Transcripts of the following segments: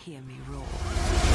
hear me roar.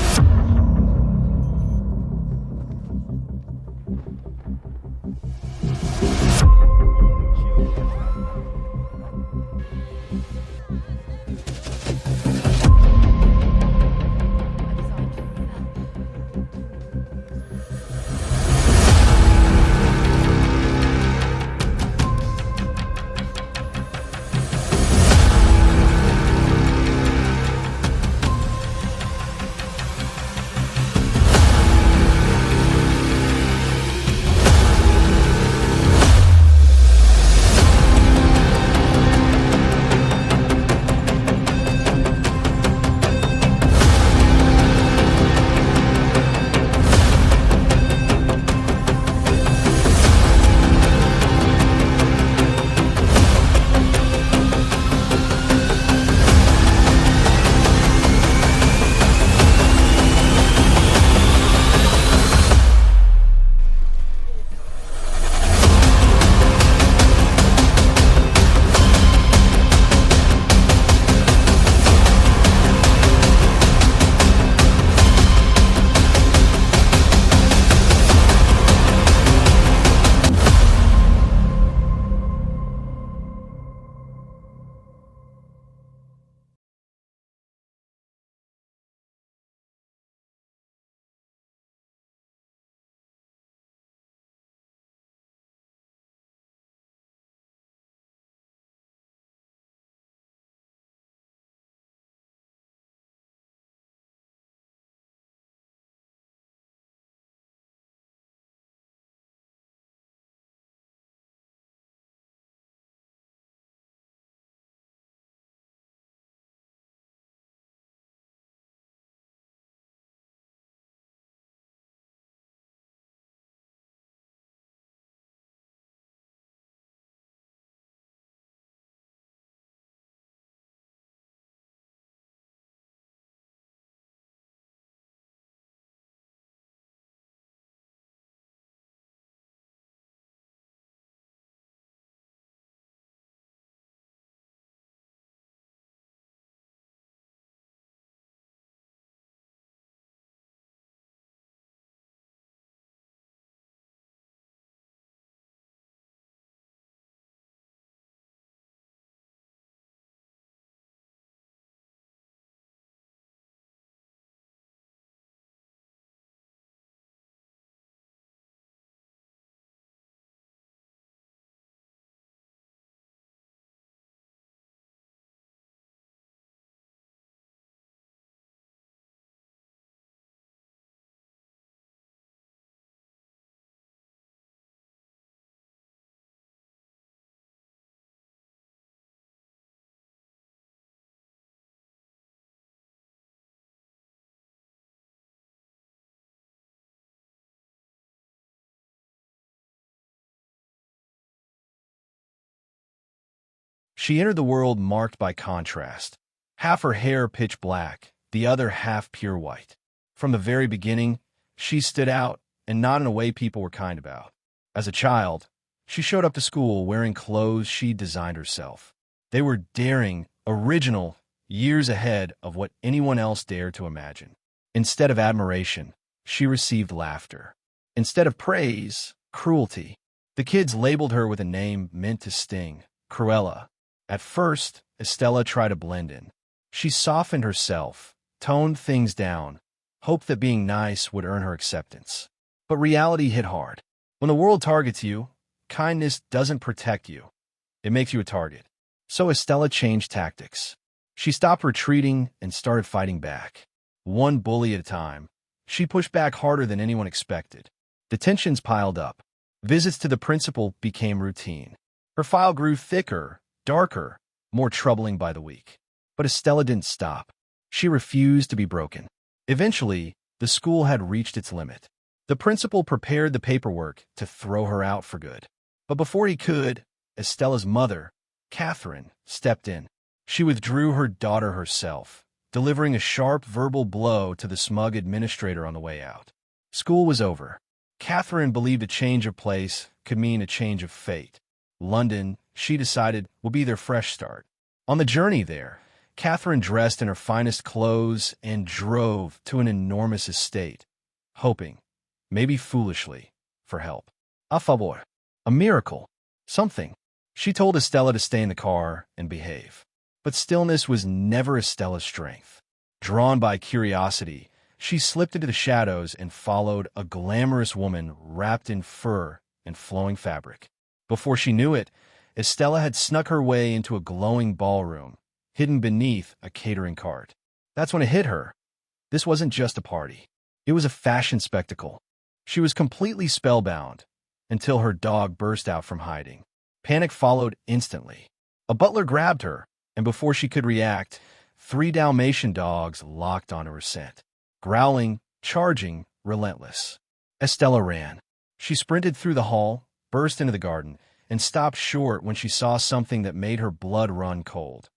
She entered the world marked by contrast. Half her hair pitch black, the other half pure white. From the very beginning, she stood out, and not in a way people were kind about. As a child, she showed up to school wearing clothes she designed herself. They were daring, original, years ahead of what anyone else dared to imagine. Instead of admiration, she received laughter. Instead of praise, cruelty. The kids labeled her with a name meant to sting, Cruella. At first, Estella tried to blend in. She softened herself, toned things down, hoped that being nice would earn her acceptance. But reality hit hard. When the world targets you, kindness doesn't protect you. It makes you a target. So Estella changed tactics. She stopped retreating and started fighting back. One bully at a time, she pushed back harder than anyone expected. The tensions piled up. Visits to the principal became routine. Her file grew thicker, darker, more troubling by the week. But Estella didn't stop. She refused to be broken. Eventually, the school had reached its limit. The principal prepared the paperwork to throw her out for good. But before he could, Estella's mother, Catherine, stepped in. She withdrew her daughter herself, delivering a sharp verbal blow to the smug administrator on the way out. School was over. Catherine believed a change of place could mean a change of fate. London, she decided, will be their fresh start. On the journey there, Catherine dressed in her finest clothes and drove to an enormous estate, hoping, maybe foolishly, for help. A favor. A miracle. Something. She told Estella to stay in the car and behave. But stillness was never Estella's strength. Drawn by curiosity, she slipped into the shadows and followed a glamorous woman wrapped in fur and flowing fabric. Before she knew it, Estella had snuck her way into a glowing ballroom, hidden beneath a catering cart. That's when it hit her. This wasn't just a party. It was a fashion spectacle. She was completely spellbound until her dog burst out from hiding. Panic followed instantly. A butler grabbed her, and before she could react, 3 Dalmatian dogs locked onto her scent. Growling, charging, relentless. Estella ran. She sprinted through the hall, burst into the garden, and stopped short when she saw something that made her blood run cold.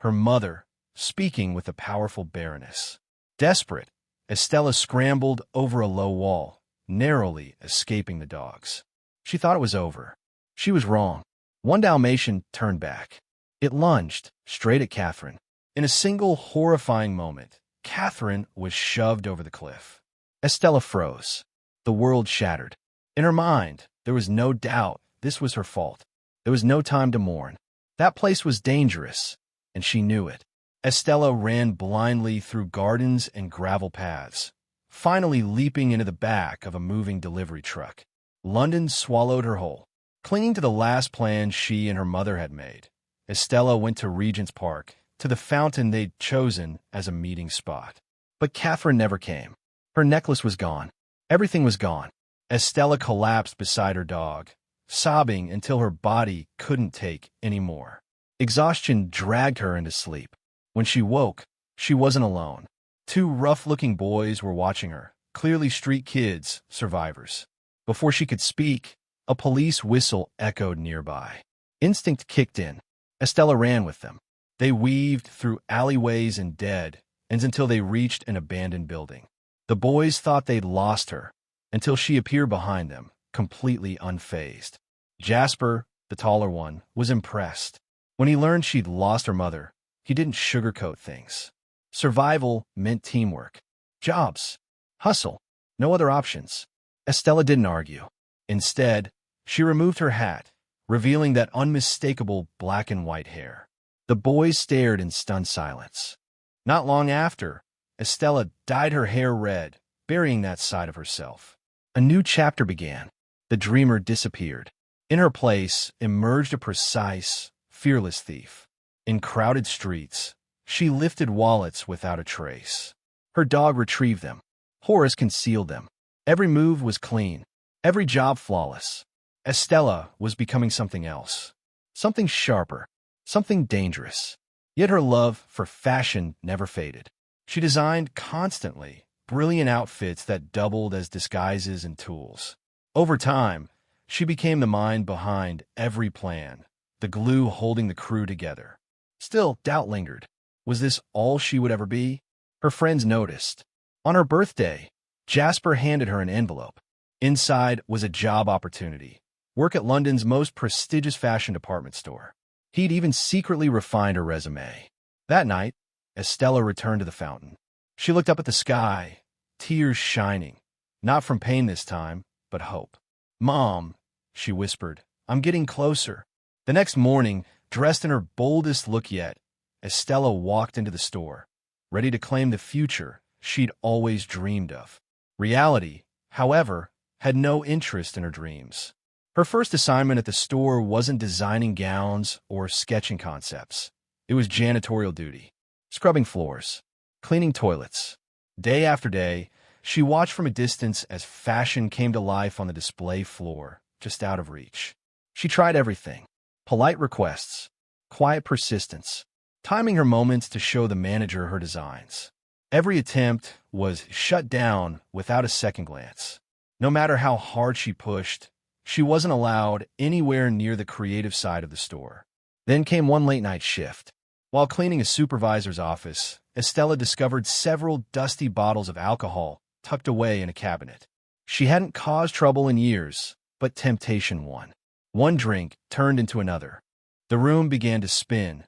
Her mother, speaking with the powerful Baroness. Desperate, Estella scrambled over a low wall, narrowly escaping the dogs. She thought it was over. She was wrong. One Dalmatian turned back. It lunged straight at Catherine. In a single horrifying moment, Catherine was shoved over the cliff. Estella froze. The world shattered. In her mind, there was no doubt this was her fault. There was no time to mourn. That place was dangerous, and she knew it. Estella ran blindly through gardens and gravel paths, finally leaping into the back of a moving delivery truck. London swallowed her whole. Clinging to the last plan she and her mother had made, Estella went to Regent's Park, to the fountain they'd chosen as a meeting spot. But Catherine never came. Her necklace was gone. Everything was gone. Estella collapsed beside her dog, sobbing until her body couldn't take any more. Exhaustion dragged her into sleep. When she woke, she wasn't alone. 2 rough-looking boys were watching her, clearly street kids, survivors. Before she could speak, a police whistle echoed nearby. Instinct kicked in. Estella ran with them. They weaved through alleyways and dead ends until they reached an abandoned building. The boys thought they'd lost her until she appeared behind them, completely unfazed. Jasper, the taller one, was impressed. When he learned she'd lost her mother, he didn't sugarcoat things. Survival meant teamwork. Jobs. Hustle. No other options. Estella didn't argue. Instead, she removed her hat, revealing that unmistakable black and white hair. The boys stared in stunned silence. Not long after, Estella dyed her hair red, burying that side of herself. A new chapter began. The dreamer disappeared. In her place emerged a precise, fearless thief. In crowded streets, she lifted wallets without a trace. Her dog retrieved them. Horace concealed them. Every move was clean. Every job flawless. Estella was becoming something else. Something sharper. Something dangerous. Yet her love for fashion never faded. She designed constantly brilliant outfits that doubled as disguises and tools. Over time, she became the mind behind every plan, the glue holding the crew together. Still, doubt lingered. Was this all she would ever be? Her friends noticed. On her birthday, Jasper handed her an envelope. Inside was a job opportunity. Work at London's most prestigious fashion department store. He'd even secretly refined her resume. That night, Estella returned to the fountain. She looked up at the sky, tears shining. Not from pain this time, but hope. "Mom," she whispered, "I'm getting closer." The next morning, dressed in her boldest look yet, Estella walked into the store, ready to claim the future she'd always dreamed of. Reality, however, had no interest in her dreams. Her first assignment at the store wasn't designing gowns or sketching concepts. It was janitorial duty, scrubbing floors, cleaning toilets. Day after day, she watched from a distance as fashion came to life on the display floor, just out of reach. She tried everything: polite requests, quiet persistence, timing her moments to show the manager her designs. Every attempt was shut down without a second glance. No matter how hard she pushed, she wasn't allowed anywhere near the creative side of the store. Then came one late-night shift. While cleaning a supervisor's office, Estella discovered several dusty bottles of alcohol tucked away in a cabinet. She hadn't caused trouble in years, but temptation won. One drink turned into another. The room began to spin,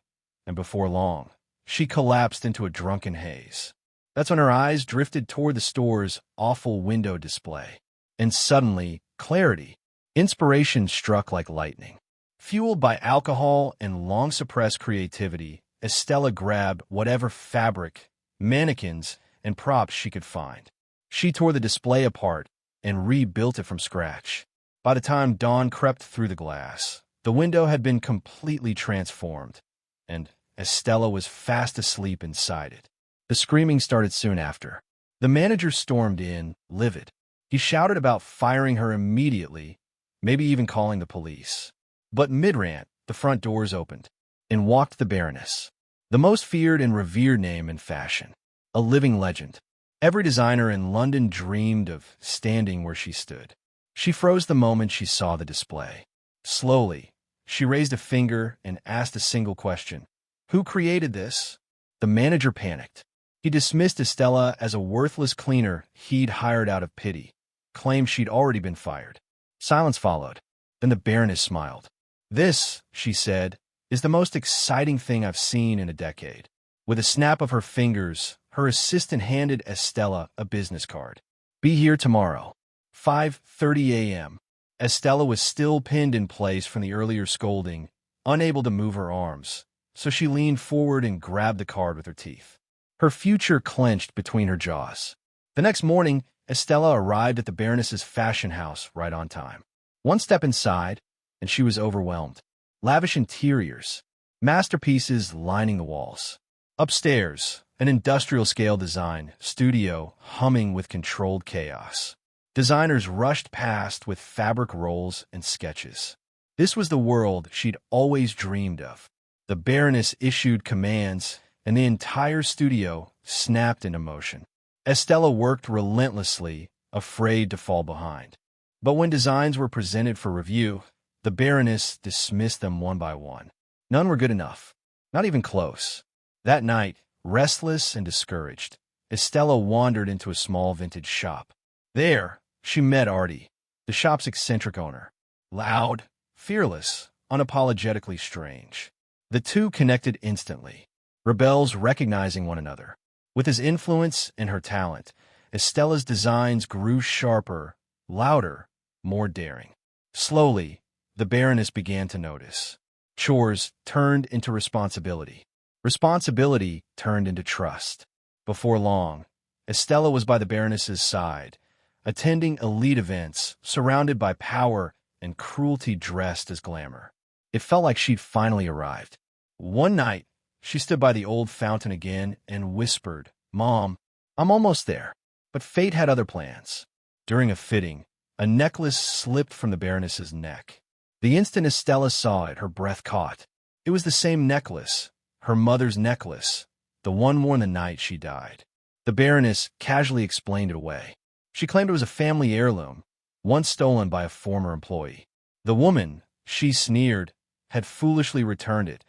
and before long, she collapsed into a drunken haze. That's when her eyes drifted toward the store's awful window display. And suddenly, clarity, inspiration struck like lightning. Fueled by alcohol and long-suppressed creativity, Estella grabbed whatever fabric, mannequins, and props she could find. She tore the display apart and rebuilt it from scratch. By the time dawn crept through the glass, the window had been completely transformed, and Estella was fast asleep inside it. The screaming started soon after. The manager stormed in, livid. He shouted about firing her immediately, maybe even calling the police. But mid-rant, the front doors opened, and walked the Baroness, the most feared and revered name in fashion, a living legend. Every designer in London dreamed of standing where she stood. She froze the moment she saw the display. Slowly, she raised a finger and asked a single question. Who created this? The manager panicked. He dismissed Estella as a worthless cleaner he'd hired out of pity, claimed she'd already been fired. Silence followed. Then the Baroness smiled. This, she said, is the most exciting thing I've seen in a decade. With a snap of her fingers, her assistant handed Estella a business card. Be here tomorrow, 5:30 a.m. Estella was still pinned in place from the earlier scolding, unable to move her arms, so she leaned forward and grabbed the card with her teeth. Her future clenched between her jaws. The next morning, Estella arrived at the Baroness's fashion house right on time. One step inside, and she was overwhelmed. Lavish interiors, masterpieces lining the walls. Upstairs, an industrial-scale design studio humming with controlled chaos. Designers rushed past with fabric rolls and sketches. This was the world she'd always dreamed of. The Baroness issued commands, and the entire studio snapped into motion. Estella worked relentlessly, afraid to fall behind. But when designs were presented for review, the Baroness dismissed them one by one. None were good enough, not even close. That night, restless and discouraged, Estella wandered into a small vintage shop. There, she met Artie, the shop's eccentric owner. Loud, fearless, unapologetically strange. The two connected instantly, rebels recognizing one another. With his influence and her talent, Estella's designs grew sharper, louder, more daring. Slowly, the Baroness began to notice. Chores turned into responsibility. Responsibility turned into trust. Before long, Estella was by the Baroness's side, attending elite events, surrounded by power and cruelty dressed as glamour. It felt like she'd finally arrived. One night, she stood by the old fountain again and whispered, "Mom, I'm almost there." But fate had other plans. During a fitting, a necklace slipped from the Baroness's neck. The instant Estella saw it, her breath caught. It was the same necklace, her mother's necklace, the one worn the night she died. The Baroness casually explained it away. She claimed it was a family heirloom, once stolen by a former employee. The woman, she sneered, had foolishly returned it,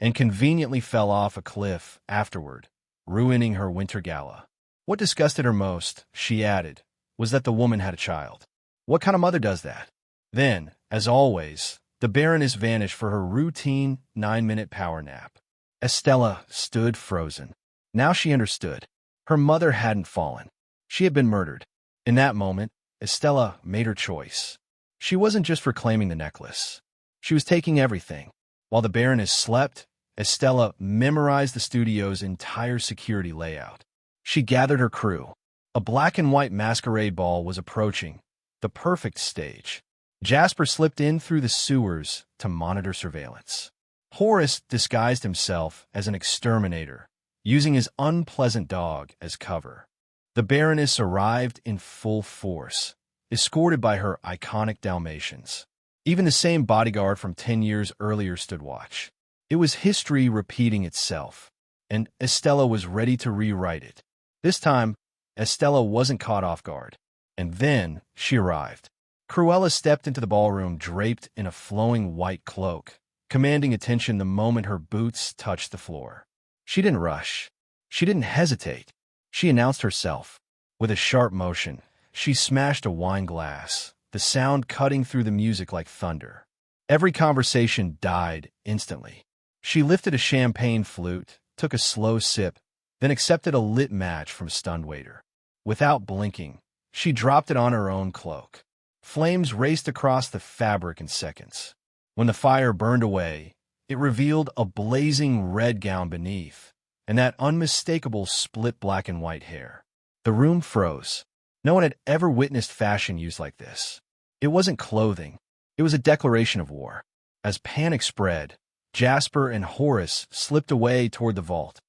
and conveniently fell off a cliff afterward, ruining her winter gala. What disgusted her most, she added, was that the woman had a child. What kind of mother does that? Then, as always, the Baroness vanished for her routine 9-minute power nap. Estella stood frozen. Now she understood. Her mother hadn't fallen. She had been murdered. In that moment, Estella made her choice. She wasn't just reclaiming the necklace. She was taking everything. While the Baroness slept, Estella memorized the studio's entire security layout. She gathered her crew. A black and white masquerade ball was approaching, the perfect stage. Jasper slipped in through the sewers to monitor surveillance. Horace disguised himself as an exterminator, using his unpleasant dog as cover. The Baroness arrived in full force, escorted by her iconic Dalmatians. Even the same bodyguard from 10 years earlier stood watch. It was history repeating itself, and Estella was ready to rewrite it. This time, Estella wasn't caught off guard. And then she arrived. Cruella stepped into the ballroom draped in a flowing white cloak, commanding attention the moment her boots touched the floor. She didn't rush. She didn't hesitate. She announced herself. With a sharp motion, she smashed a wine glass, the sound cutting through the music like thunder. Every conversation died instantly. She lifted a champagne flute, took a slow sip, then accepted a lit match from a stunned waiter. Without blinking, she dropped it on her own cloak. Flames raced across the fabric in seconds. When the fire burned away, it revealed a blazing red gown beneath, and that unmistakable split black and white hair. The room froze. No one had ever witnessed fashion used like this. It wasn't clothing. It was a declaration of war. As panic spread, Jasper and Horace slipped away toward the vault,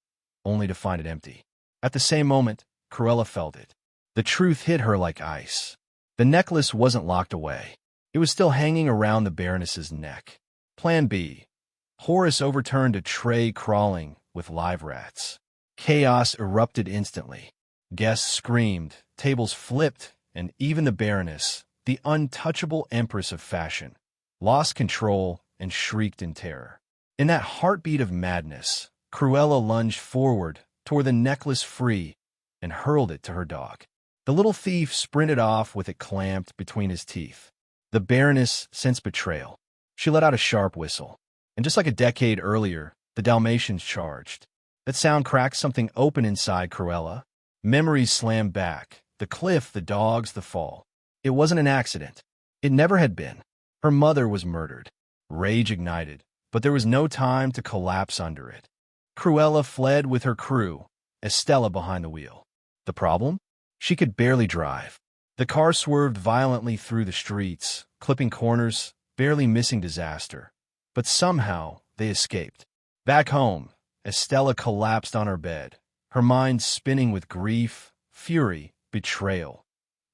only to find it empty. At the same moment, Cruella felt it. The truth hit her like ice. The necklace wasn't locked away. It was still hanging around the Baroness's neck. Plan B. Horace overturned a tray crawling with live rats. Chaos erupted instantly. Guests screamed, tables flipped, and even the Baroness, the untouchable empress of fashion, lost control and shrieked in terror. In that heartbeat of madness, Cruella lunged forward, tore the necklace free, and hurled it to her dog. The little thief sprinted off with it clamped between his teeth. The Baroness sensed betrayal. She let out a sharp whistle. And just like a decade earlier, the Dalmatians charged. That sound cracked something open inside Cruella. Memories slammed back. The cliff, the dogs, the fall. It wasn't an accident. It never had been. Her mother was murdered. Rage ignited, but there was no time to collapse under it. Cruella fled with her crew, Estella behind the wheel. The problem? She could barely drive. The car swerved violently through the streets, clipping corners, barely missing disaster. But somehow, they escaped. Back home, Estella collapsed on her bed, her mind spinning with grief, fury, betrayal,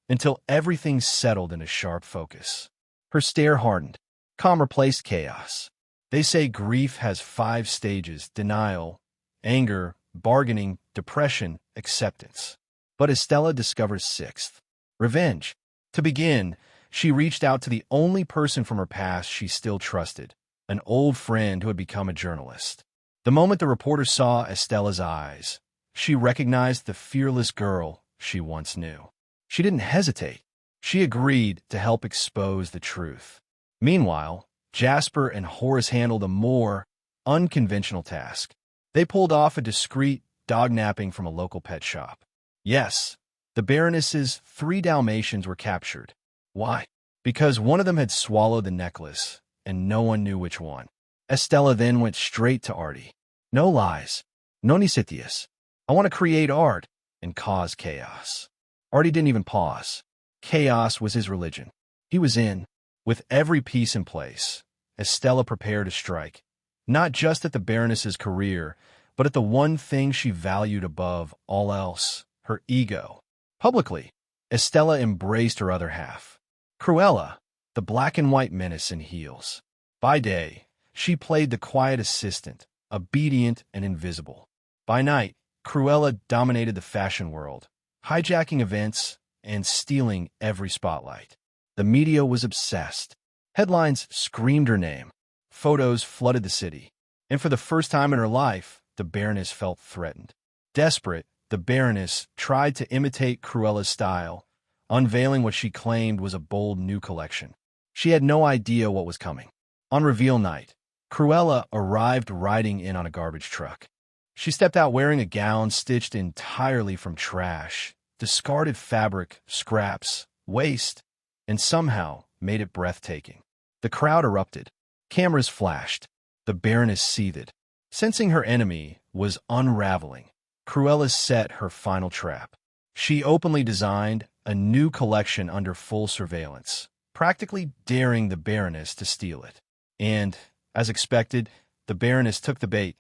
until everything settled in a sharp focus. Her stare hardened. Calm replaced chaos. They say grief has 5 stages: denial, anger, bargaining, depression, acceptance. But Estella discovers 6th: revenge. To begin, she reached out to the only person from her past she still trusted, an old friend who had become a journalist. The moment the reporter saw Estella's eyes, she recognized the fearless girl she once knew. She didn't hesitate. She agreed to help expose the truth. Meanwhile, Jasper and Horace handled a more unconventional task. They pulled off a discreet dog-napping from a local pet shop. Yes, the Baroness's 3 Dalmatians were captured. Why? Because one of them had swallowed the necklace, and no one knew which one. Estella then went straight to Artie. No lies. No nicetias. I want to create art and cause chaos. Artie didn't even pause. Chaos was his religion. He was in. With every piece in place, Estella prepared to strike, not just at the Baroness's career, but at the one thing she valued above all else, her ego. Publicly, Estella embraced her other half. Cruella, the black and white menace in heels. By day, she played the quiet assistant, obedient and invisible. By night, Cruella dominated the fashion world, hijacking events and stealing every spotlight. The media was obsessed. Headlines screamed her name. Photos flooded the city. And for the first time in her life, the Baroness felt threatened. Desperate, the Baroness tried to imitate Cruella's style, unveiling what she claimed was a bold new collection. She had no idea what was coming. On reveal night, Cruella arrived riding in on a garbage truck. She stepped out wearing a gown stitched entirely from trash, discarded fabric, scraps, waste, and somehow made it breathtaking. The crowd erupted. Cameras flashed. The Baroness seethed. Sensing her enemy was unraveling, Cruella set her final trap. She openly designed a new collection under full surveillance, practically daring the Baroness to steal it. And, as expected, the Baroness took the bait,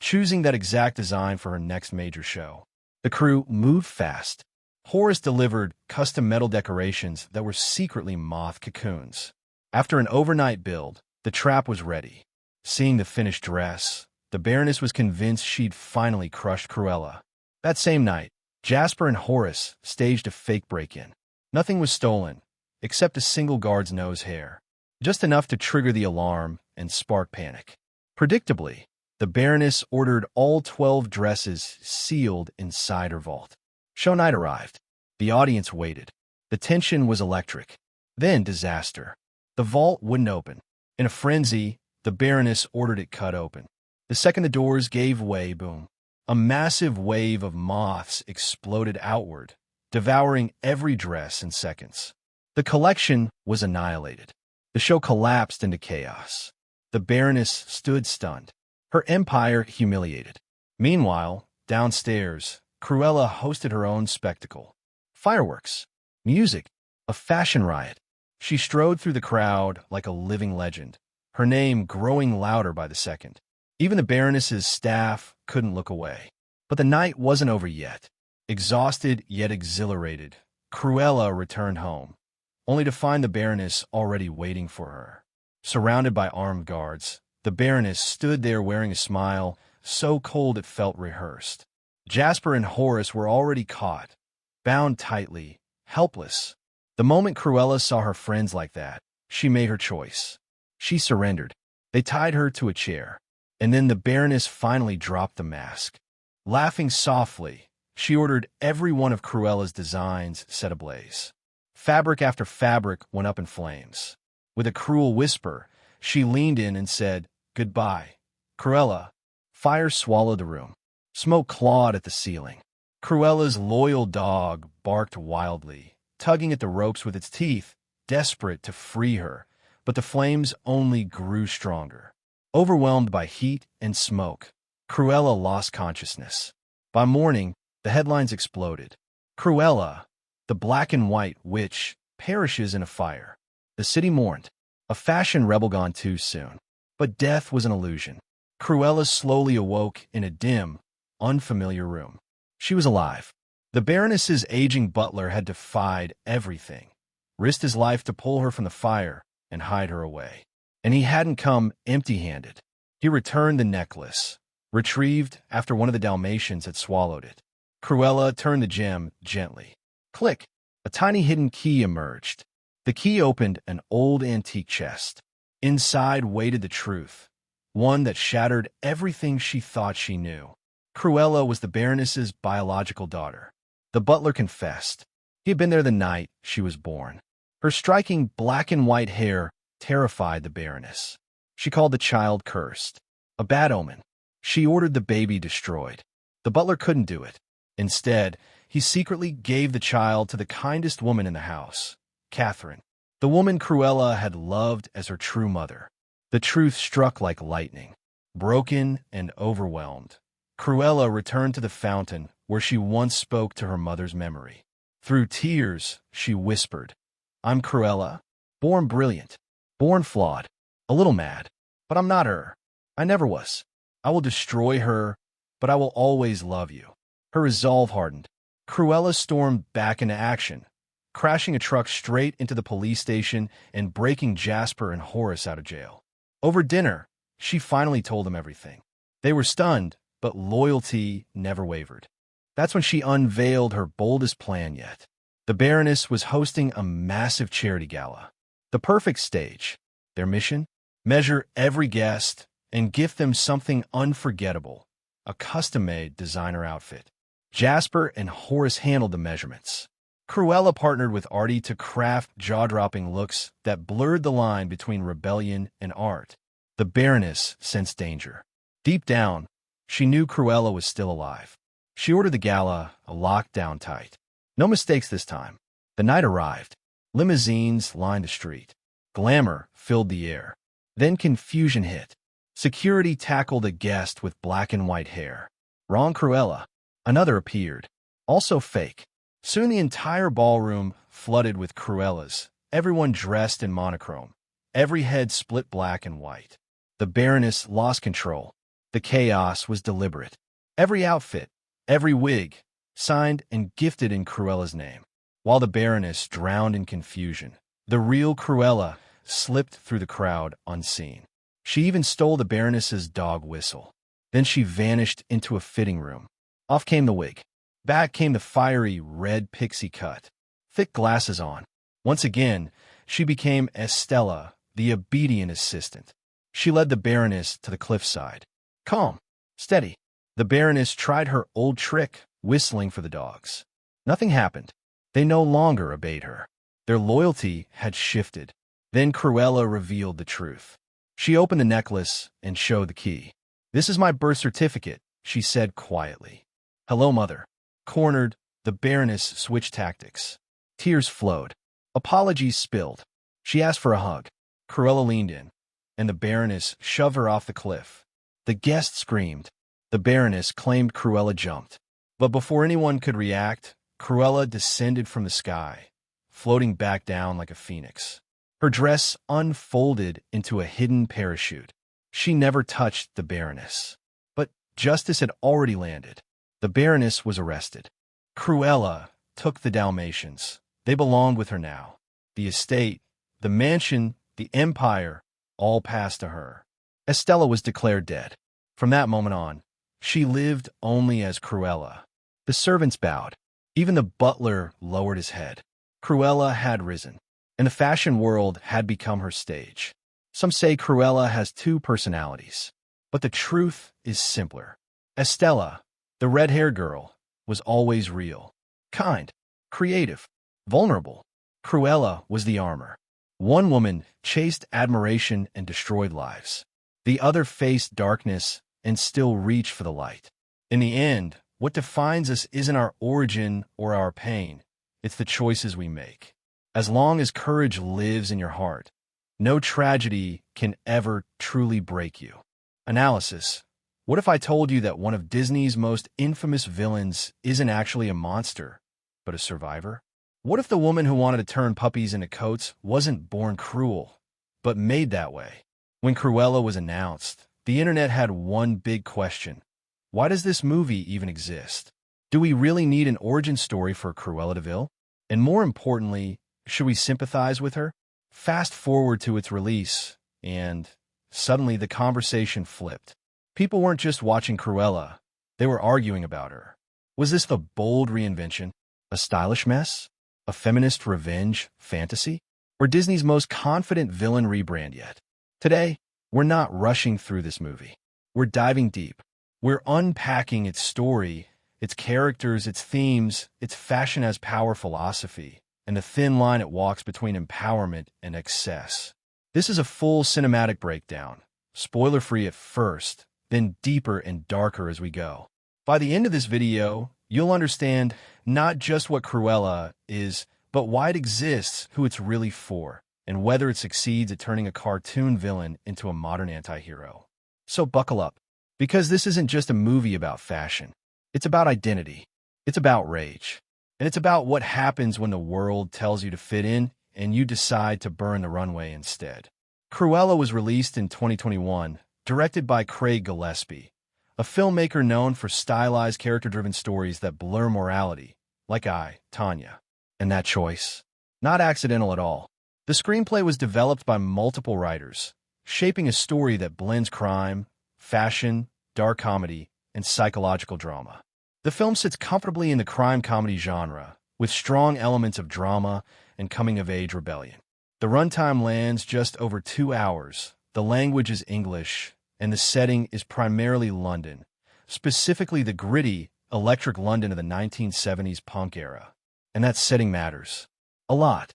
choosing that exact design for her next major show. The crew moved fast. Horace delivered custom metal decorations that were secretly moth cocoons. After an overnight build, the trap was ready. Seeing the finished dress, the Baroness was convinced she'd finally crushed Cruella. That same night, Jasper and Horace staged a fake break-in. Nothing was stolen, except a single guard's nose hair, just enough to trigger the alarm and spark panic. Predictably, the Baroness ordered all 12 dresses sealed inside her vault. Show night arrived. The audience waited. The tension was electric. Then disaster. The vault wouldn't open. In a frenzy, the Baroness ordered it cut open. The second the doors gave way, boom. A massive wave of moths exploded outward, devouring every dress in seconds. The collection was annihilated. The show collapsed into chaos. The Baroness stood stunned, her empire humiliated. Meanwhile, downstairs, Cruella hosted her own spectacle. Fireworks, music, a fashion riot. She strode through the crowd like a living legend, her name growing louder by the second. Even the Baroness's staff couldn't look away. But the night wasn't over yet. Exhausted yet exhilarated, Cruella returned home, only to find the Baroness already waiting for her. Surrounded by armed guards, the Baroness stood there wearing a smile so cold it felt rehearsed. Jasper and Horace were already caught, bound tightly, helpless. The moment Cruella saw her friends like that, she made her choice. She surrendered. They tied her to a chair, and then the Baroness finally dropped the mask. Laughing softly, she ordered every one of Cruella's designs set ablaze. Fabric after fabric went up in flames. With a cruel whisper, she leaned in and said, "Goodbye, Cruella." Fire swallowed the room. Smoke clawed at the ceiling. Cruella's loyal dog barked wildly, tugging at the ropes with its teeth, desperate to free her, but the flames only grew stronger. Overwhelmed by heat and smoke, Cruella lost consciousness. By morning, the headlines exploded. Cruella, the black and white witch, perishes in a fire. The city mourned. A fashion rebel gone too soon. But death was an illusion. Cruella slowly awoke in a dim, unfamiliar room. She was alive. The Baroness's aging butler had defied everything, risked his life to pull her from the fire and hide her away. And he hadn't come empty-handed. He returned the necklace, retrieved after one of the Dalmatians had swallowed it. Cruella turned the gem gently. Click! A tiny hidden key emerged. The key opened an old antique chest. Inside waited the truth, one that shattered everything she thought she knew. Cruella was the Baroness's biological daughter. The butler confessed. He had been there the night she was born. Her striking black and white hair terrified the Baroness. She called the child cursed, a bad omen. She ordered the baby destroyed. The butler couldn't do it. Instead, he secretly gave the child to the kindest woman in the house, Catherine, the woman Cruella had loved as her true mother. The truth struck like lightning. Broken and overwhelmed, Cruella returned to the fountain where she once spoke to her mother's memory. Through tears, she whispered, "I'm Cruella, born brilliant, born flawed, a little mad, but I'm not her. I never was. I will destroy her, but I will always love you." Her resolve hardened. Cruella stormed back into action, crashing a truck straight into the police station and breaking Jasper and Horace out of jail. Over dinner, she finally told them everything. They were stunned, but loyalty never wavered. That's when she unveiled her boldest plan yet. The Baroness was hosting a massive charity gala. The perfect stage. Their mission? Measure every guest and gift them something unforgettable, a custom-made designer outfit. Jasper and Horace handled the measurements. Cruella partnered with Artie to craft jaw-dropping looks that blurred the line between rebellion and art. The Baroness sensed danger. Deep down, she knew Cruella was still alive. She ordered the gala locked down tight. No mistakes this time. The night arrived. Limousines lined the street. Glamour filled the air. Then confusion hit. Security tackled a guest with black and white hair. Wrong Cruella. Another appeared. Also fake. Soon the entire ballroom flooded with Cruellas, everyone dressed in monochrome, every head split black and white. The Baroness lost control. The chaos was deliberate. Every outfit, every wig, signed and gifted in Cruella's name. While the Baroness drowned in confusion, the real Cruella slipped through the crowd unseen. She even stole the Baroness's dog whistle. Then she vanished into a fitting room. Off came the wig. Back came the fiery red pixie cut. Thick glasses on. Once again, she became Estella, the obedient assistant. She led the Baroness to the cliffside. Calm. Steady. The Baroness tried her old trick, whistling for the dogs. Nothing happened. They no longer obeyed her. Their loyalty had shifted. Then Cruella revealed the truth. She opened the necklace and showed the key. "This is my birth certificate," she said quietly. "Hello, mother." Cornered, the Baroness switched tactics. Tears flowed. Apologies spilled. She asked for a hug. Cruella leaned in, and the Baroness shoved her off the cliff. The guest screamed. The Baroness claimed Cruella jumped. But before anyone could react, Cruella descended from the sky, floating back down like a phoenix. Her dress unfolded into a hidden parachute. She never touched the Baroness. But justice had already landed. The Baroness was arrested. Cruella took the Dalmatians. They belonged with her now. The estate, the mansion, the empire, all passed to her. Estella was declared dead. From that moment on, she lived only as Cruella. The servants bowed. Even the butler lowered his head. Cruella had risen, and the fashion world had become her stage. Some say Cruella has two personalities, but the truth is simpler. Estella, the red-haired girl, was always real, kind, creative, vulnerable. Cruella was the armor. One woman chased admiration and destroyed lives. The other faced darkness and still reached for the light. In the end, what defines us isn't our origin or our pain. It's the choices we make. As long as courage lives in your heart, no tragedy can ever truly break you. Analysis. What if I told you that one of Disney's most infamous villains isn't actually a monster, but a survivor? What if the woman who wanted to turn puppies into coats wasn't born cruel, but made that way? When Cruella was announced, the internet had one big question. Why does this movie even exist? Do we really need an origin story for Cruella de Vil? And more importantly, should we sympathize with her? Fast forward to its release, and suddenly the conversation flipped. People weren't just watching Cruella, they were arguing about her. Was this the bold reinvention? A stylish mess? A feminist revenge fantasy? Or Disney's most confident villain rebrand yet? Today, we're not rushing through this movie. We're diving deep. We're unpacking its story, its characters, its themes, its fashion as power philosophy, and the thin line it walks between empowerment and excess. This is a full cinematic breakdown, spoiler-free at first, then deeper and darker as we go. By the end of this video, you'll understand not just what Cruella is, but why it exists, who it's really for, and whether it succeeds at turning a cartoon villain into a modern anti-hero. So buckle up, because this isn't just a movie about fashion. It's about identity. It's about rage. And it's about what happens when the world tells you to fit in and you decide to burn the runway instead. Cruella was released in 2021, directed by Craig Gillespie, a filmmaker known for stylized character-driven stories that blur morality, like Tanya. And that choice? Not accidental at all. The screenplay was developed by multiple writers, shaping a story that blends crime, fashion, dark comedy, and psychological drama. The film sits comfortably in the crime comedy genre, with strong elements of drama and coming-of-age rebellion. The runtime lands just over 2 hours, the language is English, and the setting is primarily London, specifically the gritty, electric London of the 1970s punk era. And that setting matters. A lot.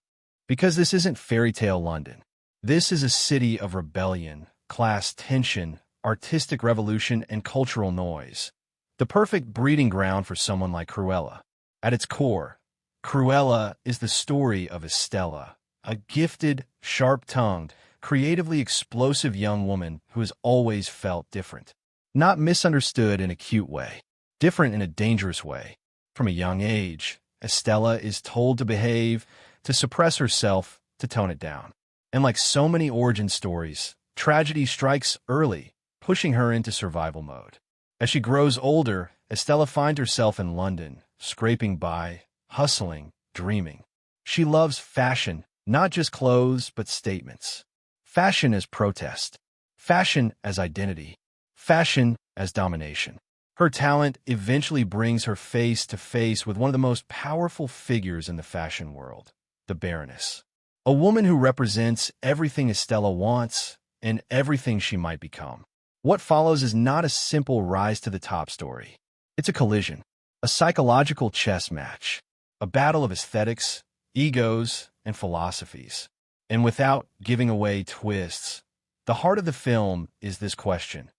Because this isn't fairy tale London. This is a city of rebellion, class tension, artistic revolution, and cultural noise. The perfect breeding ground for someone like Cruella. At its core, Cruella is the story of Estella, a gifted, sharp-tongued, creatively explosive young woman who has always felt different. Not misunderstood in a cute way, different in a dangerous way. From a young age, Estella is told to behave, to suppress herself, to tone it down. And like so many origin stories, tragedy strikes early, pushing her into survival mode. As she grows older, Estella finds herself in London, scraping by, hustling, dreaming. She loves fashion, not just clothes, but statements. Fashion as protest. Fashion as identity. Fashion as domination. Her talent eventually brings her face to face with one of the most powerful figures in the fashion world, the Baroness. A woman who represents everything Estella wants and everything she might become. What follows is not a simple rise-to-the-top story. It's a collision, a psychological chess match, a battle of aesthetics, egos, and philosophies. And without giving away twists, the heart of the film is this question.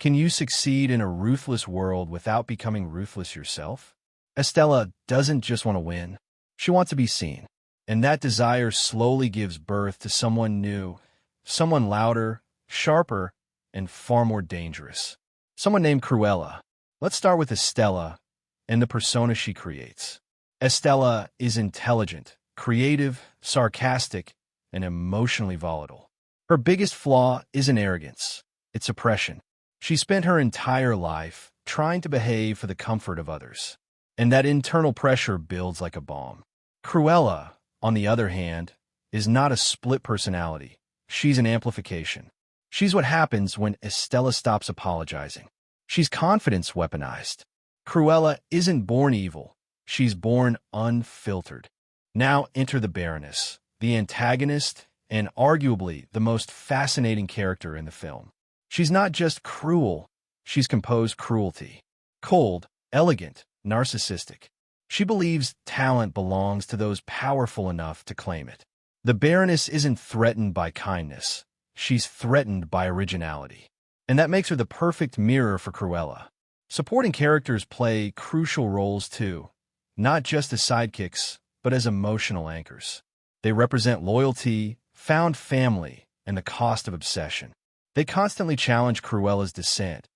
Can you succeed in a ruthless world without becoming ruthless yourself? Estella doesn't just want to win. She wants to be seen. And that desire slowly gives birth to someone new, someone louder, sharper, and far more dangerous. Someone named Cruella. Let's start with Estella and the persona she creates. Estella is intelligent, creative, sarcastic, and emotionally volatile. Her biggest flaw isn't arrogance, it's oppression. She spent her entire life trying to behave for the comfort of others. And that internal pressure builds like a bomb. Cruella, on the other hand, is not a split personality. She's an amplification. She's what happens when Estella stops apologizing. She's confidence weaponized. Cruella isn't born evil. She's born unfiltered. Now enter the Baroness, the antagonist and arguably the most fascinating character in the film. She's not just cruel, she's composed cruelty. Cold, elegant, narcissistic. She believes talent belongs to those powerful enough to claim it. The Baroness isn't threatened by kindness. She's threatened by originality. And that makes her the perfect mirror for Cruella. Supporting characters play crucial roles too, not just as sidekicks, but as emotional anchors. They represent loyalty, found family, and the cost of obsession. They constantly challenge Cruella's dissent,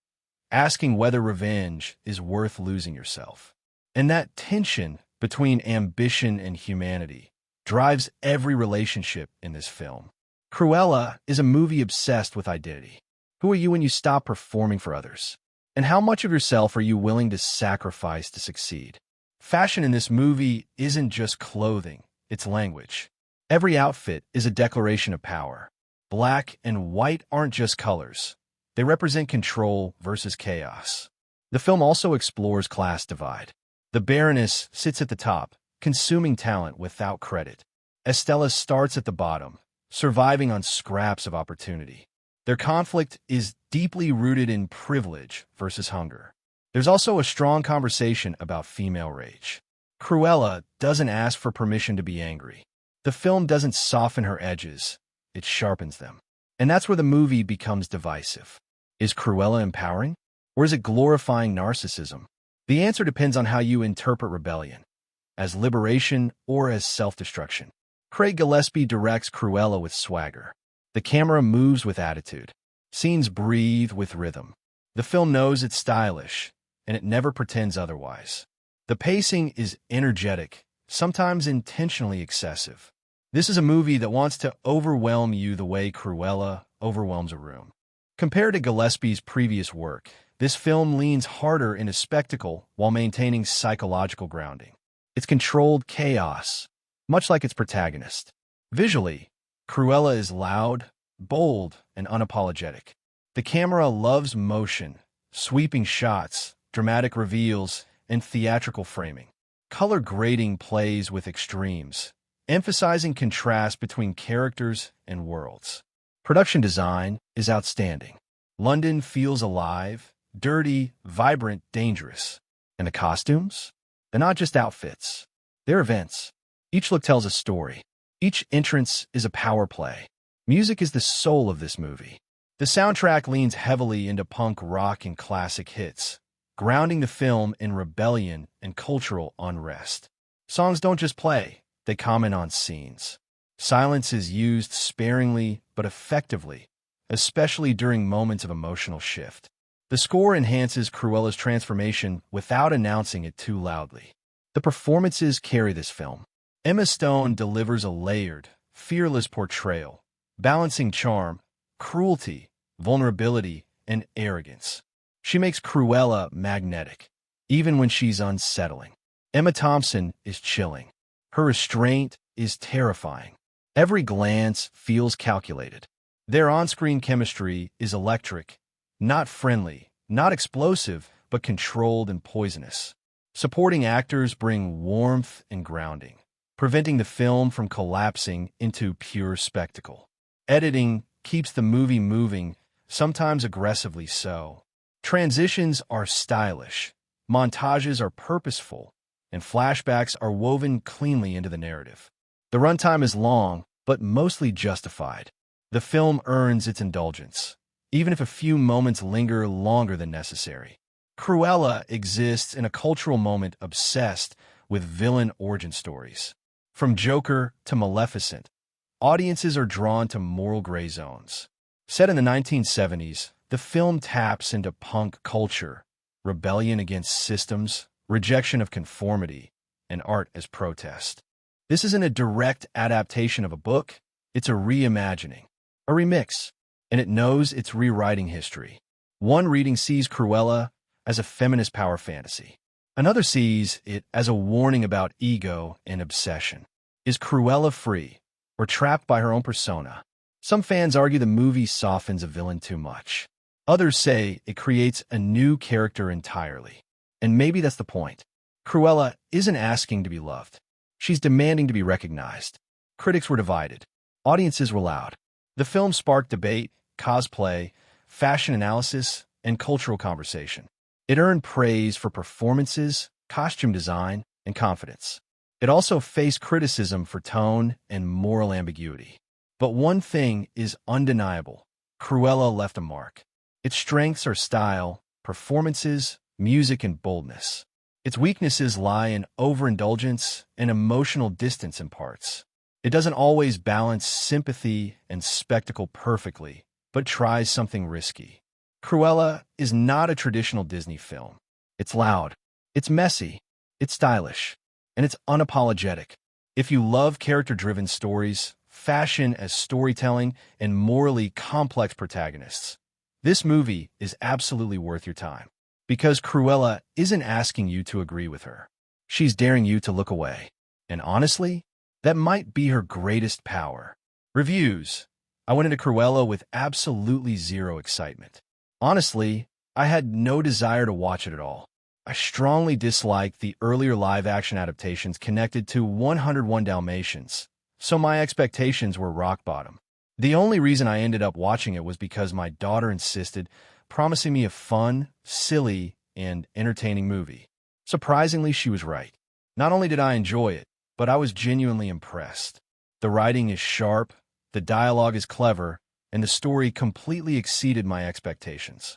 asking whether revenge is worth losing yourself. And that tension between ambition and humanity drives every relationship in this film. Cruella is a movie obsessed with identity. Who are you when you stop performing for others? And how much of yourself are you willing to sacrifice to succeed? Fashion in this movie isn't just clothing, it's language. Every outfit is a declaration of power. Black and white aren't just colors. They represent control versus chaos. The film also explores class divide. The Baroness sits at the top, consuming talent without credit. Estella starts at the bottom, surviving on scraps of opportunity. Their conflict is deeply rooted in privilege versus hunger. There's also a strong conversation about female rage. Cruella doesn't ask for permission to be angry. The film doesn't soften her edges, it sharpens them. And that's where the movie becomes divisive. Is Cruella empowering? Or is it glorifying narcissism? The answer depends on how you interpret rebellion, as liberation or as self-destruction. Craig Gillespie directs Cruella with swagger. The camera moves with attitude. Scenes breathe with rhythm. The film knows it's stylish, and it never pretends otherwise. The pacing is energetic, sometimes intentionally excessive. This is a movie that wants to overwhelm you the way Cruella overwhelms a room. Compared to Gillespie's previous work, this film leans harder into spectacle while maintaining psychological grounding. It's controlled chaos, much like its protagonist. Visually, Cruella is loud, bold, and unapologetic. The camera loves motion, sweeping shots, dramatic reveals, and theatrical framing. Color grading plays with extremes, emphasizing contrast between characters and worlds. Production design is outstanding. London feels alive, dirty, vibrant, dangerous. And the costumes? They're not just outfits. They're events. Each look tells a story. Each entrance is a power play. Music is the soul of this movie. The soundtrack leans heavily into punk rock and classic hits, grounding the film in rebellion and cultural unrest. Songs don't just play, they comment on scenes. Silence is used sparingly but effectively, especially during moments of emotional shift. The score enhances Cruella's transformation without announcing it too loudly. The performances carry this film. Emma Stone delivers a layered, fearless portrayal, balancing charm, cruelty, vulnerability, and arrogance. She makes Cruella magnetic, even when she's unsettling. Emma Thompson is chilling. Her restraint is terrifying. Every glance feels calculated. Their on-screen chemistry is electric, not friendly, not explosive, but controlled and poisonous. Supporting actors bring warmth and grounding, preventing the film from collapsing into pure spectacle. Editing keeps the movie moving, sometimes aggressively so. Transitions are stylish, montages are purposeful, and flashbacks are woven cleanly into the narrative. The runtime is long, but mostly justified. The film earns its indulgence. even if a few moments linger longer than necessary. Cruella exists in a cultural moment obsessed with villain origin stories. From Joker to Maleficent, audiences are drawn to moral gray zones. Set in the 1970s, the film taps into punk culture, rebellion against systems, rejection of conformity, and art as protest. This isn't a direct adaptation of a book, it's a reimagining, a remix, and it knows it's rewriting history. One reading sees Cruella as a feminist power fantasy. Another sees it as a warning about ego and obsession. Is Cruella free, or trapped by her own persona? Some fans argue the movie softens a villain too much. Others say it creates a new character entirely. And maybe that's the point. Cruella isn't asking to be loved. She's demanding to be recognized. Critics were divided. Audiences were loud. The film sparked debate, cosplay, fashion analysis, and cultural conversation. It earned praise for performances, costume design, and confidence. It also faced criticism for tone and moral ambiguity. But one thing is undeniable. Cruella left a mark. Its strengths are style, performances, music, and boldness. Its weaknesses lie in overindulgence and emotional distance in parts. It doesn't always balance sympathy and spectacle perfectly, but tries something risky. Cruella is not a traditional Disney film. It's loud, it's messy, it's stylish, and it's unapologetic. If you love character-driven stories, fashion as storytelling, and morally complex protagonists, this movie is absolutely worth your time. Because Cruella isn't asking you to agree with her. She's daring you to look away. And honestly, that might be her greatest power. Reviews. I went into Cruella with absolutely zero excitement. Honestly, I had no desire to watch it at all. I strongly disliked the earlier live-action adaptations connected to 101 Dalmatians, so my expectations were rock bottom. The only reason I ended up watching it was because my daughter insisted, promising me a fun, silly, and entertaining movie. Surprisingly, she was right. Not only did I enjoy it, but I was genuinely impressed. The writing is sharp, the dialogue is clever, and the story completely exceeded my expectations.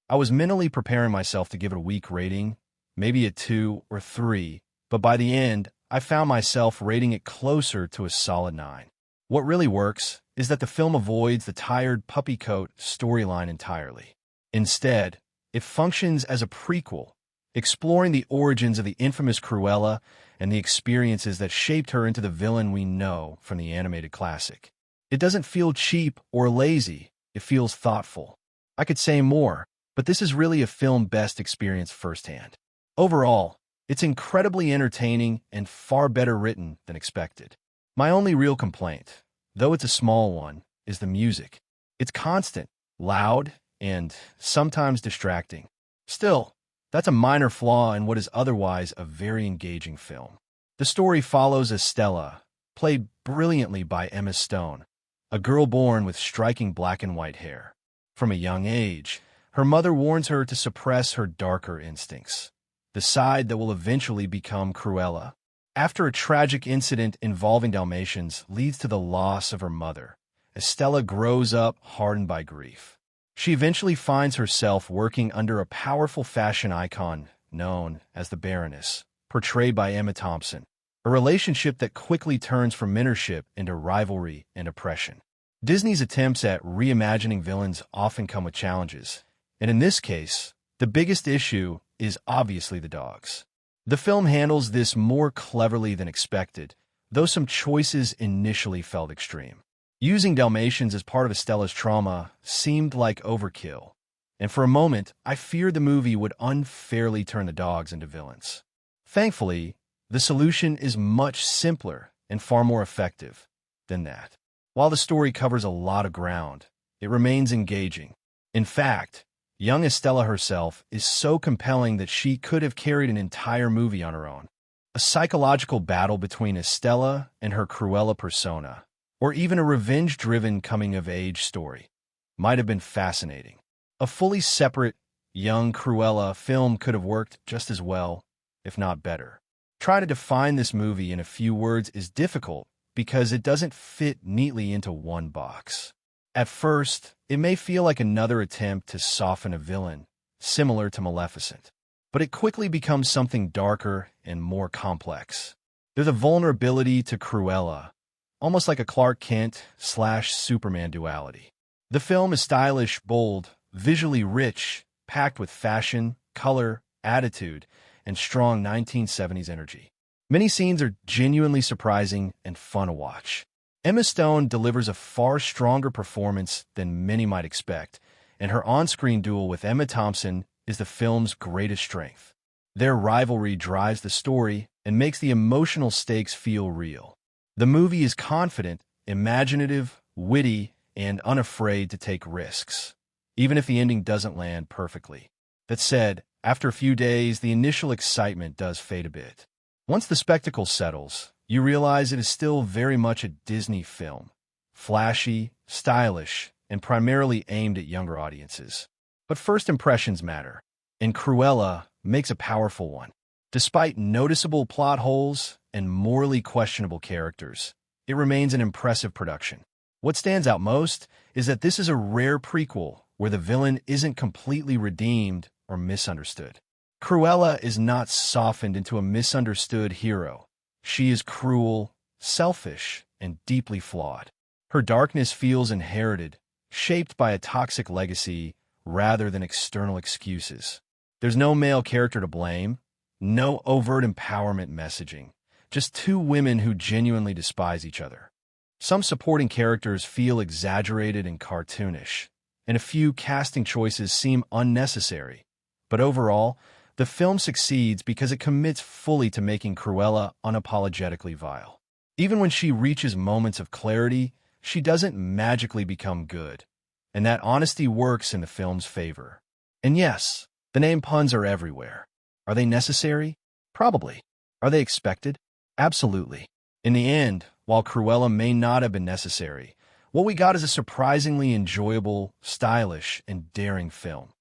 I was mentally preparing myself to give it a weak rating, maybe a 2 or 3, but by the end, I found myself rating it closer to a solid 9. What really works is that the film avoids the tired puppy coat storyline entirely. Instead, it functions as a prequel, exploring the origins of the infamous Cruella and the experiences that shaped her into the villain we know from the animated classic. It doesn't feel cheap or lazy, it feels thoughtful. I could say more, but this is really a film best experienced firsthand. Overall, it's incredibly entertaining and far better written than expected. My only real complaint, though it's a small one, is the music. It's constant, loud, and sometimes distracting. Still, that's a minor flaw in what is otherwise a very engaging film. The story follows Estella, played brilliantly by Emma Stone, a girl born with striking black and white hair. From a young age, her mother warns her to suppress her darker instincts, the side that will eventually become Cruella. After a tragic incident involving Dalmatians leads to the loss of her mother, Estella grows up hardened by grief. She eventually finds herself working under a powerful fashion icon known as the Baroness, portrayed by Emma Thompson, a relationship that quickly turns from mentorship into rivalry and oppression. Disney's attempts at reimagining villains often come with challenges, and in this case, the biggest issue is obviously the dogs. The film handles this more cleverly than expected, though some choices initially felt extreme. Using Dalmatians as part of Estella's trauma seemed like overkill, and for a moment, I feared the movie would unfairly turn the dogs into villains. Thankfully, the solution is much simpler and far more effective than that. While the story covers a lot of ground, it remains engaging. In fact, young Estella herself is so compelling that she could have carried an entire movie on her own. A psychological battle between Estella and her Cruella persona, or even a revenge-driven coming-of-age story, might have been fascinating. A fully separate, young Cruella film could have worked just as well, if not better. Try to define this movie in a few words is difficult because it doesn't fit neatly into one box. At first, it may feel like another attempt to soften a villain, similar to Maleficent. But it quickly becomes something darker and more complex. There's a vulnerability to Cruella, almost like a Clark Kent/Superman duality. The film is stylish, bold, visually rich, packed with fashion, color, attitude, and strong 1970s energy. Many scenes are genuinely surprising and fun to watch. Emma Stone delivers a far stronger performance than many might expect, and her on-screen duel with Emma Thompson is the film's greatest strength. Their rivalry drives the story and makes the emotional stakes feel real. The movie is confident, imaginative, witty, and unafraid to take risks, even if the ending doesn't land perfectly. That said, after a few days, the initial excitement does fade a bit. Once the spectacle settles, you realize it is still very much a Disney film. Flashy, stylish, and primarily aimed at younger audiences. But first impressions matter, and Cruella makes a powerful one. Despite noticeable plot holes and morally questionable characters, it remains an impressive production. What stands out most is that this is a rare prequel where the villain isn't completely redeemed or misunderstood. Cruella is not softened into a misunderstood hero. She is cruel, selfish, and deeply flawed. Her darkness feels inherited, shaped by a toxic legacy rather than external excuses. There's no male character to blame, no overt empowerment messaging, just two women who genuinely despise each other. Some supporting characters feel exaggerated and cartoonish, and a few casting choices seem unnecessary. But overall, the film succeeds because it commits fully to making Cruella unapologetically vile. Even when she reaches moments of clarity, she doesn't magically become good, and that honesty works in the film's favor. And yes, the name puns are everywhere. Are they necessary? Probably. Are they expected? Absolutely. In the end, while Cruella may not have been necessary, what we got is a surprisingly enjoyable, stylish, and daring film.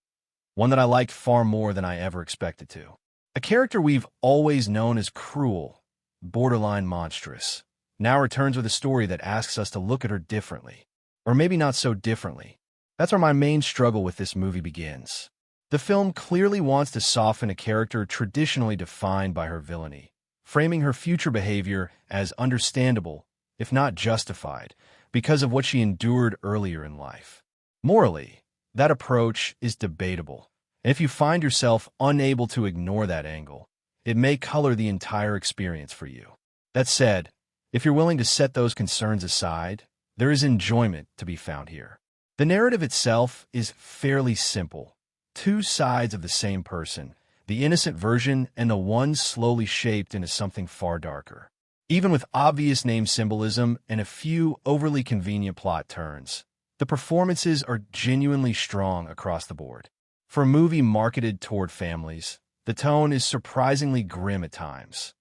One that I liked far more than I ever expected to. A character we've always known as cruel, borderline monstrous, now returns with a story that asks us to look at her differently. Or maybe not so differently. That's where my main struggle with this movie begins. The film clearly wants to soften a character traditionally defined by her villainy, framing her future behavior as understandable, if not justified, because of what she endured earlier in life. Morally, that approach is debatable, and if you find yourself unable to ignore that angle, it may color the entire experience for you. That said, if you're willing to set those concerns aside, there is enjoyment to be found here. The narrative itself is fairly simple. Two sides of the same person, the innocent version and the one slowly shaped into something far darker. Even with obvious name symbolism and a few overly convenient plot turns, the performances are genuinely strong across the board. For a movie marketed toward families, the tone is surprisingly grim at times.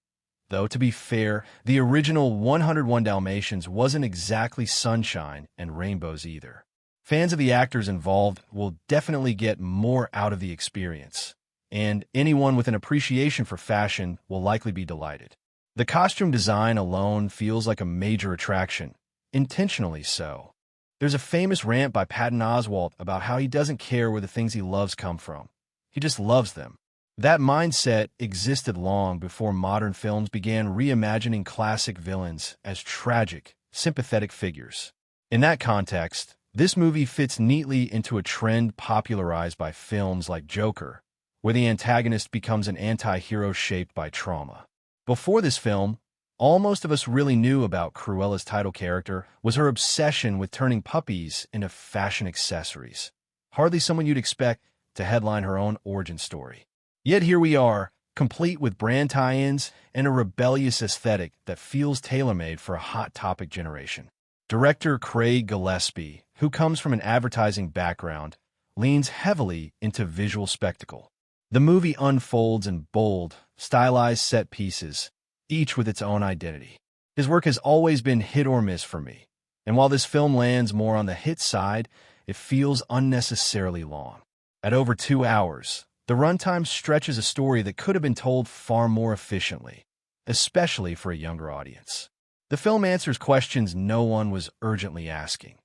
Though, to be fair, the original 101 Dalmatians wasn't exactly sunshine and rainbows either. Fans of the actors involved will definitely get more out of the experience, and anyone with an appreciation for fashion will likely be delighted. The costume design alone feels like a major attraction, intentionally so. There's a famous rant by Patton Oswalt about how he doesn't care where the things he loves come from. He just loves them. That mindset existed long before modern films began reimagining classic villains as tragic, sympathetic figures. In that context, this movie fits neatly into a trend popularized by films like Joker, where the antagonist becomes an anti-hero shaped by trauma. Before this film, all most of us really knew about Cruella's title character was her obsession with turning puppies into fashion accessories. Hardly someone you'd expect to headline her own origin story. Yet here we are, complete with brand tie-ins and a rebellious aesthetic that feels tailor-made for a hot topic generation. Director Craig Gillespie, who comes from an advertising background, leans heavily into visual spectacle. The movie unfolds in bold, stylized set pieces, each with its own identity. His work has always been hit or miss for me, and while this film lands more on the hit side, it feels unnecessarily long. At over 2 hours, the runtime stretches a story that could have been told far more efficiently, especially for a younger audience. The film answers questions no one was urgently asking.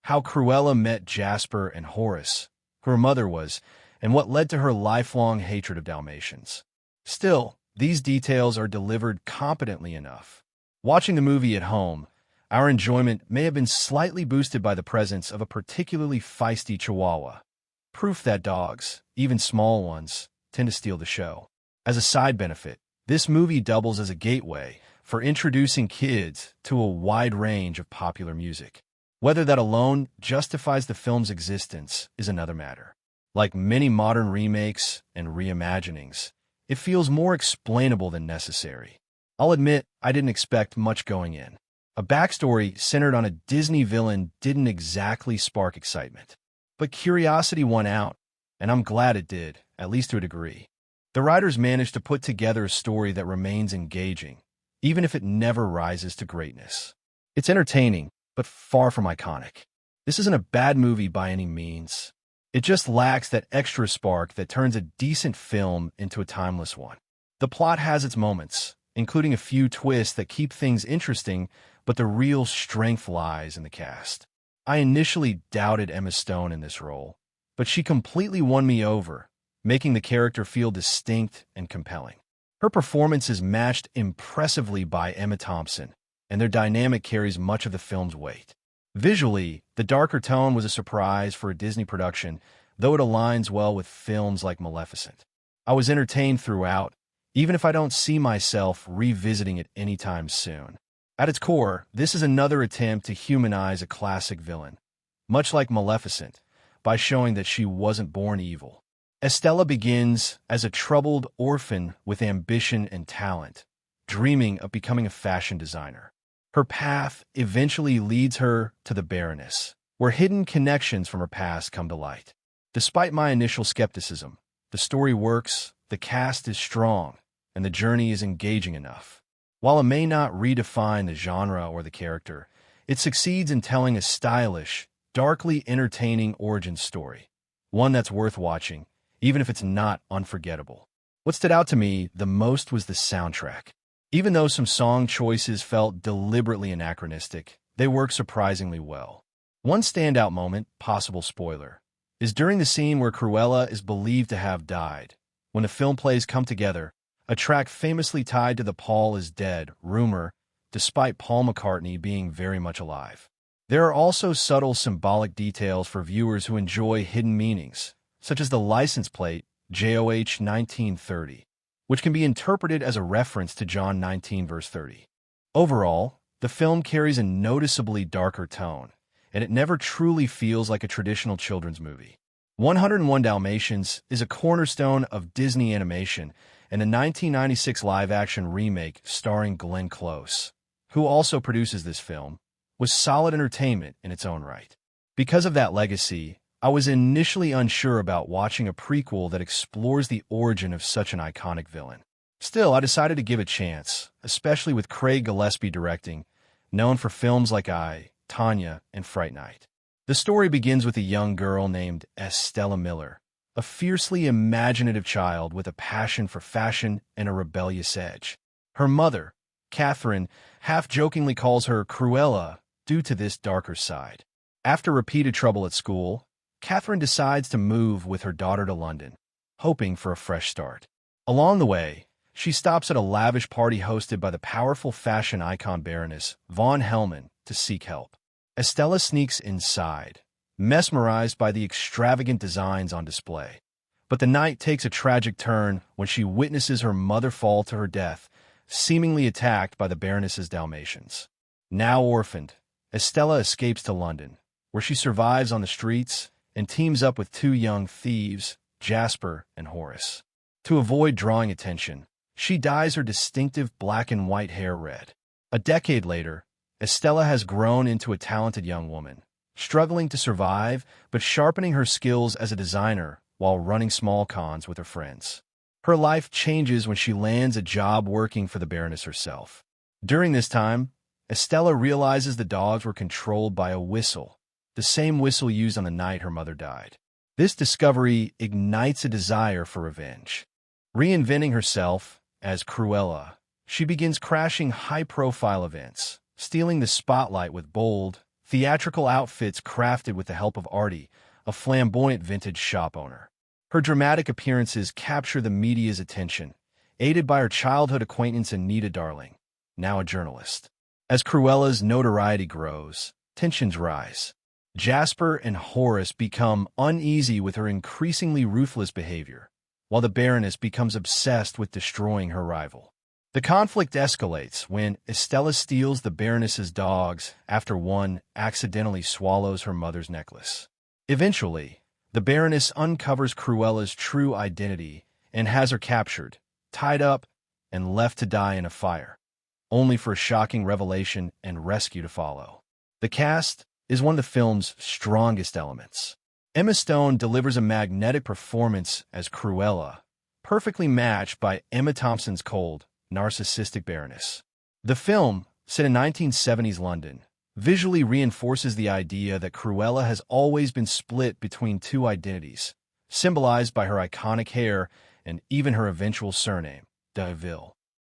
how Cruella met Jasper and Horace, who her mother was, and what led to her lifelong hatred of Dalmatians. Still, these details are delivered competently enough. Watching the movie at home, our enjoyment may have been slightly boosted by the presence of a particularly feisty Chihuahua. Proof that dogs, even small ones, tend to steal the show. As a side benefit, this movie doubles as a gateway for introducing kids to a wide range of popular music. Whether that alone justifies the film's existence is another matter. Like many modern remakes and reimaginings, it feels more explainable than necessary. I'll admit I didn't expect much going in. A backstory centered on a Disney villain didn't exactly spark excitement. But curiosity won out, and I'm glad it did, at least to a degree. The writers managed to put together a story that remains engaging, even if it never rises to greatness. It's entertaining, but far from iconic. This isn't a bad movie by any means. It just lacks that extra spark that turns a decent film into a timeless one. The plot has its moments, including a few twists that keep things interesting, but the real strength lies in the cast. I initially doubted Emma Stone in this role, but she completely won me over, making the character feel distinct and compelling. Her performance is matched impressively by Emma Thompson, and their dynamic carries much of the film's weight. Visually, the darker tone was a surprise for a Disney production, though it aligns well with films like Maleficent. I was entertained throughout, even if I don't see myself revisiting it anytime soon. At its core, this is another attempt to humanize a classic villain, much like Maleficent, by showing that she wasn't born evil. Estella begins as a troubled orphan with ambition and talent, dreaming of becoming a fashion designer. Her path eventually leads her to the Baroness, where hidden connections from her past come to light. Despite my initial skepticism, the story works, the cast is strong, and the journey is engaging enough. While it may not redefine the genre or the character, it succeeds in telling a stylish, darkly entertaining origin story, one that's worth watching, even if it's not unforgettable. What stood out to me the most was the soundtrack. Even though some song choices felt deliberately anachronistic, they work surprisingly well. One standout moment, possible spoiler, is during the scene where Cruella is believed to have died. When the film plays come together, a track famously tied to the Paul is dead rumor, despite Paul McCartney being very much alive. There are also subtle symbolic details for viewers who enjoy hidden meanings, such as the license plate, JOH 1930, which can be interpreted as a reference to John 19 verse 30. Overall, the film carries a noticeably darker tone, and it never truly feels like a traditional children's movie. 101 Dalmatians is a cornerstone of Disney animation, and the 1996 live-action remake starring Glenn Close, who also produces this film, was solid entertainment in its own right. Because of that legacy, I was initially unsure about watching a prequel that explores the origin of such an iconic villain. Still, I decided to give it a chance, especially with Craig Gillespie directing, known for films like Tanya, and Fright Night. The story begins with a young girl named Estella Miller, a fiercely imaginative child with a passion for fashion and a rebellious edge. Her mother, Catherine, half-jokingly calls her Cruella due to this darker side. After repeated trouble at school, Catherine decides to move with her daughter to London, hoping for a fresh start. Along the way, she stops at a lavish party hosted by the powerful fashion icon Baroness Von Hellman to seek help. Estella sneaks inside, mesmerized by the extravagant designs on display. But the night takes a tragic turn when she witnesses her mother fall to her death, seemingly attacked by the Baroness's Dalmatians. Now orphaned, Estella escapes to London, where she survives on the streets and teams up with two young thieves, Jasper and Horace. To avoid drawing attention, she dyes her distinctive black and white hair red. A decade later, Estella has grown into a talented young woman, struggling to survive but sharpening her skills as a designer while running small cons with her friends. Her life changes when she lands a job working for the Baroness herself. During this time, Estella realizes the dogs were controlled by a whistle, the same whistle used on the night her mother died. This discovery ignites a desire for revenge. Reinventing herself as Cruella, she begins crashing high-profile events, stealing the spotlight with bold, theatrical outfits crafted with the help of Artie, a flamboyant vintage shop owner. Her dramatic appearances capture the media's attention, aided by her childhood acquaintance Anita Darling, now a journalist. As Cruella's notoriety grows, tensions rise. Jasper and Horace become uneasy with her increasingly ruthless behavior, while the Baroness becomes obsessed with destroying her rival. The conflict escalates when Estella steals the Baroness's dogs after one accidentally swallows her mother's necklace. Eventually, the Baroness uncovers Cruella's true identity and has her captured, tied up, and left to die in a fire, only for a shocking revelation and rescue to follow. The cast is one of the film's strongest elements. Emma Stone delivers a magnetic performance as Cruella, perfectly matched by Emma Thompson's cold, narcissistic Baroness. The film, set in 1970s London, visually reinforces the idea that Cruella has always been split between two identities, symbolized by her iconic hair and even her eventual surname, de Vil.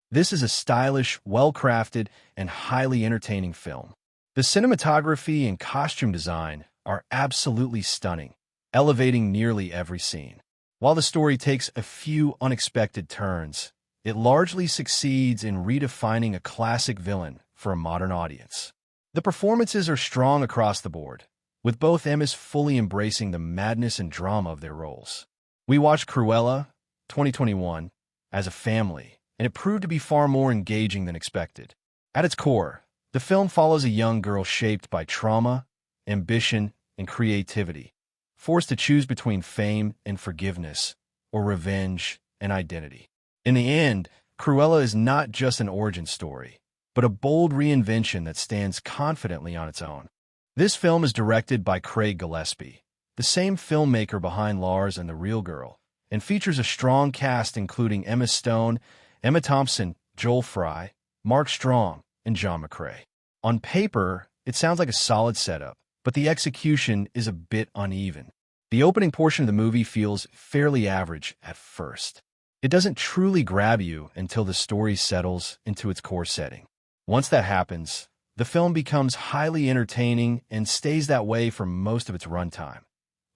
This is a stylish, well-crafted, and highly entertaining film. The cinematography and costume design are absolutely stunning, elevating nearly every scene. While the story takes a few unexpected turns, it largely succeeds in redefining a classic villain for a modern audience. The performances are strong across the board, with both Emmas fully embracing the madness and drama of their roles. We watched Cruella, 2021, as a family, and it proved to be far more engaging than expected. At its core, the film follows a young girl shaped by trauma, ambition, and creativity, forced to choose between fame and forgiveness, or revenge and identity. In the end, Cruella is not just an origin story, but a bold reinvention that stands confidently on its own. This film is directed by Craig Gillespie, the same filmmaker behind Lars and the Real Girl, and features a strong cast including Emma Stone, Emma Thompson, Joel Fry, Mark Strong, and John McCrae. On paper, it sounds like a solid setup, but the execution is a bit uneven. The opening portion of the movie feels fairly average at first. It doesn't truly grab you until the story settles into its core setting. Once that happens, the film becomes highly entertaining and stays that way for most of its runtime,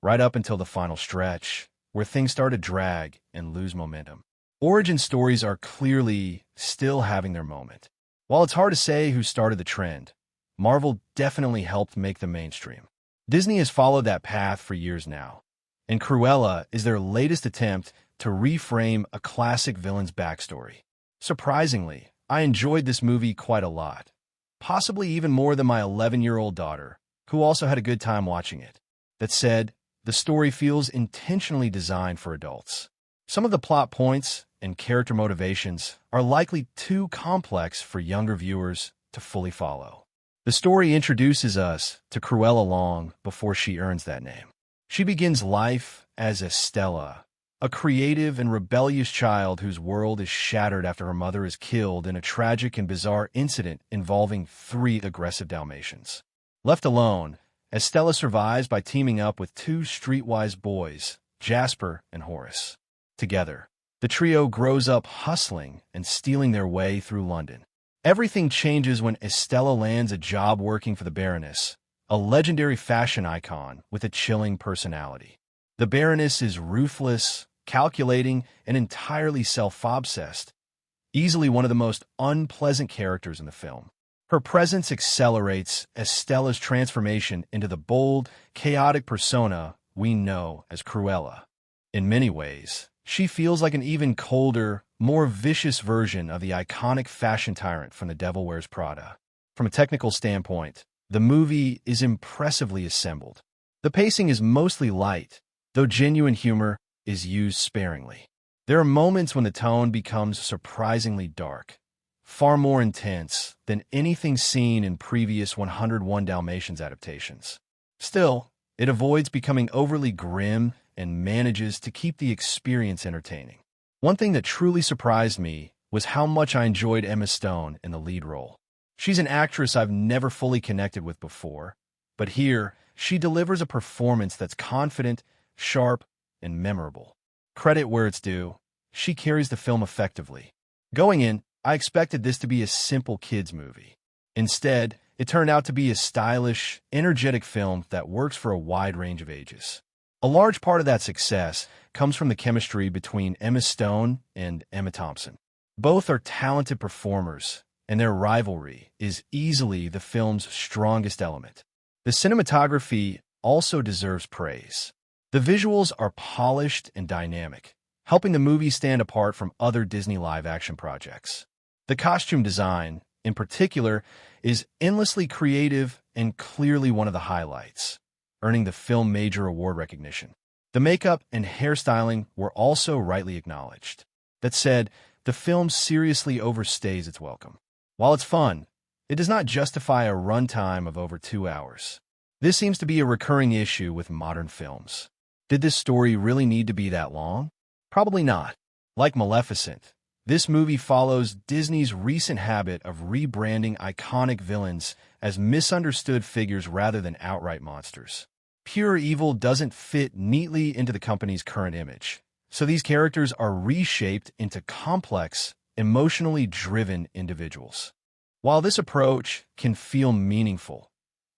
right up until the final stretch, where things start to drag and lose momentum. Origin stories are clearly still having their moment. While it's hard to say who started the trend, Marvel definitely helped make them mainstream. Disney has followed that path for years now, and Cruella is their latest attempt to reframe a classic villain's backstory. Surprisingly, I enjoyed this movie quite a lot, possibly even more than my 11-year-old daughter, who also had a good time watching it. That said, the story feels intentionally designed for adults. Some of the plot points and character motivations are likely too complex for younger viewers to fully follow. The story introduces us to Cruella long before she earns that name. She begins life as Estella, a creative and rebellious child whose world is shattered after her mother is killed in a tragic and bizarre incident involving 3 aggressive Dalmatians. Left alone, Estella survives by teaming up with 2 streetwise boys, Jasper and Horace. Together, the trio grows up hustling and stealing their way through London. Everything changes when Estella lands a job working for the Baroness, a legendary fashion icon with a chilling personality. The Baroness is ruthless, calculating, and entirely self-obsessed, easily one of the most unpleasant characters in the film. Her presence accelerates Estella's transformation into the bold, chaotic persona we know as Cruella. In many ways, she feels like an even colder, more vicious version of the iconic fashion tyrant from The Devil Wears Prada. From a technical standpoint, the movie is impressively assembled. The pacing is mostly light, though genuine humor is used sparingly. There are moments when the tone becomes surprisingly dark, far more intense than anything seen in previous 101 Dalmatians adaptations. Still, it avoids becoming overly grim and manages to keep the experience entertaining. One thing that truly surprised me was how much I enjoyed Emma Stone in the lead role. She's an actress I've never fully connected with before, but here, she delivers a performance that's confident, sharp, and memorable. Credit where it's due, she carries the film effectively. Going in, I expected this to be a simple kids' movie. Instead, it turned out to be a stylish, energetic film that works for a wide range of ages. A large part of that success comes from the chemistry between Emma Stone and Emma Thompson. Both are talented performers, and their rivalry is easily the film's strongest element. The cinematography also deserves praise. The visuals are polished and dynamic, helping the movie stand apart from other Disney live-action projects. The costume design, in particular, is endlessly creative and clearly one of the highlights, earning the film major award recognition. The makeup and hairstyling were also rightly acknowledged. That said, the film seriously overstays its welcome. While it's fun, it does not justify a runtime of over 2 hours. This seems to be a recurring issue with modern films. Did this story really need to be that long? Probably not. Like Maleficent, this movie follows Disney's recent habit of rebranding iconic villains as misunderstood figures rather than outright monsters. Pure evil doesn't fit neatly into the company's current image, so these characters are reshaped into complex, emotionally driven individuals. While this approach can feel meaningful,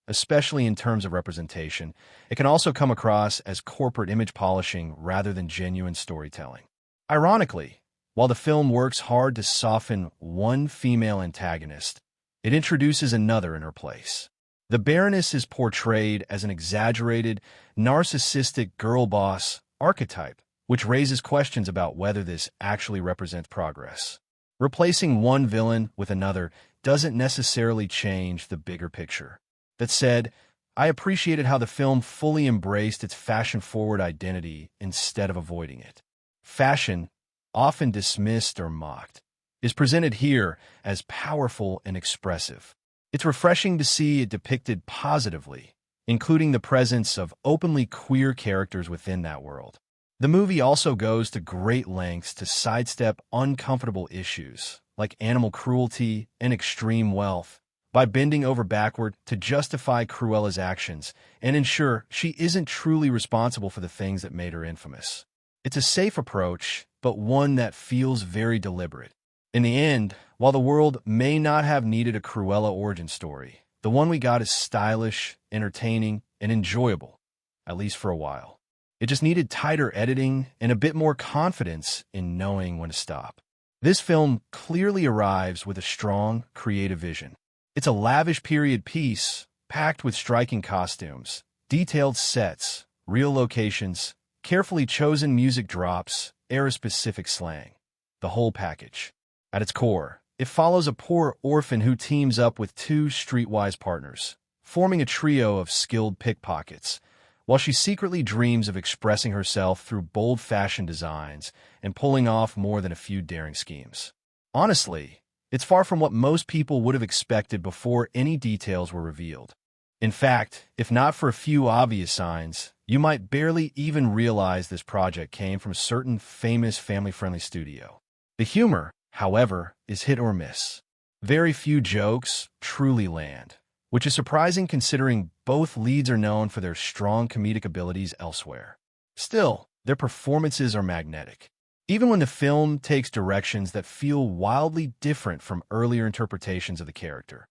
especially in terms of representation, it can also come across as corporate image polishing rather than genuine storytelling. Ironically, while the film works hard to soften one female antagonist, it introduces another in her place. The Baroness is portrayed as an exaggerated, narcissistic girl boss archetype, which raises questions about whether this actually represents progress. Replacing one villain with another doesn't necessarily change the bigger picture. That said, I appreciated how the film fully embraced its fashion-forward identity instead of avoiding it. Fashion, often dismissed or mocked, is presented here as powerful and expressive. It's refreshing to see it depicted positively, including the presence of openly queer characters within that world. The movie also goes to great lengths to sidestep uncomfortable issues like animal cruelty and extreme wealth by bending over backward to justify Cruella's actions and ensure she isn't truly responsible for the things that made her infamous. It's a safe approach, but one that feels very deliberate. In the end, while the world may not have needed a Cruella origin story, the one we got is stylish, entertaining, and enjoyable, at least for a while. It just needed tighter editing and a bit more confidence in knowing when to stop. This film clearly arrives with a strong, creative vision. It's a lavish period piece, packed with striking costumes, detailed sets, real locations, carefully chosen music drops, era-specific slang. The whole package. At its core, it follows a poor orphan who teams up with two streetwise partners, forming a trio of skilled pickpockets, while she secretly dreams of expressing herself through bold fashion designs and pulling off more than a few daring schemes. Honestly, it's far from what most people would have expected before any details were revealed. In fact, if not for a few obvious signs, you might barely even realize this project came from a certain famous family-friendly studio. The humor, however, is hit or miss. Very few jokes truly land, which is surprising considering both leads are known for their strong comedic abilities elsewhere. Still, their performances are magnetic. Even when the film takes directions that feel wildly different from earlier interpretations of the character,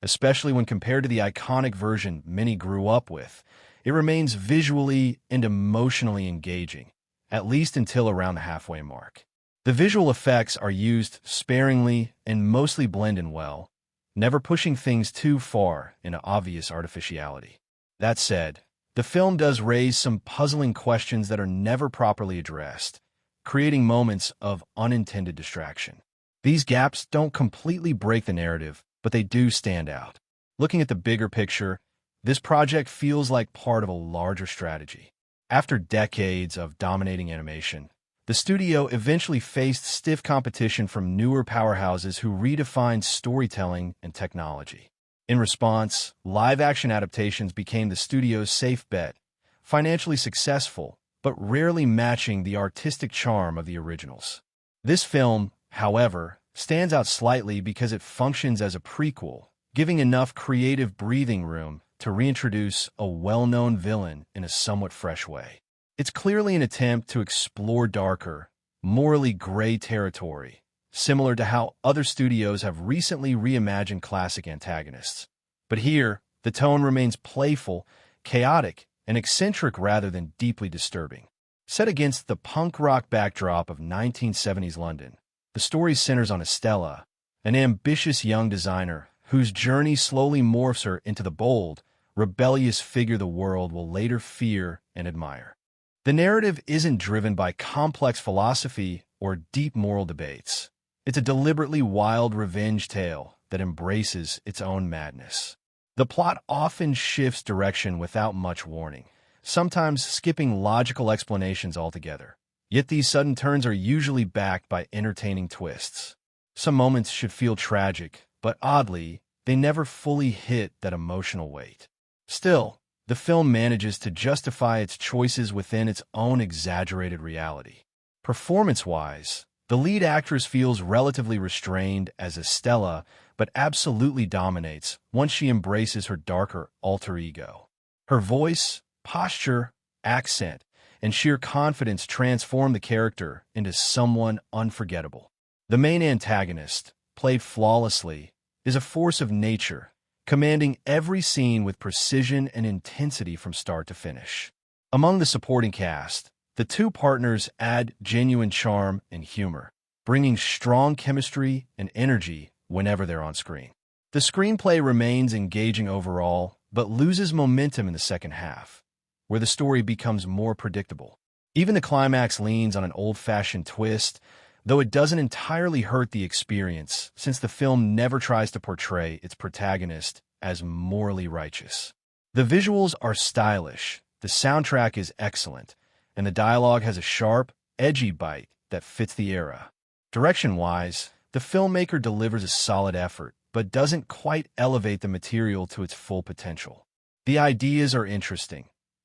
especially when compared to the iconic version many grew up with, it remains visually and emotionally engaging, at least until around the halfway mark. The visual effects are used sparingly and mostly blend in well, never pushing things too far into obvious artificiality. That said, the film does raise some puzzling questions that are never properly addressed, creating moments of unintended distraction. These gaps don't completely break the narrative, but they do stand out. Looking at the bigger picture, this project feels like part of a larger strategy. After decades of dominating animation, the studio eventually faced stiff competition from newer powerhouses who redefined storytelling and technology. In response, live-action adaptations became the studio's safe bet, financially successful, but rarely matching the artistic charm of the originals. This film, however, stands out slightly because it functions as a prequel, giving enough creative breathing room to reintroduce a well-known villain in a somewhat fresh way. It's clearly an attempt to explore darker, morally gray territory, similar to how other studios have recently reimagined classic antagonists. But here, the tone remains playful, chaotic, and eccentric rather than deeply disturbing. Set against the punk rock backdrop of 1970s London, the story centers on Estella, an ambitious young designer whose journey slowly morphs her into the bold, rebellious figure the world will later fear and admire. The narrative isn't driven by complex philosophy or deep moral debates. It's a deliberately wild revenge tale that embraces its own madness. The plot often shifts direction without much warning, sometimes skipping logical explanations altogether. Yet these sudden turns are usually backed by entertaining twists. Some moments should feel tragic, but oddly, they never fully hit that emotional weight. Still, the film manages to justify its choices within its own exaggerated reality. Performance-wise, the lead actress feels relatively restrained as Estella, but absolutely dominates once she embraces her darker alter ego. Her voice, posture, accent, and sheer confidence transform the character into someone unforgettable. The main antagonist, played flawlessly, is a force of nature, commanding every scene with precision and intensity from start to finish. Among the supporting cast, the two partners add genuine charm and humor, bringing strong chemistry and energy whenever they're on screen. The screenplay remains engaging overall, but loses momentum in the second half, where the story becomes more predictable. Even the climax leans on an old-fashioned twist, though it doesn't entirely hurt the experience, since the film never tries to portray its protagonist as morally righteous. The visuals are stylish, the soundtrack is excellent, and the dialogue has a sharp, edgy bite that fits the era. Direction-wise, the filmmaker delivers a solid effort, but doesn't quite elevate the material to its full potential. The ideas are interesting,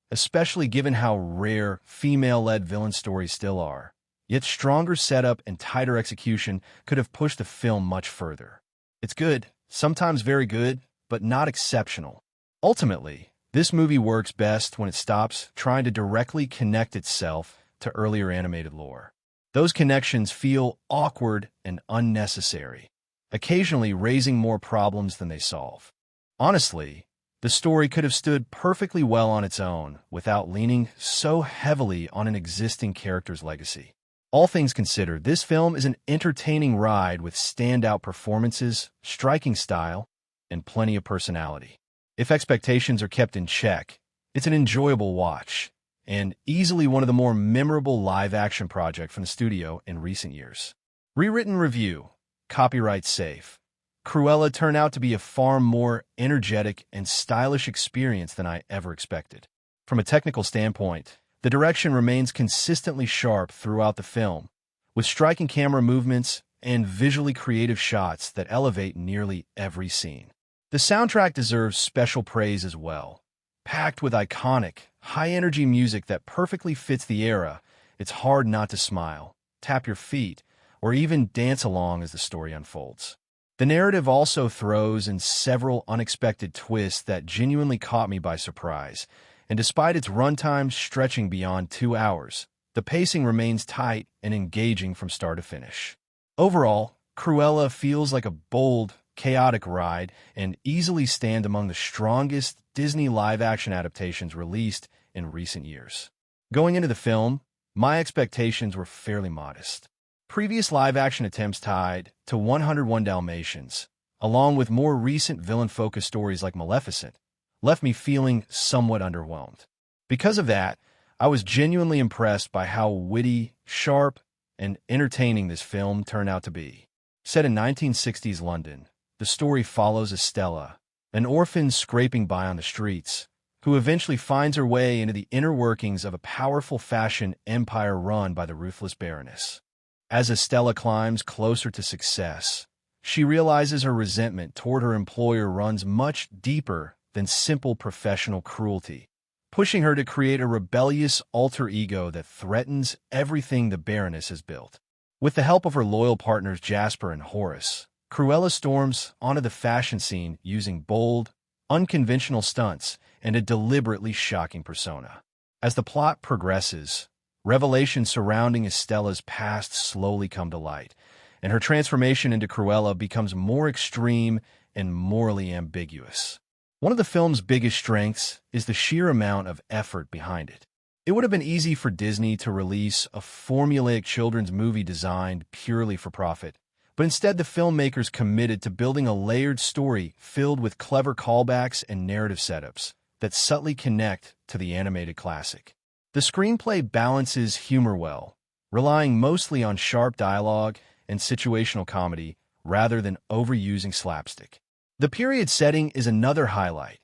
especially given how rare female-led villain stories still are. Yet stronger setup and tighter execution could have pushed the film much further. It's good, sometimes very good, but not exceptional. Ultimately, this movie works best when it stops trying to directly connect itself to earlier animated lore. Those connections feel awkward and unnecessary, occasionally raising more problems than they solve. Honestly, the story could have stood perfectly well on its own without leaning so heavily on an existing character's legacy. All things considered, this film is an entertaining ride with standout performances, striking style, and plenty of personality. If expectations are kept in check, it's an enjoyable watch, and easily one of the more memorable live-action projects from the studio in recent years. Rewritten review, copyright safe. Cruella turned out to be a far more energetic and stylish experience than I ever expected. From a technical standpoint, the direction remains consistently sharp throughout the film, with striking camera movements and visually creative shots that elevate nearly every scene. The soundtrack deserves special praise as well. Packed with iconic, high-energy music that perfectly fits the era, it's hard not to smile, tap your feet, or even dance along as the story unfolds. The narrative also throws in several unexpected twists that genuinely caught me by surprise, and despite its runtime stretching beyond 2 hours, the pacing remains tight and engaging from start to finish. Overall, Cruella feels like a bold, chaotic ride and easily stand among the strongest Disney live-action adaptations released in recent years. Going into the film, my expectations were fairly modest. Previous live-action attempts tied to 101 Dalmatians, along with more recent villain-focused stories like Maleficent, left me feeling somewhat underwhelmed. Because of that, I was genuinely impressed by how witty, sharp, and entertaining this film turned out to be. Set in 1960s London, the story follows Estella, an orphan scraping by on the streets, who eventually finds her way into the inner workings of a powerful fashion empire run by the ruthless Baroness. As Estella climbs closer to success, she realizes her resentment toward her employer runs much deeper than simple professional cruelty, pushing her to create a rebellious alter ego that threatens everything the Baroness has built. With the help of her loyal partners Jasper and Horace, Cruella storms onto the fashion scene using bold, unconventional stunts and a deliberately shocking persona. As the plot progresses, revelations surrounding Estella's past slowly come to light, and her transformation into Cruella becomes more extreme and morally ambiguous. One of the film's biggest strengths is the sheer amount of effort behind it. It would have been easy for Disney to release a formulaic children's movie designed purely for profit, but instead the filmmakers committed to building a layered story filled with clever callbacks and narrative setups that subtly connect to the animated classic. The screenplay balances humor well, relying mostly on sharp dialogue and situational comedy rather than overusing slapstick. The period setting is another highlight.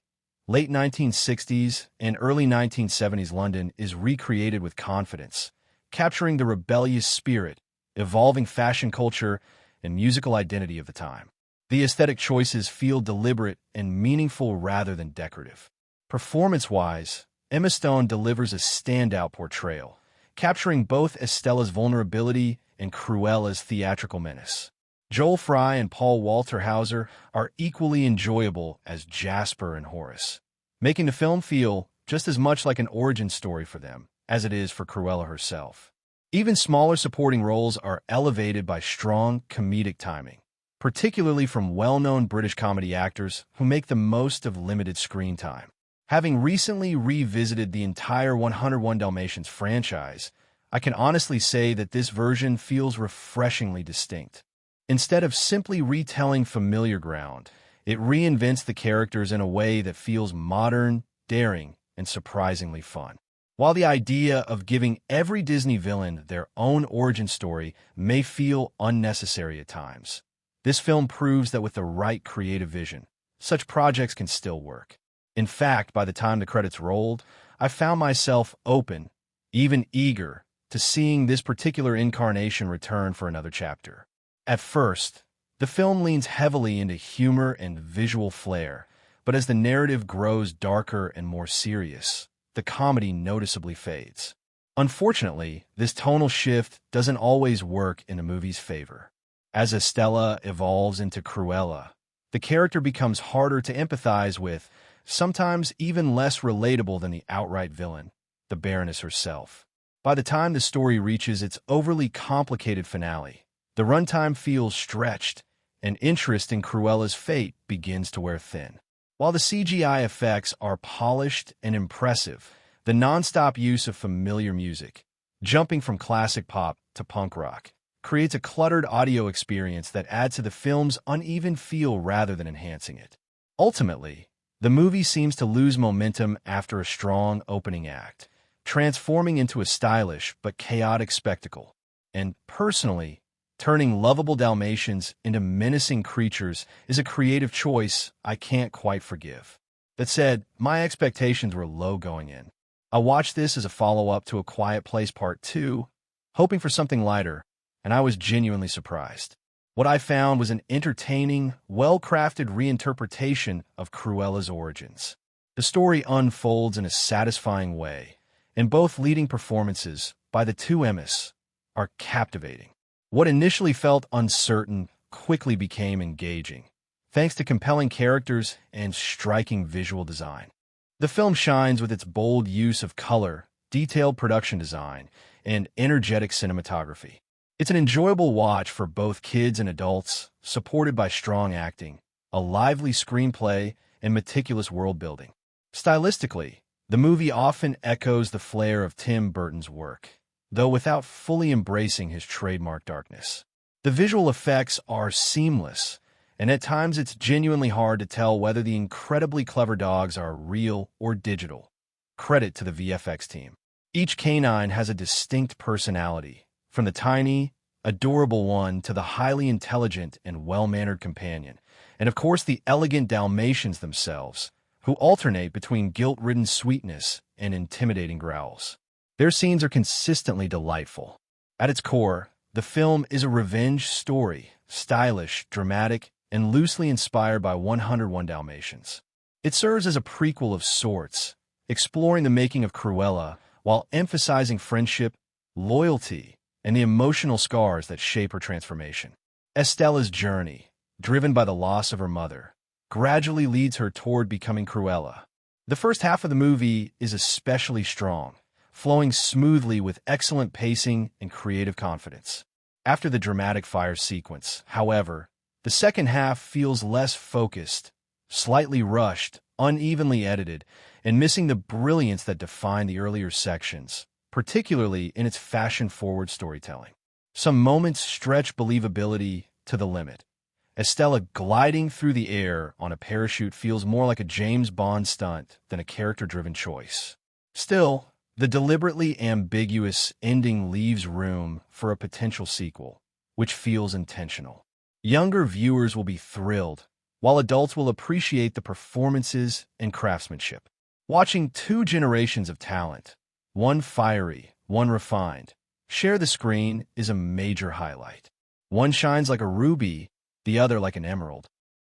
Late 1960s and early 1970s London is recreated with confidence, capturing the rebellious spirit, evolving fashion culture, and musical identity of the time. The aesthetic choices feel deliberate and meaningful rather than decorative. Performance-wise, Emma Stone delivers a standout portrayal, capturing both Estella's vulnerability and Cruella's theatrical menace. Joel Fry and Paul Walter Hauser are equally enjoyable as Jasper and Horace, making the film feel just as much like an origin story for them as it is for Cruella herself. Even smaller supporting roles are elevated by strong comedic timing, particularly from well-known British comedy actors who make the most of limited screen time. Having recently revisited the entire 101 Dalmatians franchise, I can honestly say that this version feels refreshingly distinct. Instead of simply retelling familiar ground, it reinvents the characters in a way that feels modern, daring, and surprisingly fun. While the idea of giving every Disney villain their own origin story may feel unnecessary at times, this film proves that with the right creative vision, such projects can still work. In fact, by the time the credits rolled, I found myself open, even eager, to seeing this particular incarnation return for another chapter. At first, the film leans heavily into humor and visual flair, but as the narrative grows darker and more serious, the comedy noticeably fades. Unfortunately, this tonal shift doesn't always work in the movie's favor. As Estella evolves into Cruella, the character becomes harder to empathize with, sometimes even less relatable than the outright villain, the Baroness herself. By the time the story reaches its overly complicated finale, the runtime feels stretched, and interest in Cruella's fate begins to wear thin. While the CGI effects are polished and impressive, the nonstop use of familiar music, jumping from classic pop to punk rock, creates a cluttered audio experience that adds to the film's uneven feel rather than enhancing it. Ultimately, the movie seems to lose momentum after a strong opening act, transforming into a stylish but chaotic spectacle. And personally, turning lovable Dalmatians into menacing creatures is a creative choice I can't quite forgive. That said, my expectations were low going in. I watched this as a follow-up to A Quiet Place Part 2, hoping for something lighter, and I was genuinely surprised. What I found was an entertaining, well-crafted reinterpretation of Cruella's origins. The story unfolds in a satisfying way, and both leading performances by the two Emmas are captivating. What initially felt uncertain quickly became engaging, thanks to compelling characters and striking visual design. The film shines with its bold use of color, detailed production design, and energetic cinematography. It's an enjoyable watch for both kids and adults, supported by strong acting, a lively screenplay, and meticulous world-building. Stylistically, the movie often echoes the flair of Tim Burton's work, though without fully embracing his trademark darkness. The visual effects are seamless, and at times it's genuinely hard to tell whether the incredibly clever dogs are real or digital. Credit to the VFX team. Each canine has a distinct personality, from the tiny, adorable one to the highly intelligent and well-mannered companion, and of course the elegant Dalmatians themselves, who alternate between guilt-ridden sweetness and intimidating growls. Their scenes are consistently delightful. At its core, the film is a revenge story, stylish, dramatic, and loosely inspired by 101 Dalmatians. It serves as a prequel of sorts, exploring the making of Cruella while emphasizing friendship, loyalty, and the emotional scars that shape her transformation. Estella's journey, driven by the loss of her mother, gradually leads her toward becoming Cruella. The first half of the movie is especially strong, flowing smoothly with excellent pacing and creative confidence. After the dramatic fire sequence, however, the second half feels less focused, slightly rushed, unevenly edited, and missing the brilliance that defined the earlier sections, particularly in its fashion-forward storytelling. Some moments stretch believability to the limit. Estella gliding through the air on a parachute feels more like a James Bond stunt than a character-driven choice. Still, the deliberately ambiguous ending leaves room for a potential sequel, which feels intentional. Younger viewers will be thrilled, while adults will appreciate the performances and craftsmanship. Watching two generations of talent, one fiery, one refined, share the screen is a major highlight. One shines like a ruby, the other like an emerald.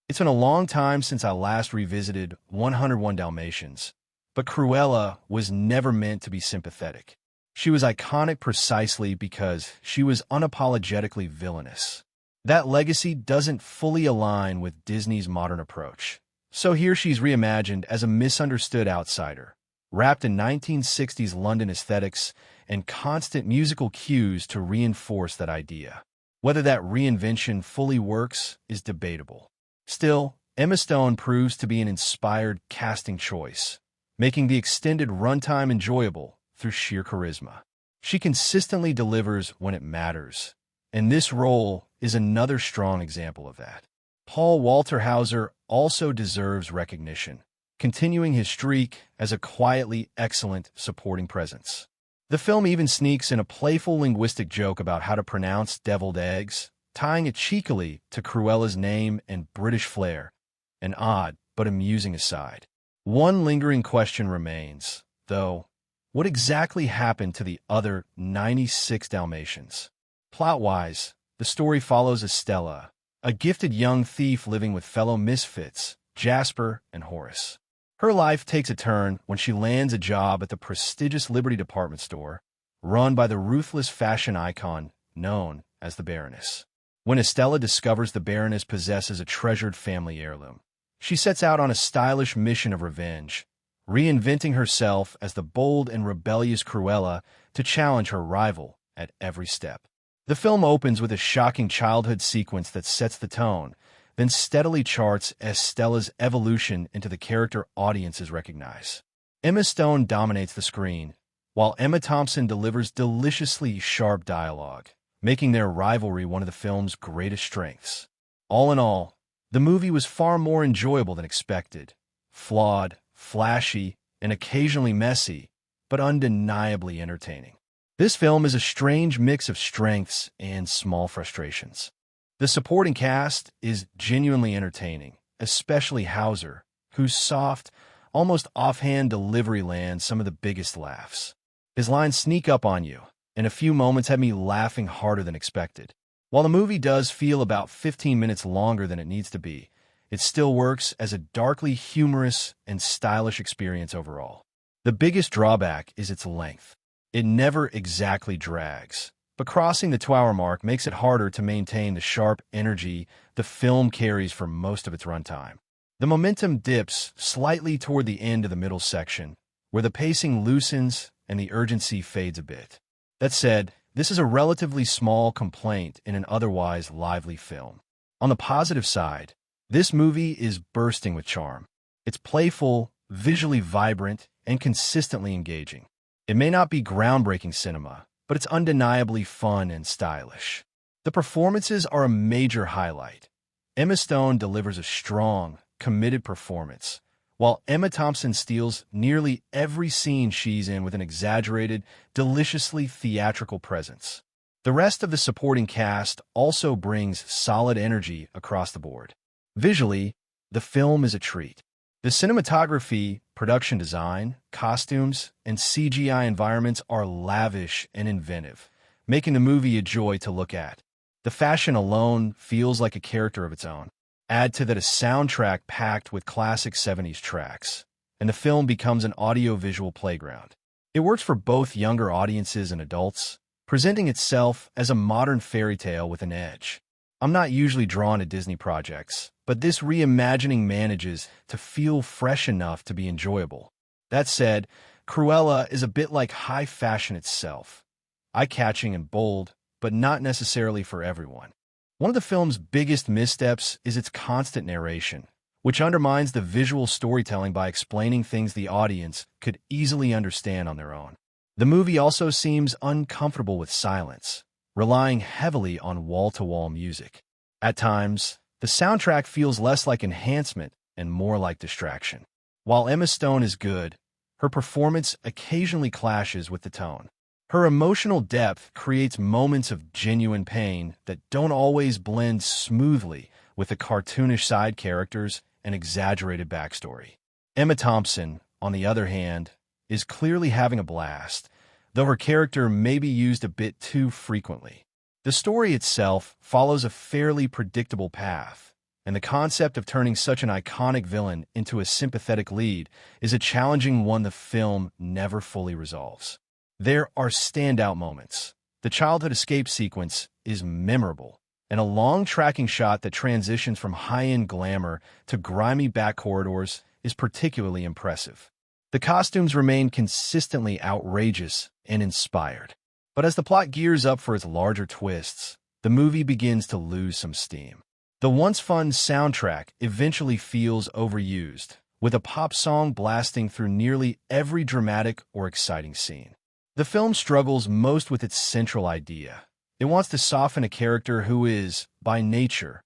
It's been a long time since I last revisited 101 Dalmatians, but Cruella was never meant to be sympathetic. She was iconic precisely because she was unapologetically villainous. That legacy doesn't fully align with Disney's modern approach. So here she's reimagined as a misunderstood outsider, wrapped in 1960s London aesthetics and constant musical cues to reinforce that idea. Whether that reinvention fully works is debatable. Still, Emma Stone proves to be an inspired casting choice, making the extended runtime enjoyable through sheer charisma. She consistently delivers when it matters, and this role is another strong example of that. Paul Walter Hauser also deserves recognition, continuing his streak as a quietly excellent supporting presence. The film even sneaks in a playful linguistic joke about how to pronounce deviled eggs, tying it cheekily to Cruella's name and British flair, an odd but amusing aside. One lingering question remains, though. What exactly happened to the other 96 Dalmatians? Plot-wise, the story follows Estella, a gifted young thief living with fellow misfits, Jasper and Horace. Her life takes a turn when she lands a job at the prestigious Liberty department store, run by the ruthless fashion icon known as the Baroness. When Estella discovers the Baroness possesses a treasured family heirloom, she sets out on a stylish mission of revenge, reinventing herself as the bold and rebellious Cruella to challenge her rival at every step. The film opens with a shocking childhood sequence that sets the tone, then steadily charts Estella's evolution into the character audiences recognize. Emma Stone dominates the screen, while Emma Thompson delivers deliciously sharp dialogue, making their rivalry one of the film's greatest strengths. All in all, the movie was far more enjoyable than expected. Flawed, flashy, and occasionally messy, but undeniably entertaining. This film is a strange mix of strengths and small frustrations. The supporting cast is genuinely entertaining, especially Hauser, whose soft, almost offhand delivery lands some of the biggest laughs. His lines sneak up on you, and a few moments had me laughing harder than expected. While the movie does feel about 15 minutes longer than it needs to be, it still works as a darkly humorous and stylish experience overall. The biggest drawback is its length. It never exactly drags, but crossing the 2-hour mark makes it harder to maintain the sharp energy the film carries for most of its runtime. The momentum dips slightly toward the end of the middle section, where the pacing loosens and the urgency fades a bit. That said, this is a relatively small complaint in an otherwise lively film. On the positive side, this movie is bursting with charm. It's playful, visually vibrant, and consistently engaging. It may not be groundbreaking cinema, but it's undeniably fun and stylish. The performances are a major highlight. Emma Stone delivers a strong, committed performance, while Emma Thompson steals nearly every scene she's in with an exaggerated, deliciously theatrical presence. The rest of the supporting cast also brings solid energy across the board. Visually, the film is a treat. The cinematography, production design, costumes, and CGI environments are lavish and inventive, making the movie a joy to look at. The fashion alone feels like a character of its own. Add to that a soundtrack packed with classic 70s tracks, and the film becomes an audio-visual playground. It works for both younger audiences and adults, presenting itself as a modern fairy tale with an edge. I'm not usually drawn to Disney projects, but this reimagining manages to feel fresh enough to be enjoyable. That said, Cruella is a bit like high fashion itself, eye-catching and bold, but not necessarily for everyone. One of the film's biggest missteps is its constant narration, which undermines the visual storytelling by explaining things the audience could easily understand on their own. The movie also seems uncomfortable with silence, relying heavily on wall-to-wall music. At times, the soundtrack feels less like enhancement and more like distraction. While Emma Stone is good, her performance occasionally clashes with the tone. Her emotional depth creates moments of genuine pain that don't always blend smoothly with the cartoonish side characters and exaggerated backstory. Emma Thompson, on the other hand, is clearly having a blast, though her character may be used a bit too frequently. The story itself follows a fairly predictable path, and the concept of turning such an iconic villain into a sympathetic lead is a challenging one the film never fully resolves. There are standout moments. The childhood escape sequence is memorable, and a long tracking shot that transitions from high-end glamour to grimy back corridors is particularly impressive. The costumes remain consistently outrageous and inspired. But as the plot gears up for its larger twists, the movie begins to lose some steam. The once fun soundtrack eventually feels overused, with a pop song blasting through nearly every dramatic or exciting scene. The film struggles most with its central idea. It wants to soften a character who is, by nature,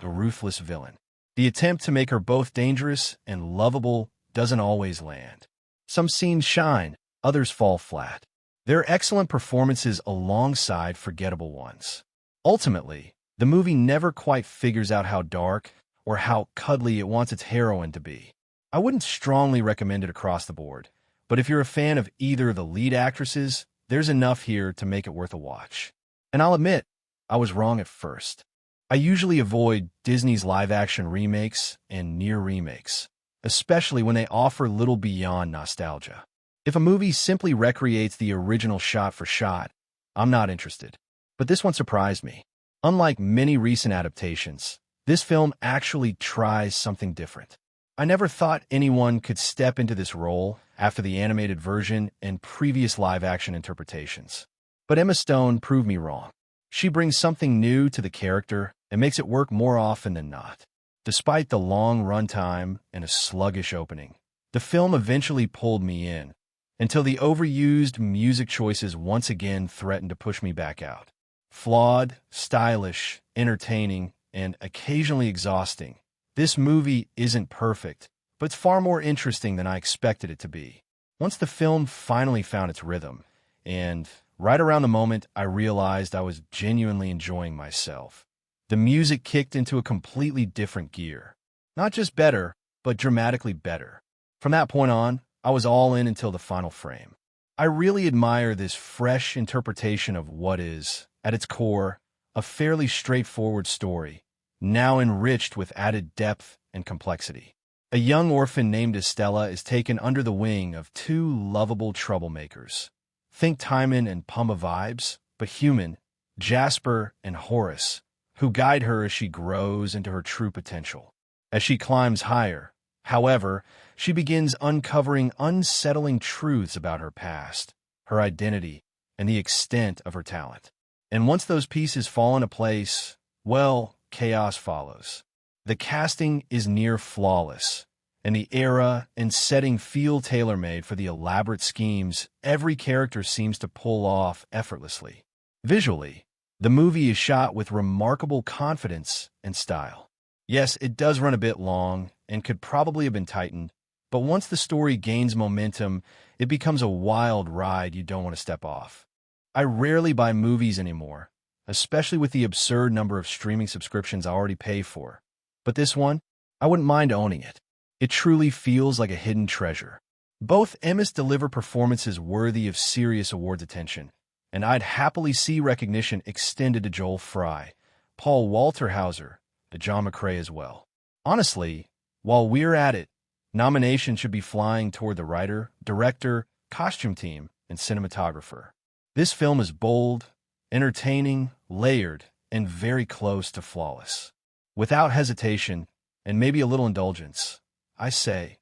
a ruthless villain. The attempt to make her both dangerous and lovable doesn't always land. Some scenes shine, others fall flat. They're excellent performances alongside forgettable ones. Ultimately, the movie never quite figures out how dark or how cuddly it wants its heroine to be. I wouldn't strongly recommend it across the board, but if you're a fan of either of the lead actresses, there's enough here to make it worth a watch. And I'll admit, I was wrong at first. I usually avoid Disney's live-action remakes and near remakes, especially when they offer little beyond nostalgia. If a movie simply recreates the original shot for shot, I'm not interested. But this one surprised me. Unlike many recent adaptations, this film actually tries something different. I never thought anyone could step into this role after the animated version and previous live-action interpretations. But Emma Stone proved me wrong. She brings something new to the character and makes it work more often than not. Despite the long runtime and a sluggish opening, the film eventually pulled me in, until the overused music choices once again threatened to push me back out. Flawed, stylish, entertaining, and occasionally exhausting, this movie isn't perfect, but it's far more interesting than I expected it to be. Once the film finally found its rhythm, and right around the moment I realized I was genuinely enjoying myself, the music kicked into a completely different gear. Not just better, but dramatically better. From that point on, I was all in until the final frame. I really admire this fresh interpretation of what is, at its core, a fairly straightforward story, now enriched with added depth and complexity. A young orphan named Estella is taken under the wing of two lovable troublemakers. Think Timon and Pumbaa vibes, but human, Jasper and Horace, who guide her as she grows into her true potential. As she climbs higher, however, she begins uncovering unsettling truths about her past, her identity, and the extent of her talent. And once those pieces fall into place, well, chaos follows. The casting is near flawless, and the era and setting feel tailor-made for the elaborate schemes every character seems to pull off effortlessly. Visually, the movie is shot with remarkable confidence and style. Yes, it does run a bit long and could probably have been tightened, but once the story gains momentum, it becomes a wild ride you don't want to step off. I rarely buy movies anymore, especially with the absurd number of streaming subscriptions I already pay for. But this one, I wouldn't mind owning it. It truly feels like a hidden treasure. Both Emmas deliver performances worthy of serious awards attention, and I'd happily see recognition extended to Joel Fry, Paul Walter Hauser, and John McCrea as well. Honestly, while we're at it, nominations should be flying toward the writer, director, costume team, and cinematographer. This film is bold, entertaining, layered, and very close to flawless. Without hesitation, and maybe a little indulgence, I say,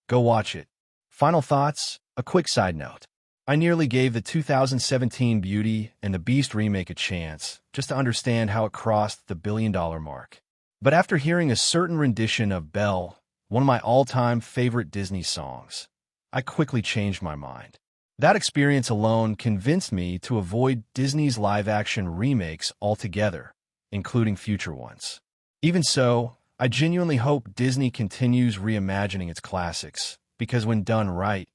go watch it. Final thoughts, a quick side note. I nearly gave the 2017 Beauty and the Beast remake a chance, just to understand how it crossed the billion-dollar mark. But after hearing a certain rendition of Belle, one of my all-time favorite Disney songs, I quickly changed my mind. That experience alone convinced me to avoid Disney's live-action remakes altogether, including future ones. Even so, I genuinely hope Disney continues reimagining its classics, because when done right,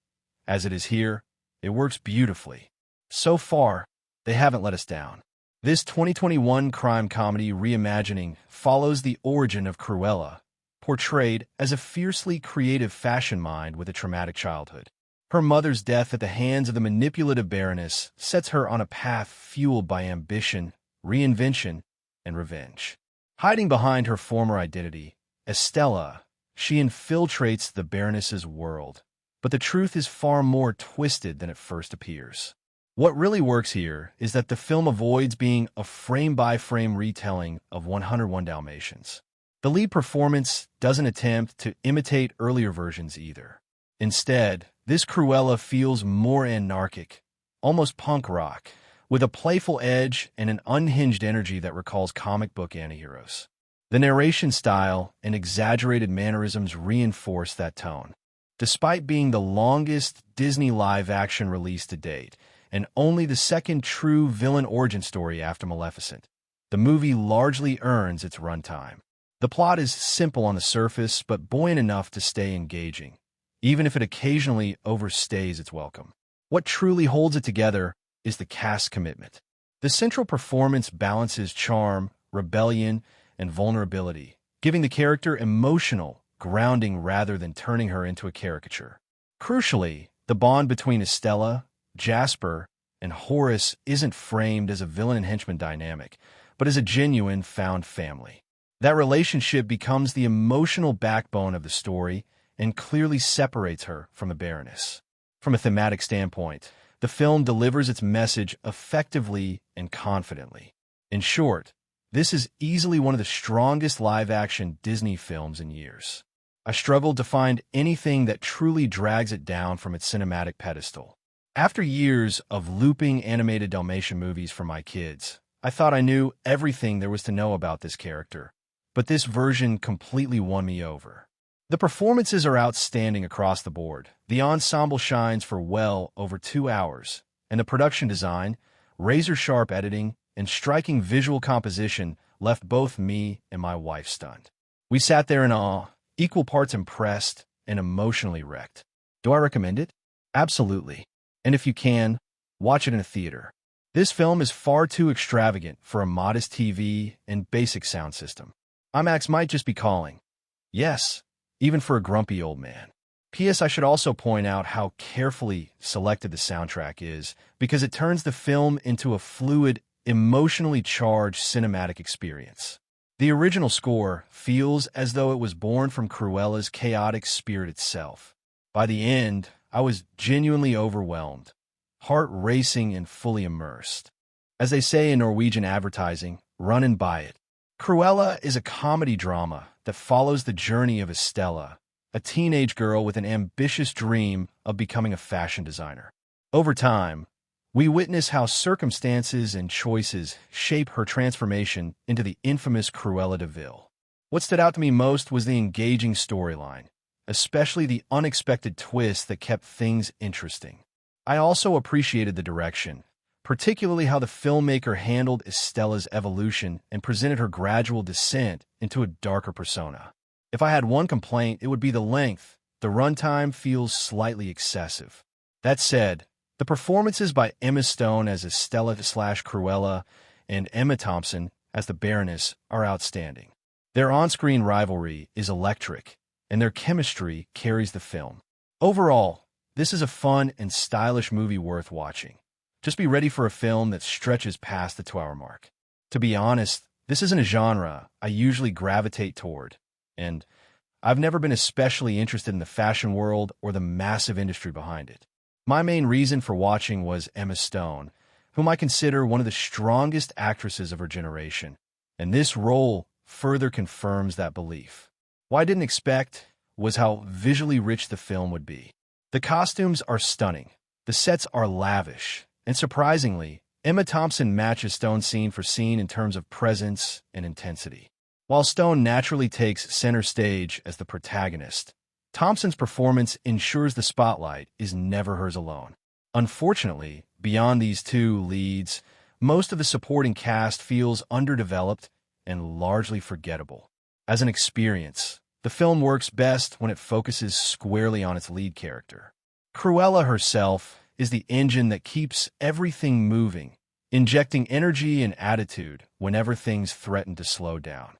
as it is here, it works beautifully. So far, they haven't let us down. This 2021 crime comedy reimagining follows the origin of Cruella, portrayed as a fiercely creative fashion mind with a traumatic childhood. Her mother's death at the hands of the manipulative Baroness sets her on a path fueled by ambition, reinvention, and revenge. Hiding behind her former identity, Estella, she infiltrates the Baroness's world. But the truth is far more twisted than it first appears. What really works here is that the film avoids being a frame-by-frame retelling of 101 Dalmatians. The lead performance doesn't attempt to imitate earlier versions either. Instead, this Cruella feels more anarchic, almost punk rock, with a playful edge and an unhinged energy that recalls comic book antiheroes. The narration style and exaggerated mannerisms reinforce that tone. Despite being the longest Disney live-action release to date, and only the second true villain origin story after Maleficent, the movie largely earns its runtime. The plot is simple on the surface, but buoyant enough to stay engaging, even if it occasionally overstays its welcome. What truly holds it together is the cast's commitment. The central performance balances charm, rebellion, and vulnerability, giving the character emotional grounding rather than turning her into a caricature. Crucially, the bond between Estella, Jasper, and Horace isn't framed as a villain and henchman dynamic, but as a genuine found family. That relationship becomes the emotional backbone of the story and clearly separates her from the Baroness. From a thematic standpoint, the film delivers its message effectively and confidently. In short, this is easily one of the strongest live-action Disney films in years. I struggled to find anything that truly drags it down from its cinematic pedestal. After years of looping animated Dalmatian movies for my kids, I thought I knew everything there was to know about this character, but this version completely won me over. The performances are outstanding across the board. The ensemble shines for well over 2 hours, and the production design, razor-sharp editing, and striking visual composition left both me and my wife stunned. We sat there in awe, equal parts impressed and emotionally wrecked. Do I recommend it? Absolutely. And if you can, watch it in a theater. This film is far too extravagant for a modest TV and basic sound system. IMAX might just be calling. Yes, even for a grumpy old man. P.S. I should also point out how carefully selected the soundtrack is, because it turns the film into a fluid, emotionally charged cinematic experience. The original score feels as though it was born from Cruella's chaotic spirit itself. By the end, I was genuinely overwhelmed, heart racing and fully immersed. As they say in Norwegian advertising, run and buy it. Cruella is a comedy drama that follows the journey of Estella, a teenage girl with an ambitious dream of becoming a fashion designer. Over time, we witness how circumstances and choices shape her transformation into the infamous Cruella de Vil. What stood out to me most was the engaging storyline, especially the unexpected twist that kept things interesting. I also appreciated the direction, particularly how the filmmaker handled Estella's evolution and presented her gradual descent into a darker persona. If I had one complaint, it would be the length. The runtime feels slightly excessive. That said, the performances by Emma Stone as Estella/Cruella and Emma Thompson as the Baroness are outstanding. Their on-screen rivalry is electric, and their chemistry carries the film. Overall, this is a fun and stylish movie worth watching. Just be ready for a film that stretches past the 2-hour mark. To be honest, this isn't a genre I usually gravitate toward, and I've never been especially interested in the fashion world or the massive industry behind it. My main reason for watching was Emma Stone, whom I consider one of the strongest actresses of her generation, and this role further confirms that belief. What I didn't expect was how visually rich the film would be. The costumes are stunning, the sets are lavish, and surprisingly, Emma Thompson matches Stone scene for scene in terms of presence and intensity. While Stone naturally takes center stage as the protagonist, Thompson's performance ensures the spotlight is never hers alone. Unfortunately, beyond these two leads, most of the supporting cast feels underdeveloped and largely forgettable. As an experience, the film works best when it focuses squarely on its lead character. Cruella herself is the engine that keeps everything moving, injecting energy and attitude whenever things threaten to slow down.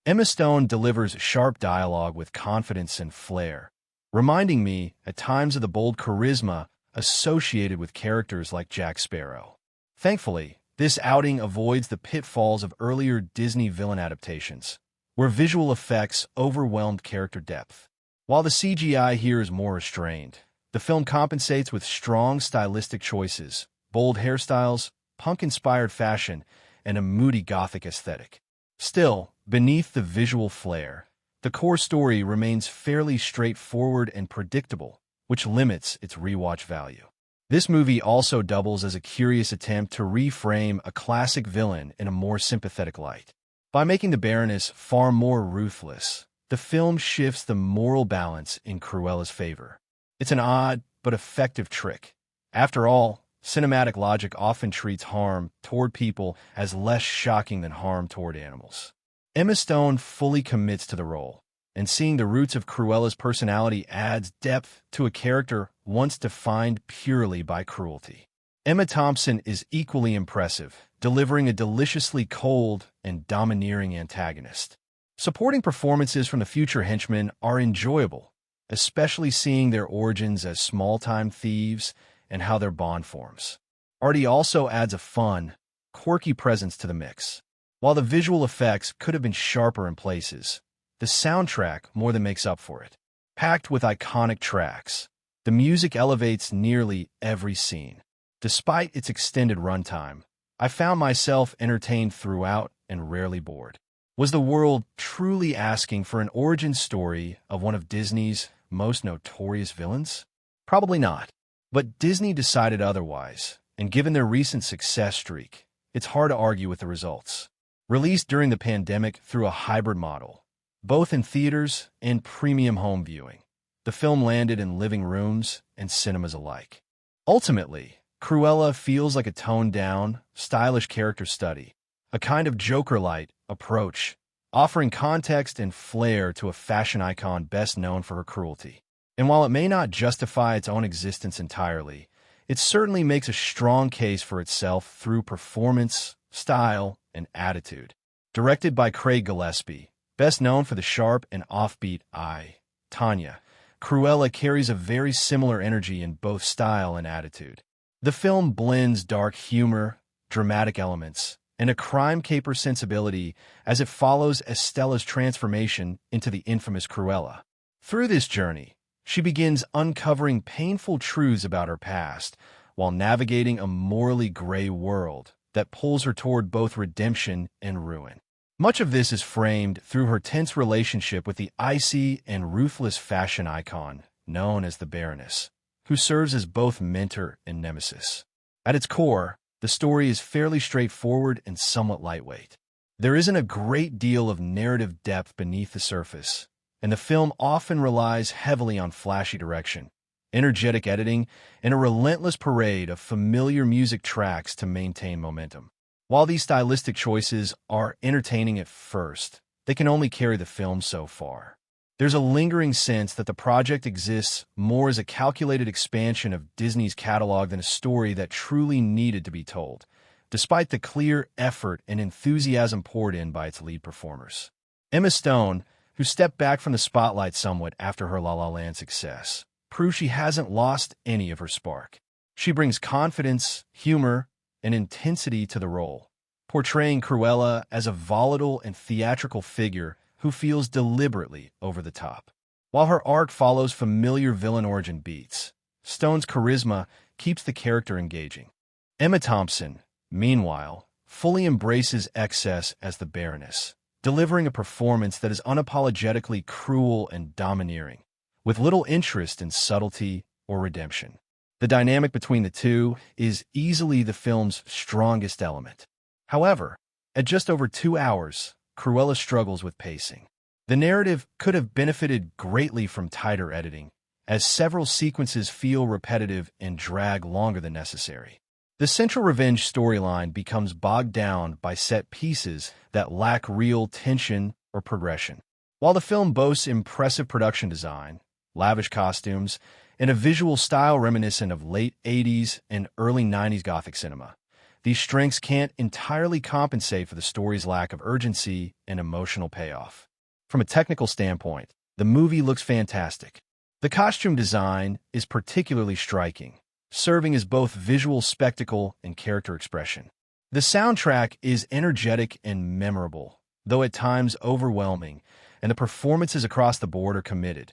Emma Stone delivers sharp dialogue with confidence and flair, reminding me at times of the bold charisma associated with characters like Jack Sparrow. Thankfully, this outing avoids the pitfalls of earlier Disney villain adaptations, where visual effects overwhelmed character depth. While the CGI here is more restrained, the film compensates with strong stylistic choices, bold hairstyles, punk-inspired fashion, and a moody gothic aesthetic. Still, beneath the visual flair, the core story remains fairly straightforward and predictable, which limits its rewatch value. This movie also doubles as a curious attempt to reframe a classic villain in a more sympathetic light. By making the Baroness far more ruthless, the film shifts the moral balance in Cruella's favor. It's an odd but effective trick. After all, cinematic logic often treats harm toward people as less shocking than harm toward animals. Emma Stone fully commits to the role, and seeing the roots of Cruella's personality adds depth to a character once defined purely by cruelty. Emma Thompson is equally impressive, delivering a deliciously cold and domineering antagonist. Supporting performances from the future henchmen are enjoyable, especially seeing their origins as small-time thieves and how their bond forms. Artie also adds a fun, quirky presence to the mix. While the visual effects could have been sharper in places, the soundtrack more than makes up for it. Packed with iconic tracks, the music elevates nearly every scene. Despite its extended runtime, I found myself entertained throughout and rarely bored. Was the world truly asking for an origin story of one of Disney's most notorious villains? Probably not. But Disney decided otherwise, and given their recent success streak, it's hard to argue with the results. Released during the pandemic through a hybrid model, both in theaters and premium home viewing, the film landed in living rooms and cinemas alike. Ultimately, Cruella feels like a toned-down, stylish character study, a kind of Joker-light approach, offering context and flair to a fashion icon best known for her cruelty. And while it may not justify its own existence entirely, it certainly makes a strong case for itself through performance, style, and attitude. Directed by Craig Gillespie, best known for the sharp and offbeat I, Tonya, Cruella carries a very similar energy in both style and attitude. The film blends dark humor, dramatic elements, and a crime caper sensibility as it follows Estella's transformation into the infamous Cruella. Through this journey, she begins uncovering painful truths about her past while navigating a morally gray world that pulls her toward both redemption and ruin. Much of this is framed through her tense relationship with the icy and ruthless fashion icon known as the Baroness, who serves as both mentor and nemesis. At its core, the story is fairly straightforward and somewhat lightweight. There isn't a great deal of narrative depth beneath the surface, and the film often relies heavily on flashy direction, energetic editing, and a relentless parade of familiar music tracks to maintain momentum. While these stylistic choices are entertaining at first, they can only carry the film so far. There's a lingering sense that the project exists more as a calculated expansion of Disney's catalog than a story that truly needed to be told, despite the clear effort and enthusiasm poured in by its lead performers. Emma Stone, who stepped back from the spotlight somewhat after her La La Land success, proves she hasn't lost any of her spark. She brings confidence, humor, and intensity to the role, portraying Cruella as a volatile and theatrical figure who feels deliberately over the top. While her arc follows familiar villain origin beats, Stone's charisma keeps the character engaging. Emma Thompson, meanwhile, fully embraces excess as the Baroness, delivering a performance that is unapologetically cruel and domineering, with little interest in subtlety or redemption. The dynamic between the two is easily the film's strongest element. However, at just over 2 hours, Cruella struggles with pacing. The narrative could have benefited greatly from tighter editing, as several sequences feel repetitive and drag longer than necessary. The central revenge storyline becomes bogged down by set pieces that lack real tension or progression. While the film boasts impressive production design, lavish costumes, and a visual style reminiscent of late 80s and early 90s Gothic cinema, these strengths can't entirely compensate for the story's lack of urgency and emotional payoff. From a technical standpoint, the movie looks fantastic. The costume design is particularly striking, serving as both visual spectacle and character expression. The soundtrack is energetic and memorable, though at times overwhelming, and the performances across the board are committed,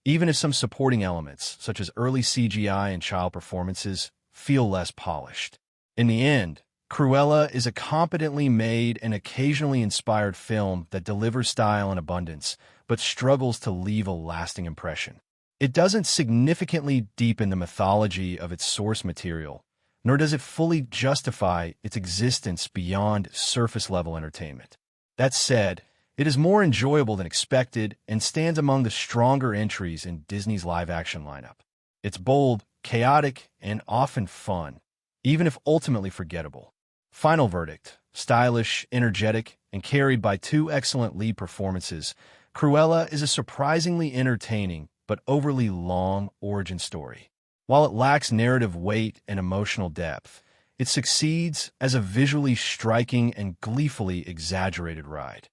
even if some supporting elements, such as early CGI and child performances, feel less polished. In the end, Cruella is a competently made and occasionally inspired film that delivers style and abundance, but struggles to leave a lasting impression. It doesn't significantly deepen the mythology of its source material, nor does it fully justify its existence beyond surface-level entertainment. That said, it is more enjoyable than expected and stands among the stronger entries in Disney's live-action lineup. It's bold, chaotic, and often fun, even if ultimately forgettable. Final verdict: stylish, energetic, and carried by two excellent lead performances, Cruella is a surprisingly entertaining but overly long origin story. While it lacks narrative weight and emotional depth, it succeeds as a visually striking and gleefully exaggerated ride.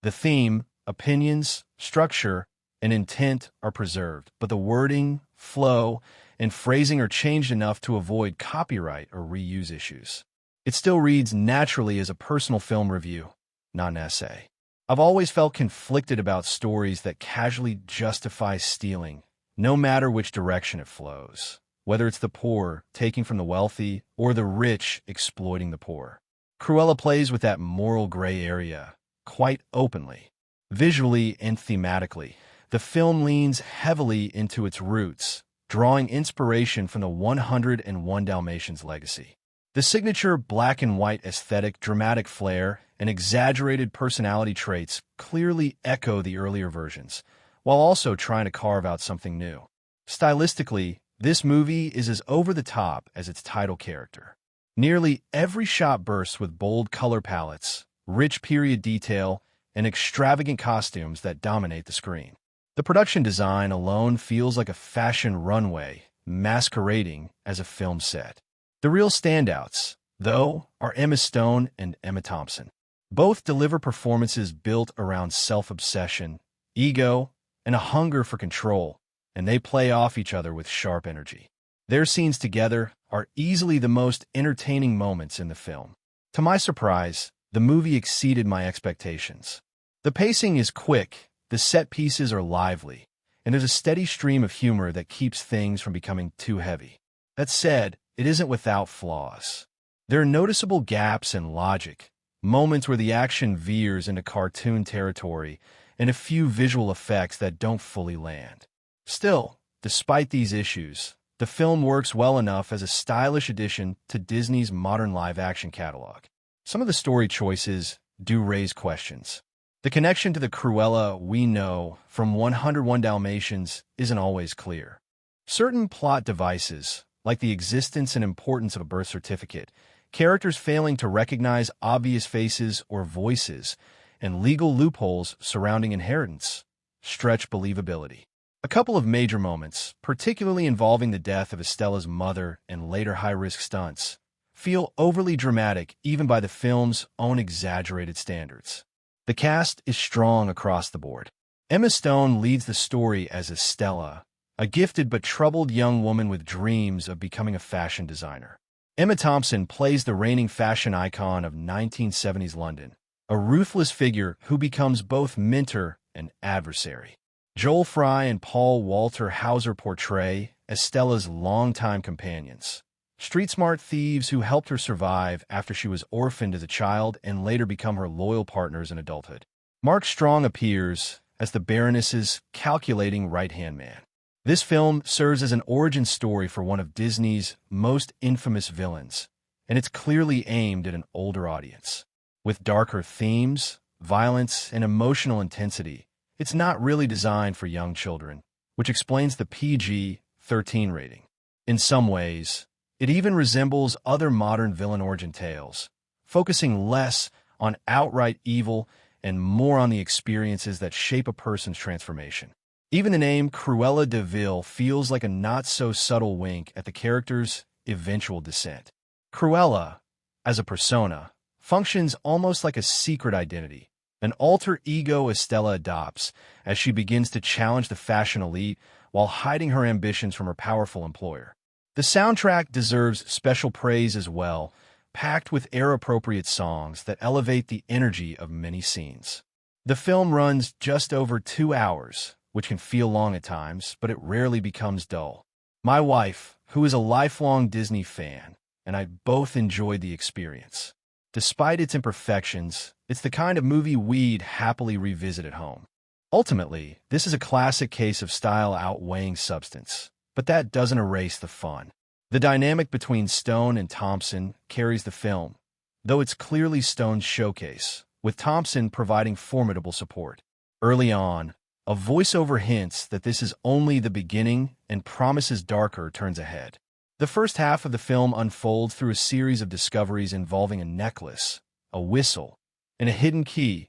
The theme, opinions, structure, and intent are preserved, but the wording, flow, and phrasing are changed enough to avoid copyright or reuse issues. It still reads naturally as a personal film review, not an essay. I've always felt conflicted about stories that casually justify stealing, no matter which direction it flows, whether it's the poor taking from the wealthy or the rich exploiting the poor. Cruella plays with that moral gray area quite openly. Visually and thematically, the film leans heavily into its roots, drawing inspiration from the 101 Dalmatians legacy. The signature black and white aesthetic, dramatic flair, and exaggerated personality traits clearly echo the earlier versions, while also trying to carve out something new. Stylistically, this movie is as over-the-top as its title character. Nearly every shot bursts with bold color palettes, rich period detail, and extravagant costumes that dominate the screen. The production design alone feels like a fashion runway, masquerading as a film set. The real standouts, though, are Emma Stone and Emma Thompson. Both deliver performances built around self-obsession, ego, and a hunger for control, and they play off each other with sharp energy. Their scenes together are easily the most entertaining moments in the film. To my surprise, the movie exceeded my expectations. The pacing is quick, the set pieces are lively, and there's a steady stream of humor that keeps things from becoming too heavy. That said, it isn't without flaws. There are noticeable gaps in logic, moments where the action veers into cartoon territory, and a few visual effects that don't fully land. Still, despite these issues, the film works well enough as a stylish addition to Disney's modern live-action catalog. Some of the story choices do raise questions. The connection to the Cruella we know from 101 Dalmatians isn't always clear. Certain plot devices, like the existence and importance of a birth certificate, characters failing to recognize obvious faces or voices, and legal loopholes surrounding inheritance, stretch believability. A couple of major moments, particularly involving the death of Estella's mother and later high-risk stunts, feel overly dramatic even by the film's own exaggerated standards. The cast is strong across the board. Emma Stone leads the story as Estella, a gifted but troubled young woman with dreams of becoming a fashion designer. Emma Thompson plays the reigning fashion icon of 1970s London, a ruthless figure who becomes both mentor and adversary. Joel Fry and Paul Walter Hauser portray Estella's longtime companions, street-smart thieves who helped her survive after she was orphaned as a child and later become her loyal partners in adulthood. Mark Strong appears as the Baroness's calculating right-hand man. This film serves as an origin story for one of Disney's most infamous villains, and it's clearly aimed at an older audience. With darker themes, violence, and emotional intensity, it's not really designed for young children, which explains the PG-13 rating. In some ways, it even resembles other modern villain origin tales, focusing less on outright evil and more on the experiences that shape a person's transformation. Even the name Cruella de Vil feels like a not-so-subtle wink at the character's eventual descent. Cruella, as a persona, functions almost like a secret identity, an alter ego Estella adopts as she begins to challenge the fashion elite while hiding her ambitions from her powerful employer. The soundtrack deserves special praise as well, packed with era-appropriate songs that elevate the energy of many scenes. The film runs just over 2 hours, which can feel long at times, but it rarely becomes dull. My wife, who is a lifelong Disney fan, and I both enjoyed the experience. Despite its imperfections, it's the kind of movie we'd happily revisit at home. Ultimately, this is a classic case of style outweighing substance, but that doesn't erase the fun. The dynamic between Stone and Thompson carries the film, though it's clearly Stone's showcase, with Thompson providing formidable support. Early on, a voiceover hints that this is only the beginning and promises darker turns ahead. The first half of the film unfolds through a series of discoveries involving a necklace, a whistle, and a hidden key,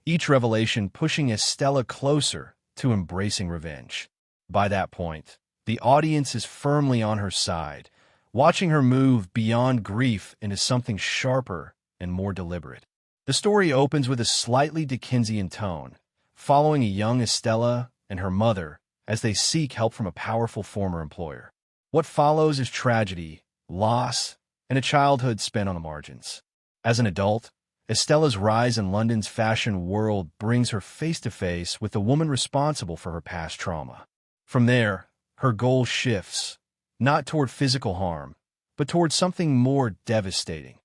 each revelation pushing Estella closer to embracing revenge. By that point, the audience is firmly on her side, watching her move beyond grief into something sharper and more deliberate. The story opens with a slightly Dickensian tone, following a young Estella and her mother as they seek help from a powerful former employer. What follows is tragedy, loss, and a childhood spent on the margins. As an adult, Estella's rise in London's fashion world brings her face-to-face with the woman responsible for her past trauma. From there, her goal shifts, not toward physical harm, but toward something more devastating,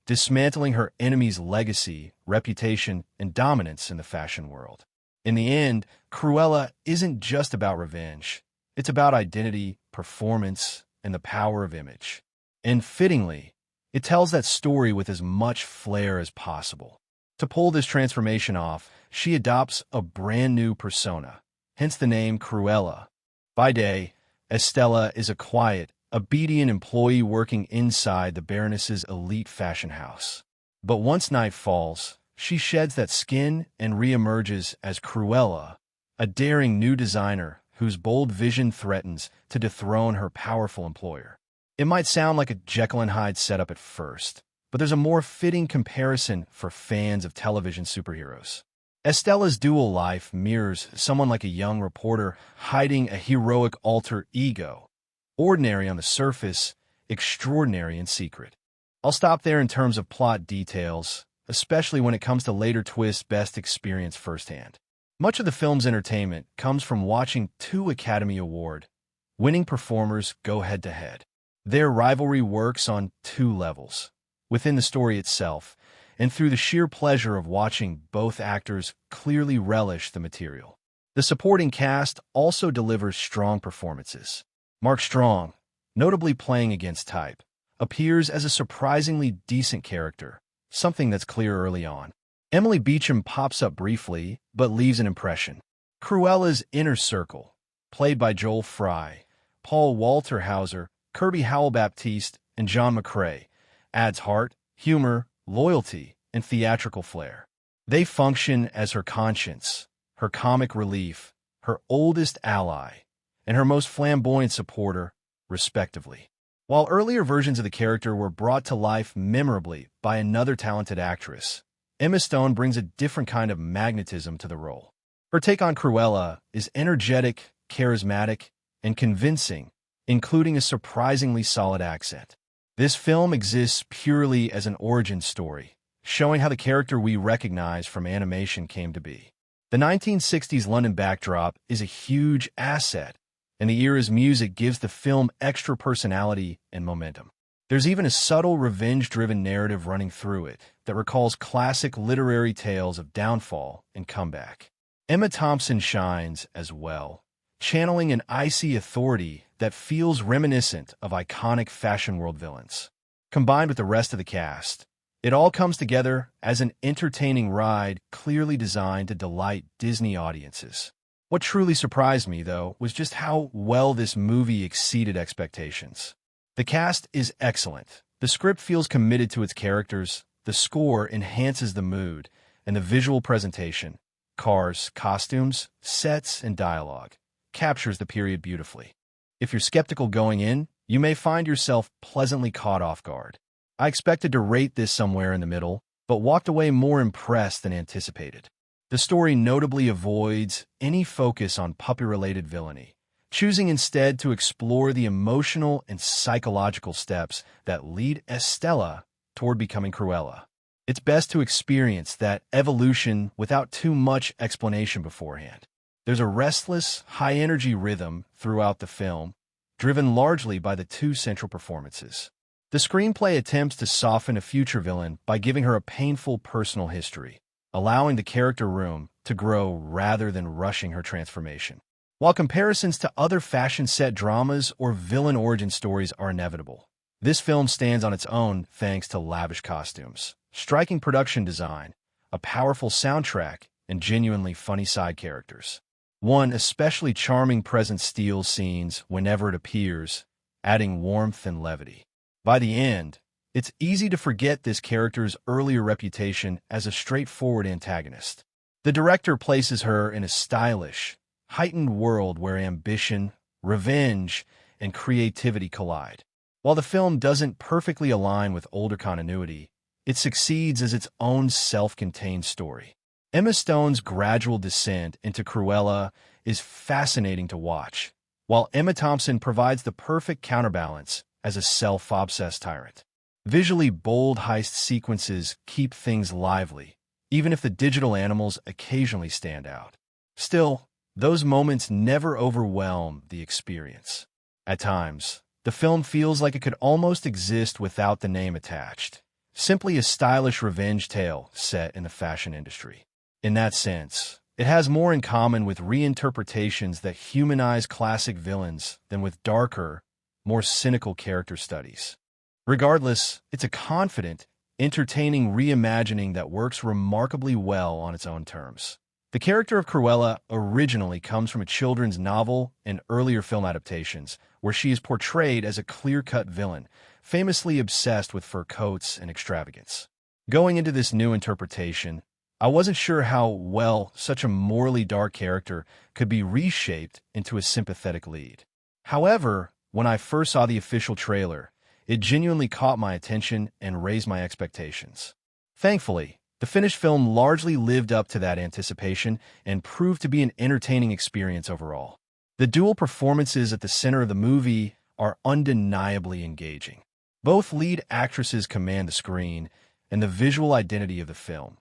dismantling her enemy's legacy, reputation, and dominance in the fashion world. In the end, Cruella isn't just about revenge. It's about identity, performance, and the power of image. And fittingly, it tells that story with as much flair as possible. To pull this transformation off, she adopts a brand new persona, hence the name Cruella. By day, Estella is a quiet, obedient employee working inside the Baroness's elite fashion house. But once night falls, she sheds that skin and reemerges as Cruella, a daring new designer whose bold vision threatens to dethrone her powerful employer. It might sound like a Jekyll and Hyde setup at first, but there's a more fitting comparison for fans of television superheroes. Estella's dual life mirrors someone like a young reporter hiding a heroic alter ego, ordinary on the surface, extraordinary in secret. I'll stop there in terms of plot details, especially when it comes to later twists best experienced firsthand. Much of the film's entertainment comes from watching two Academy Award-winning performers go head-to-head. Their rivalry works on two levels, within the story itself, and through the sheer pleasure of watching both actors clearly relish the material. The supporting cast also delivers strong performances. Mark Strong, notably playing against type, appears as a surprisingly decent character, something that's clear early on. Emily Beecham pops up briefly, but leaves an impression. Cruella's inner circle, played by Joel Fry, Paul Walter Hauser, Kirby Howell-Baptiste, and John McCrae, adds heart, humor, loyalty, and theatrical flair. They function as her conscience, her comic relief, her oldest ally, and her most flamboyant supporter, respectively. While earlier versions of the character were brought to life memorably by another talented actress, Emma Stone brings a different kind of magnetism to the role. Her take on Cruella is energetic, charismatic, and convincing, including a surprisingly solid accent. This film exists purely as an origin story, showing how the character we recognize from animation came to be. The 1960s London backdrop is a huge asset, and the era's music gives the film extra personality and momentum. There's even a subtle revenge-driven narrative running through it that recalls classic literary tales of downfall and comeback. Emma Thompson shines as well, channeling an icy authority that feels reminiscent of iconic fashion world villains. Combined with the rest of the cast, It all comes together as an entertaining ride clearly designed to delight Disney audiences. What truly surprised me, though, was just how well this movie exceeded expectations. The cast is excellent. The script feels committed to its characters, the score enhances the mood, and the visual presentation, cars, costumes, sets, and dialogue, captures the period beautifully. If you're skeptical going in, you may find yourself pleasantly caught off guard. I expected to rate this somewhere in the middle, but walked away more impressed than anticipated. The story notably avoids any focus on puppy-related villainy, choosing instead to explore the emotional and psychological steps that lead Estella toward becoming Cruella. It's best to experience that evolution without too much explanation beforehand. There's a restless, high-energy rhythm throughout the film, driven largely by the two central performances. The screenplay attempts to soften a future villain by giving her a painful personal history, allowing the character room to grow rather than rushing her transformation. While comparisons to other fashion-set dramas or villain origin stories are inevitable, this film stands on its own thanks to lavish costumes, striking production design, a powerful soundtrack, and genuinely funny side characters. One especially charming presence steals scenes whenever it appears, adding warmth and levity. By the end, it's easy to forget this character's earlier reputation as a straightforward antagonist. The director places her in a stylish, heightened world where ambition, revenge, and creativity collide. While the film doesn't perfectly align with older continuity, it succeeds as its own self-contained story. Emma Stone's gradual descent into Cruella is fascinating to watch, while Emma Thompson provides the perfect counterbalance as a self-obsessed tyrant. Visually bold heist sequences keep things lively, even if the digital animals occasionally stand out. Still, those moments never overwhelm the experience. At times, the film feels like it could almost exist without the name attached, simply a stylish revenge tale set in the fashion industry. In that sense, it has more in common with reinterpretations that humanize classic villains than with darker, more cynical character studies. Regardless, it's a confident, entertaining reimagining that works remarkably well on its own terms. The character of Cruella originally comes from a children's novel and earlier film adaptations, where she is portrayed as a clear-cut villain, famously obsessed with fur coats and extravagance. Going into this new interpretation, I wasn't sure how well such a morally dark character could be reshaped into a sympathetic lead. However, when I first saw the official trailer, it genuinely caught my attention and raised my expectations. Thankfully, the finished film largely lived up to that anticipation and proved to be an entertaining experience overall. The dual performances at the center of the movie are undeniably engaging. Both lead actresses command the screen, and the visual identity of the film,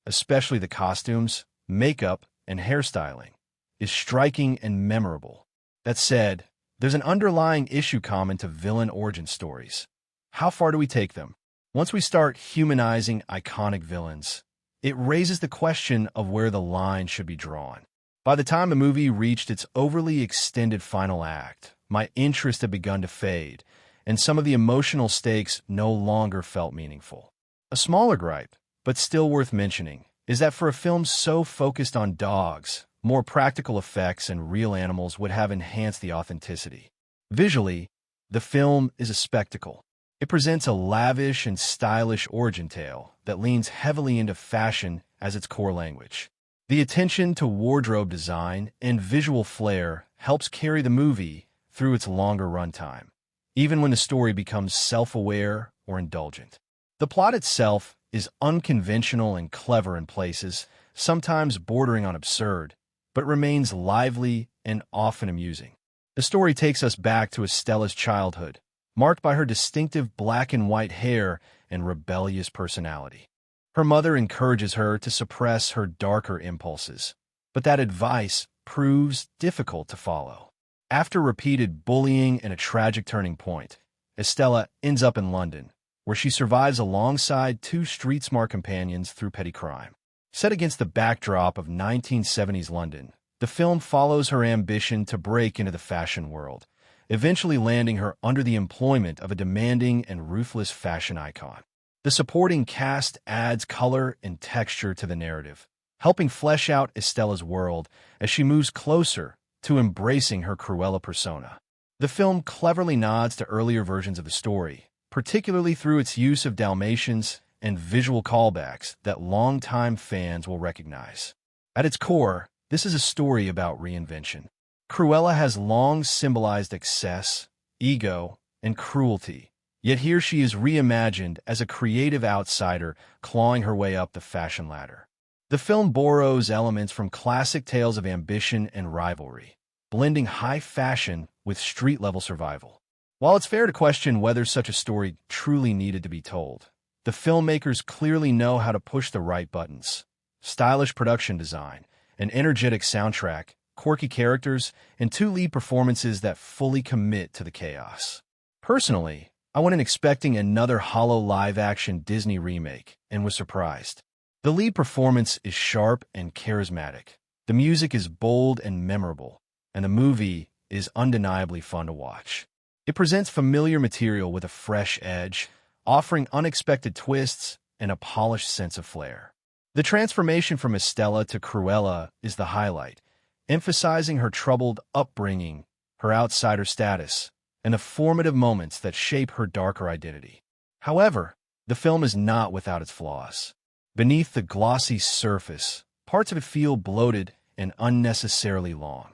especially the costumes, makeup, and hairstyling, is striking and memorable. That said, there's an underlying issue common to villain origin stories. How far do we take them? Once we start humanizing iconic villains, it raises the question of where the line should be drawn. By the time the movie reached its overly extended final act, my interest had begun to fade, and some of the emotional stakes no longer felt meaningful. A smaller gripe, but still worth mentioning, is that for a film so focused on dogs, more practical effects and real animals would have enhanced the authenticity. Visually, the film is a spectacle. It presents a lavish and stylish origin tale that leans heavily into fashion as its core language. The attention to wardrobe design and visual flair helps carry the movie through its longer runtime, even when the story becomes self-aware or indulgent. The plot itself is unconventional and clever in places, sometimes bordering on absurd, but remains lively and often amusing. The story takes us back to Estella's childhood, marked by her distinctive black and white hair and rebellious personality. Her mother encourages her to suppress her darker impulses, but that advice proves difficult to follow. After repeated bullying and a tragic turning point, Estella ends up in London, where she survives alongside two street-smart companions through petty crime. Set against the backdrop of 1970s London, the film follows her ambition to break into the fashion world, eventually landing her under the employment of a demanding and ruthless fashion icon. The supporting cast adds color and texture to the narrative, helping flesh out Estella's world as she moves closer to embracing her Cruella persona. The film cleverly nods to earlier versions of the story, particularly through its use of Dalmatians and visual callbacks that longtime fans will recognize. At its core, this is a story about reinvention. Cruella has long symbolized excess, ego, and cruelty, yet here she is reimagined as a creative outsider clawing her way up the fashion ladder. The film borrows elements from classic tales of ambition and rivalry, blending high fashion with street-level survival. While it's fair to question whether such a story truly needed to be told, the filmmakers clearly know how to push the right buttons. Stylish production design, an energetic soundtrack, quirky characters, and two lead performances that fully commit to the chaos. Personally, I went in expecting another hollow live-action Disney remake and was surprised. The lead performance is sharp and charismatic. The music is bold and memorable, and the movie is undeniably fun to watch. It presents familiar material with a fresh edge, offering unexpected twists and a polished sense of flair. The transformation from Estella to Cruella is the highlight, emphasizing her troubled upbringing, her outsider status, and the formative moments that shape her darker identity. However, the film is not without its flaws. Beneath the glossy surface, parts of it feel bloated and unnecessarily long.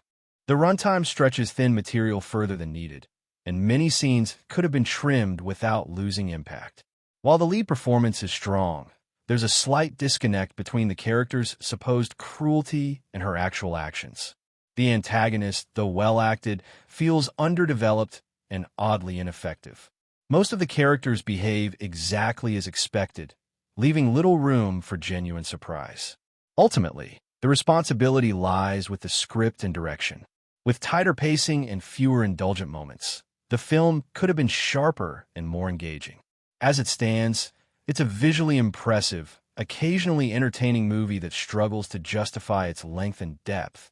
The runtime stretches thin material further than needed, and many scenes could have been trimmed without losing impact. While the lead performance is strong, there's a slight disconnect between the character's supposed cruelty and her actual actions. The antagonist, though well-acted, feels underdeveloped and oddly ineffective. Most of the characters behave exactly as expected, leaving little room for genuine surprise. Ultimately, the responsibility lies with the script and direction. With tighter pacing and fewer indulgent moments, the film could have been sharper and more engaging. As it stands, it's a visually impressive, occasionally entertaining movie that struggles to justify its length and depth,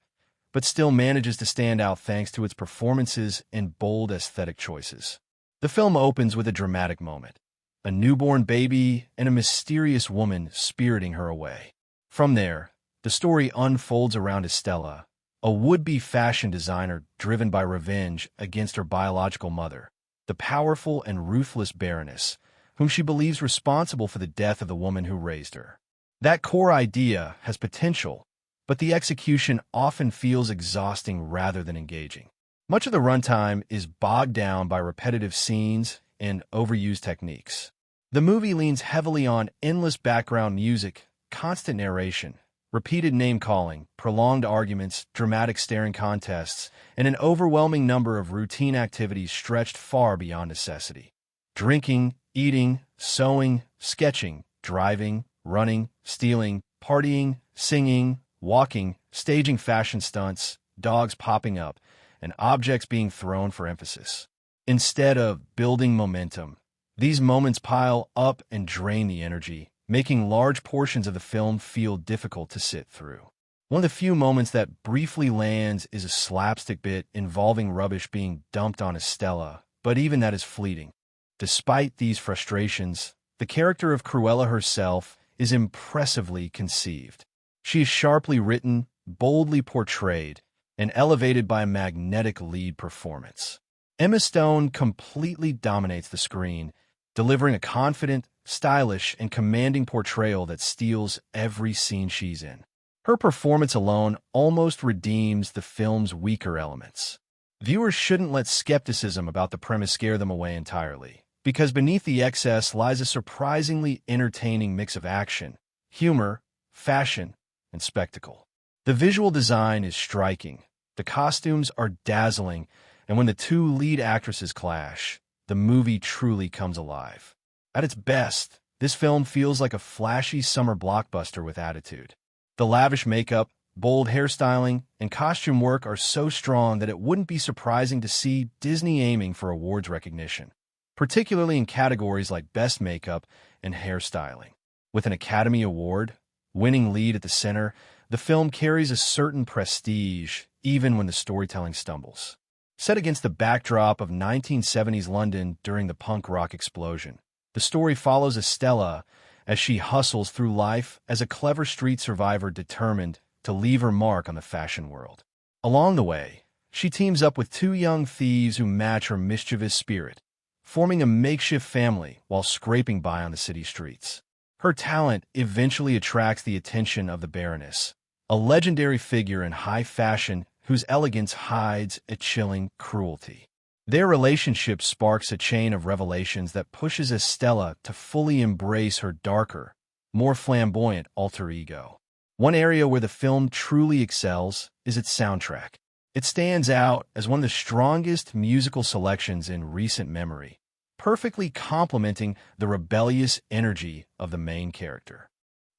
but still manages to stand out thanks to its performances and bold aesthetic choices. The film opens with a dramatic moment, a newborn baby and a mysterious woman spiriting her away. From there, the story unfolds around Estella, a would-be fashion designer driven by revenge against her biological mother, the powerful and ruthless Baroness, whom she believes responsible for the death of the woman who raised her. That core idea has potential, but the execution often feels exhausting rather than engaging. Much of the runtime is bogged down by repetitive scenes and overused techniques. The movie leans heavily on endless background music, constant narration, repeated name-calling, prolonged arguments, dramatic staring contests, and an overwhelming number of routine activities stretched far beyond necessity. Drinking, eating, sewing, sketching, driving, running, stealing, partying, singing, walking, staging fashion stunts, dogs popping up, and objects being thrown for emphasis. Instead of building momentum, these moments pile up and drain the energy, making large portions of the film feel difficult to sit through. One of the few moments that briefly lands is a slapstick bit involving rubbish being dumped on Estella, but even that is fleeting. Despite these frustrations, the character of Cruella herself is impressively conceived. She is sharply written, boldly portrayed, and elevated by a magnetic lead performance. Emma Stone completely dominates the screen, delivering a confident, stylish, and commanding portrayal that steals every scene she's in. Her performance alone almost redeems the film's weaker elements. Viewers shouldn't let skepticism about the premise scare them away entirely, because beneath the excess lies a surprisingly entertaining mix of action, humor, fashion, and spectacle. The visual design is striking, the costumes are dazzling, and when the two lead actresses clash, the movie truly comes alive. At its best, this film feels like a flashy summer blockbuster with attitude. The lavish makeup, bold hairstyling, and costume work are so strong that it wouldn't be surprising to see Disney aiming for awards recognition, particularly in categories like Best Makeup and Hairstyling. With an Academy Award, winning lead at the center, the film carries a certain prestige even when the storytelling stumbles. Set against the backdrop of 1970s London during the punk rock explosion, The story follows Estella as she hustles through life as a clever street survivor determined to leave her mark on the fashion world. Along the way, she teams up with two young thieves who match her mischievous spirit, forming a makeshift family while scraping by on the city streets. Her talent eventually attracts the attention of the Baroness, a legendary figure in high fashion whose elegance hides a chilling cruelty. Their relationship sparks a chain of revelations that pushes Estella to fully embrace her darker, more flamboyant alter ego. One area where the film truly excels is its soundtrack. It stands out as one of the strongest musical selections in recent memory, perfectly complementing the rebellious energy of the main character.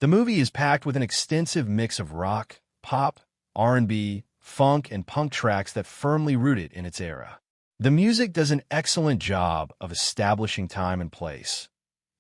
The movie is packed with an extensive mix of rock, pop, R&B, funk, and punk tracks that firmly rooted in its era. The music does an excellent job of establishing time and place,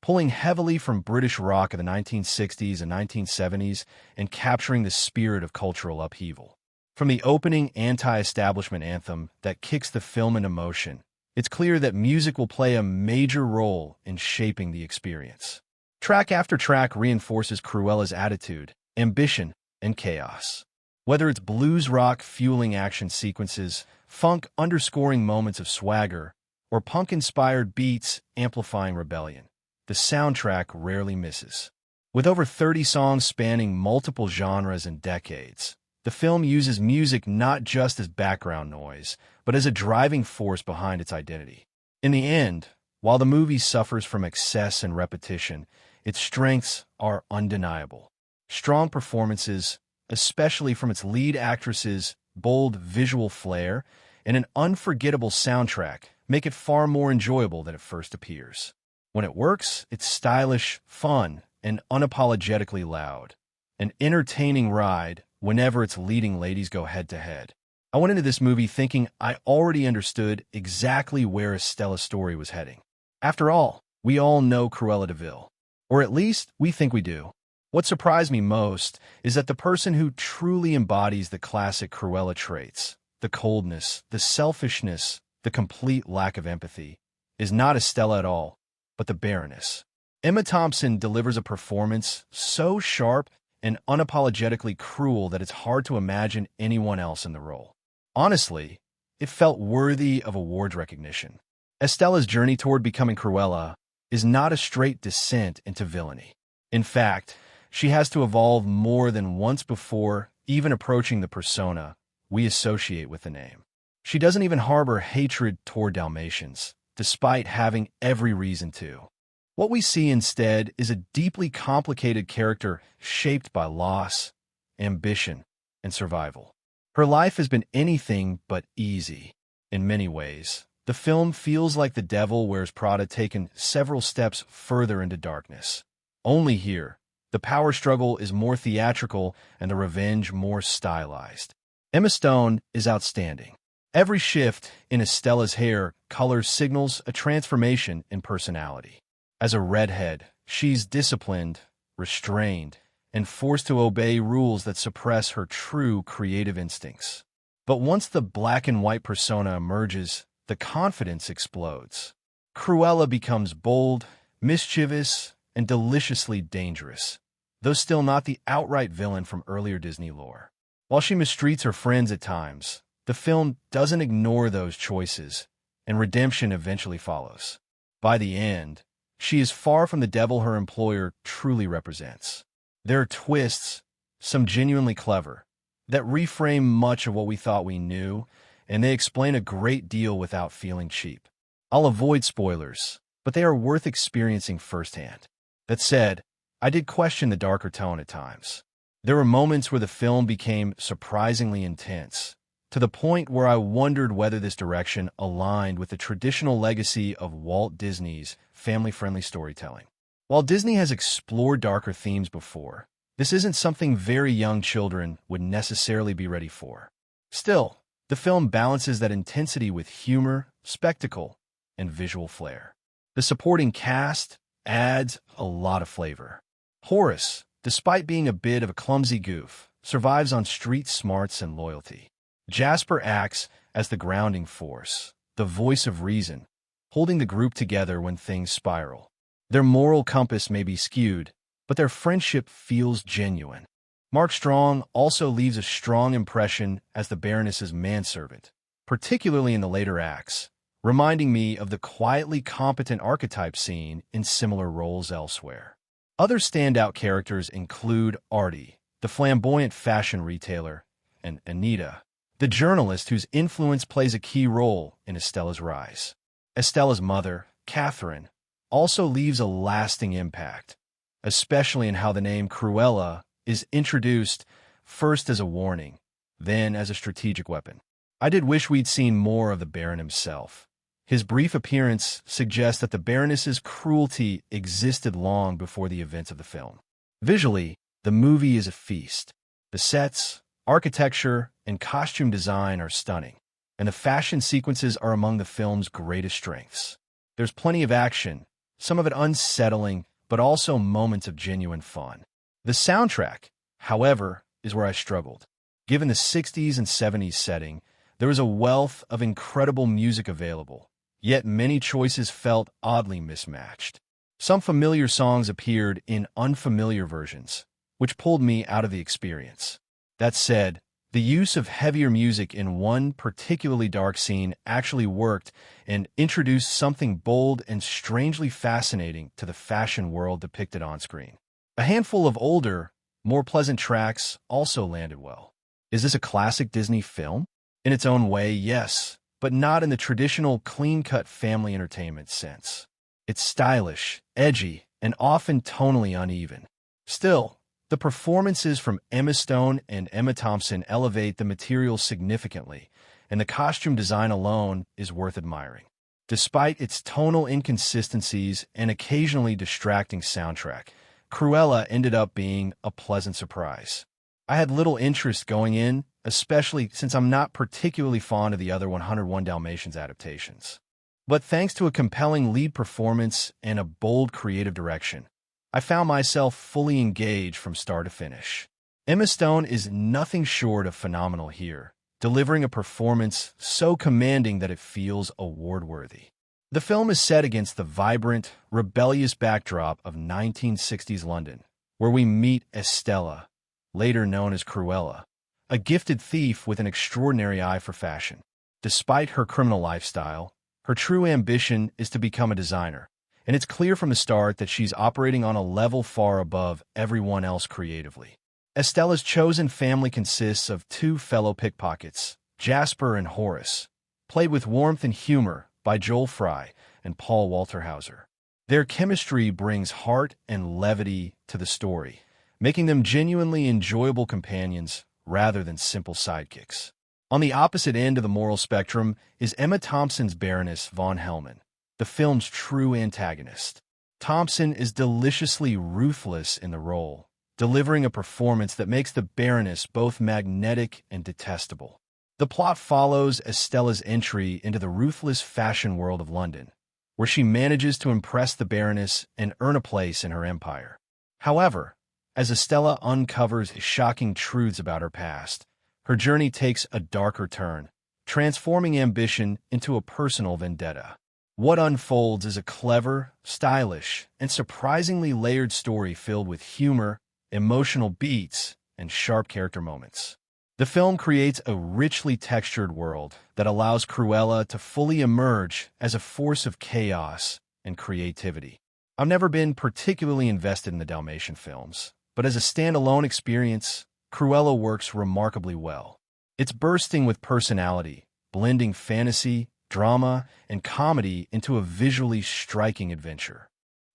pulling heavily from British rock of the 1960s and 1970s and capturing the spirit of cultural upheaval. From the opening anti-establishment anthem that kicks the film into motion, it's clear that music will play a major role in shaping the experience. Track after track reinforces Cruella's attitude, ambition, and chaos. Whether it's blues rock fueling action sequences, funk underscoring moments of swagger, or punk-inspired beats amplifying rebellion, the soundtrack rarely misses. With over 30 songs spanning multiple genres and decades, the film uses music not just as background noise, but as a driving force behind its identity. In the end, while the movie suffers from excess and repetition, its strengths are undeniable. Strong performances, especially from its lead actresses' bold visual flair, and an unforgettable soundtrack make it far more enjoyable than it first appears. When it works, it's stylish, fun, and unapologetically loud. An entertaining ride whenever its leading ladies go head-to-head. I went into this movie thinking I already understood exactly where Estella's story was heading. After all, we all know Cruella de Vil. Or at least, we think we do. What surprised me most is that the person who truly embodies the classic Cruella traits, the coldness, the selfishness, the complete lack of empathy, is not Estella at all, but the Baroness. Emma Thompson delivers a performance so sharp and unapologetically cruel that it's hard to imagine anyone else in the role. Honestly, it felt worthy of awards recognition. Estella's journey toward becoming Cruella is not a straight descent into villainy. In fact, she has to evolve more than once before even approaching the persona we associate with the name. She doesn't even harbor hatred toward Dalmatians, despite having every reason to. What we see instead is a deeply complicated character shaped by loss, ambition, and survival. Her life has been anything but easy. In many ways, the film feels like The Devil Wears Prada taken several steps further into darkness. Only here, the power struggle is more theatrical and the revenge more stylized. Emma Stone is outstanding. Every shift in Estella's hair color signals a transformation in personality. As a redhead, she's disciplined, restrained, and forced to obey rules that suppress her true creative instincts. But once the black and white persona emerges, the confidence explodes. Cruella becomes bold, mischievous, and deliciously dangerous, though still not the outright villain from earlier Disney lore. While she mistreats her friends at times, the film doesn't ignore those choices, and redemption eventually follows. By the end, she is far from the devil her employer truly represents. There are twists, some genuinely clever, that reframe much of what we thought we knew, and they explain a great deal without feeling cheap. I'll avoid spoilers, but they are worth experiencing firsthand. That said, I did question the darker tone at times. There were moments where the film became surprisingly intense, to the point where I wondered whether this direction aligned with the traditional legacy of Walt Disney's family-friendly storytelling. While Disney has explored darker themes before, this isn't something very young children would necessarily be ready for. Still, the film balances that intensity with humor, spectacle, and visual flair. The supporting cast adds a lot of flavor. Horace, despite being a bit of a clumsy goof, survives on street smarts and loyalty. Jasper acts as the grounding force, the voice of reason, holding the group together when things spiral. Their moral compass may be skewed, but their friendship feels genuine. Mark Strong also leaves a strong impression as the Baroness's manservant, particularly in the later acts, reminding me of the quietly competent archetype seen in similar roles elsewhere. Other standout characters include Artie, the flamboyant fashion retailer, and Anita, the journalist whose influence plays a key role in Estella's rise. Estella's mother, Catherine, also leaves a lasting impact, especially in how the name Cruella is introduced first as a warning, then as a strategic weapon. I did wish we'd seen more of the Baron himself. His brief appearance suggests that the Baroness's cruelty existed long before the events of the film. Visually, the movie is a feast. The sets, architecture, and costume design are stunning, and the fashion sequences are among the film's greatest strengths. There's plenty of action, some of it unsettling, but also moments of genuine fun. The soundtrack, however, is where I struggled. Given the 60s and 70s setting, there was a wealth of incredible music available, yet many choices felt oddly mismatched. Some familiar songs appeared in unfamiliar versions, which pulled me out of the experience. That said, the use of heavier music in one particularly dark scene actually worked and introduced something bold and strangely fascinating to the fashion world depicted on screen. A handful of older, more pleasant tracks also landed well. Is this a classic Disney film? In its own way, yes, but not in the traditional clean-cut family entertainment sense. It's stylish, edgy, and often tonally uneven. Still, the performances from Emma Stone and Emma Thompson elevate the material significantly, and the costume design alone is worth admiring. Despite its tonal inconsistencies and occasionally distracting soundtrack, Cruella ended up being a pleasant surprise. I had little interest going in, especially since I'm not particularly fond of the other 101 Dalmatians adaptations. But thanks to a compelling lead performance and a bold creative direction, I found myself fully engaged from start to finish. Emma Stone is nothing short of phenomenal here, delivering a performance so commanding that it feels award-worthy. The film is set against the vibrant, rebellious backdrop of 1960s London, where we meet Estella, later known as Cruella, a gifted thief with an extraordinary eye for fashion. Despite her criminal lifestyle, her true ambition is to become a designer, and it's clear from the start that she's operating on a level far above everyone else creatively. Estella's chosen family consists of two fellow pickpockets, Jasper and Horace, played with warmth and humor by Joel Fry and Paul Walter Hauser. Their chemistry brings heart and levity to the story, making them genuinely enjoyable companions rather than simple sidekicks. On the opposite end of the moral spectrum is Emma Thompson's Baroness von Hellman, the film's true antagonist. Thompson is deliciously ruthless in the role, delivering a performance that makes the Baroness both magnetic and detestable. The plot follows Estella's entry into the ruthless fashion world of London, where she manages to impress the Baroness and earn a place in her empire. However, as Estella uncovers shocking truths about her past, her journey takes a darker turn, transforming ambition into a personal vendetta. What unfolds is a clever, stylish, and surprisingly layered story filled with humor, emotional beats, and sharp character moments. The film creates a richly textured world that allows Cruella to fully emerge as a force of chaos and creativity. I've never been particularly invested in the Dalmatian films, but as a standalone experience, Cruella works remarkably well. It's bursting with personality, blending fantasy, drama, and comedy into a visually striking adventure.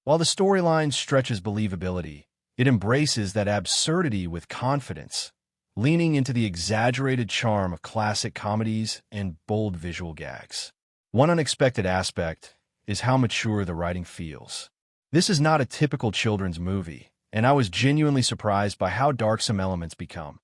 While the storyline stretches believability, it embraces that absurdity with confidence, leaning into the exaggerated charm of classic comedies and bold visual gags. One unexpected aspect is how mature the writing feels. This is not a typical children's movie, and I was genuinely surprised by how dark some elements become,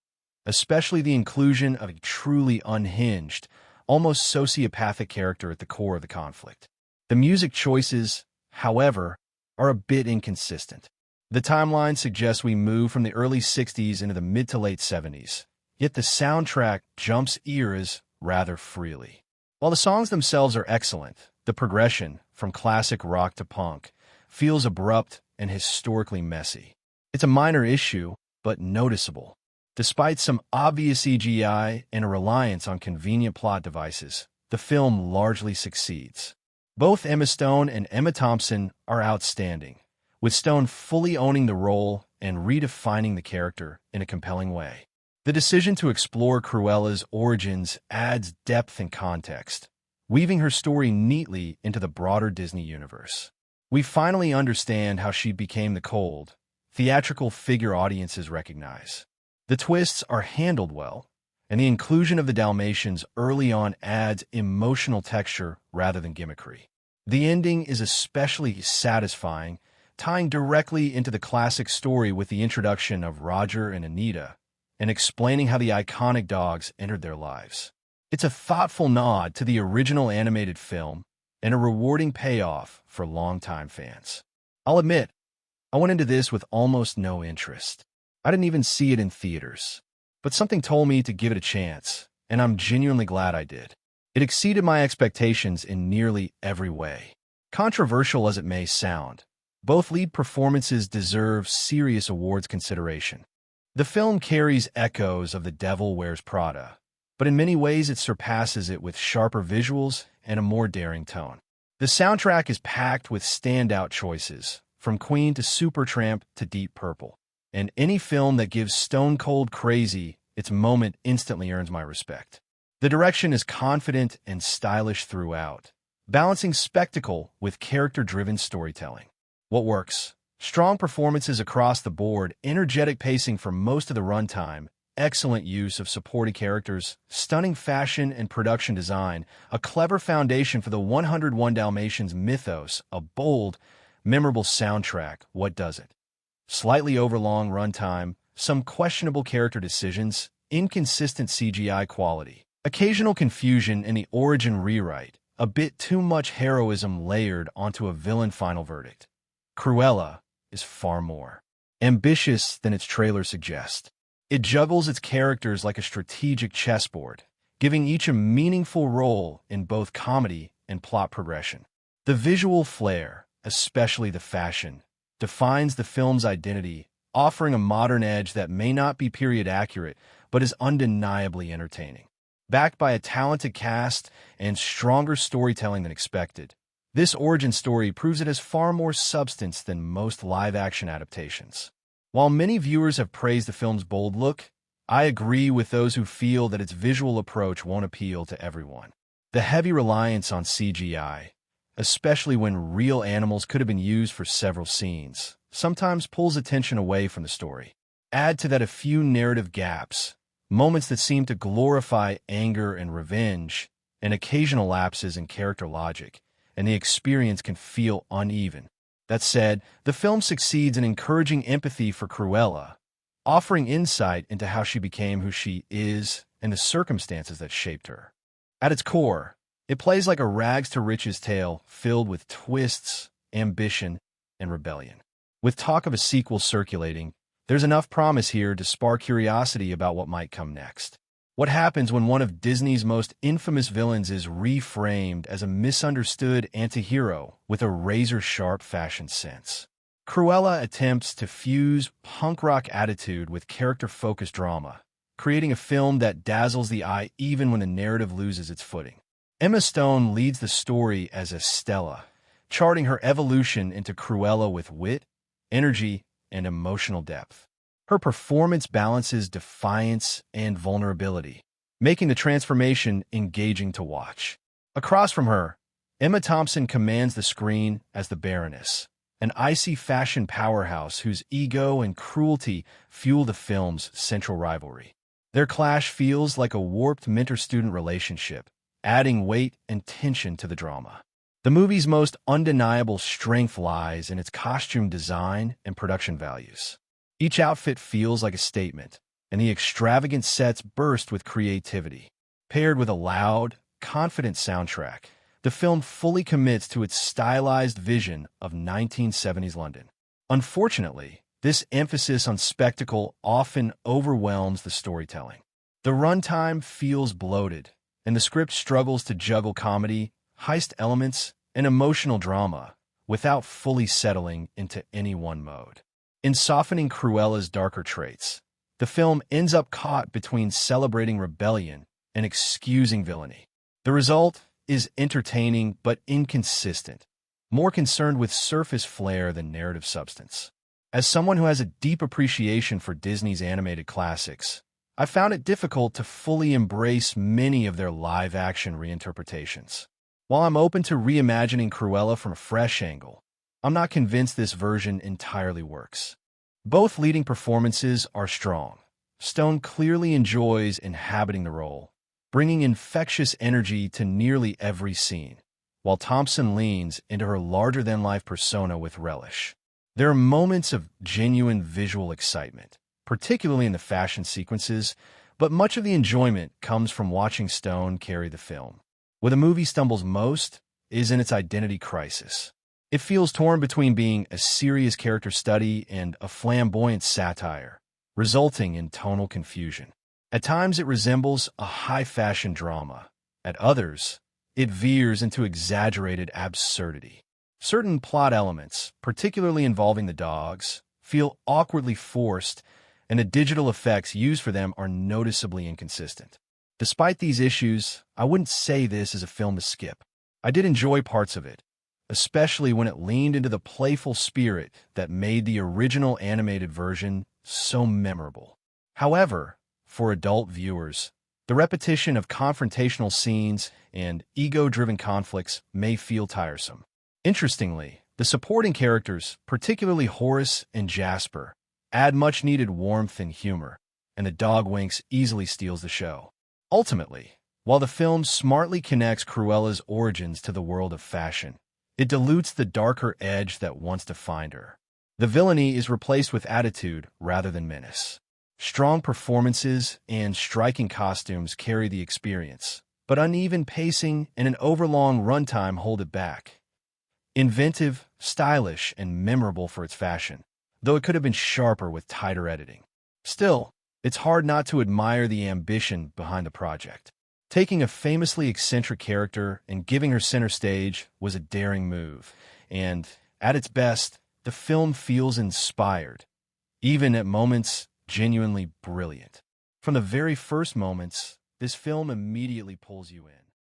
especially the inclusion of a truly unhinged, almost sociopathic character at the core of the conflict. The music choices, however, are a bit inconsistent. The timeline suggests we move from the early 60s into the mid to late 70s, yet the soundtrack jumps eras rather freely. While the songs themselves are excellent, the progression, from classic rock to punk, feels abrupt and historically messy. It's a minor issue, but noticeable. Despite some obvious CGI and a reliance on convenient plot devices, the film largely succeeds. Both Emma Stone and Emma Thompson are outstanding, with Stone fully owning the role and redefining the character in a compelling way. The decision to explore Cruella's origins adds depth and context, weaving her story neatly into the broader Disney universe. We finally understand how she became the cold, theatrical figure audiences recognize. The twists are handled well, and the inclusion of the Dalmatians early on adds emotional texture rather than gimmickry. The ending is especially satisfying, tying directly into the classic story with the introduction of Roger and Anita, and explaining how the iconic dogs entered their lives. It's a thoughtful nod to the original animated film and a rewarding payoff for longtime fans. I'll admit, I went into this with almost no interest. I didn't even see it in theaters, but something told me to give it a chance, and I'm genuinely glad I did. It exceeded my expectations in nearly every way. Controversial as it may sound, both lead performances deserve serious awards consideration. The film carries echoes of The Devil Wears Prada, but in many ways it surpasses it with sharper visuals and a more daring tone. The soundtrack is packed with standout choices, from Queen to Supertramp to Deep Purple. And any film that gives stone cold crazy its moment instantly earns my respect. The direction is confident and stylish throughout, balancing spectacle with character-driven storytelling. What works? Strong performances across the board, energetic pacing for most of the runtime, excellent use of supporting characters, stunning fashion and production design, a clever foundation for the 101 Dalmatians mythos, a bold, memorable soundtrack. What does it? Slightly overlong runtime, some questionable character decisions, inconsistent CGI quality, occasional confusion in the origin rewrite, a bit too much heroism layered onto a villain final verdict. Cruella is far more ambitious than its trailer suggests. It juggles its characters like a strategic chessboard, giving each a meaningful role in both comedy and plot progression. The visual flair, especially the fashion, defines the film's identity, offering a modern edge that may not be period accurate, but is undeniably entertaining. Backed by a talented cast and stronger storytelling than expected, this origin story proves it has far more substance than most live-action adaptations. While many viewers have praised the film's bold look, I agree with those who feel that its visual approach won't appeal to everyone. The heavy reliance on CGI, especially when real animals could have been used for several scenes, sometimes pulls attention away from the story. Add to that a few narrative gaps, moments that seem to glorify anger and revenge, and occasional lapses in character logic, and the experience can feel uneven. That said, the film succeeds in encouraging empathy for Cruella, offering insight into how she became who she is and the circumstances that shaped her. At its core, it plays like a rags-to-riches tale filled with twists, ambition, and rebellion. With talk of a sequel circulating, there's enough promise here to spark curiosity about what might come next. What happens when one of Disney's most infamous villains is reframed as a misunderstood anti-hero with a razor-sharp fashion sense? Cruella attempts to fuse punk rock attitude with character-focused drama, creating a film that dazzles the eye even when the narrative loses its footing. Emma Stone leads the story as Estella, charting her evolution into Cruella with wit, energy, and emotional depth. Her performance balances defiance and vulnerability, making the transformation engaging to watch. Across from her, Emma Thompson commands the screen as the Baroness, an icy fashion powerhouse whose ego and cruelty fuel the film's central rivalry. Their clash feels like a warped mentor-student relationship, adding weight and tension to the drama. The movie's most undeniable strength lies in its costume design and production values. Each outfit feels like a statement, and the extravagant sets burst with creativity. Paired with a loud, confident soundtrack, the film fully commits to its stylized vision of 1970s London. Unfortunately, this emphasis on spectacle often overwhelms the storytelling. The runtime feels bloated, and the script struggles to juggle comedy, heist elements, and emotional drama, without fully settling into any one mode. In softening Cruella's darker traits, the film ends up caught between celebrating rebellion and excusing villainy. The result is entertaining but inconsistent, more concerned with surface flair than narrative substance. As someone who has a deep appreciation for Disney's animated classics, I found it difficult to fully embrace many of their live-action reinterpretations. While I'm open to reimagining Cruella from a fresh angle, I'm not convinced this version entirely works. Both leading performances are strong. Stone clearly enjoys inhabiting the role, bringing infectious energy to nearly every scene, while Thompson leans into her larger-than-life persona with relish. There are moments of genuine visual excitement, particularly in the fashion sequences, but much of the enjoyment comes from watching Stone carry the film. Where the movie stumbles most is in its identity crisis. It feels torn between being a serious character study and a flamboyant satire, resulting in tonal confusion. At times it resembles a high-fashion drama. At others, it veers into exaggerated absurdity. Certain plot elements, particularly involving the dogs, feel awkwardly forced, and the digital effects used for them are noticeably inconsistent. Despite these issues, I wouldn't say this is a film to skip. I did enjoy parts of it, especially when it leaned into the playful spirit that made the original animated version so memorable. However, for adult viewers, the repetition of confrontational scenes and ego-driven conflicts may feel tiresome. Interestingly, the supporting characters, particularly Horace and Jasper, add much-needed warmth and humor, and the dog Winks easily steals the show. Ultimately, while the film smartly connects Cruella's origins to the world of fashion, it dilutes the darker edge that once defined her. The villainy is replaced with attitude rather than menace. Strong performances and striking costumes carry the experience, but uneven pacing and an overlong runtime hold it back. Inventive, stylish, and memorable for its fashion, though it could have been sharper with tighter editing. Still, it's hard not to admire the ambition behind the project. Taking a famously eccentric character and giving her center stage was a daring move, and, at its best, the film feels inspired, even at moments genuinely brilliant. From the very first moments, this film immediately pulls you in.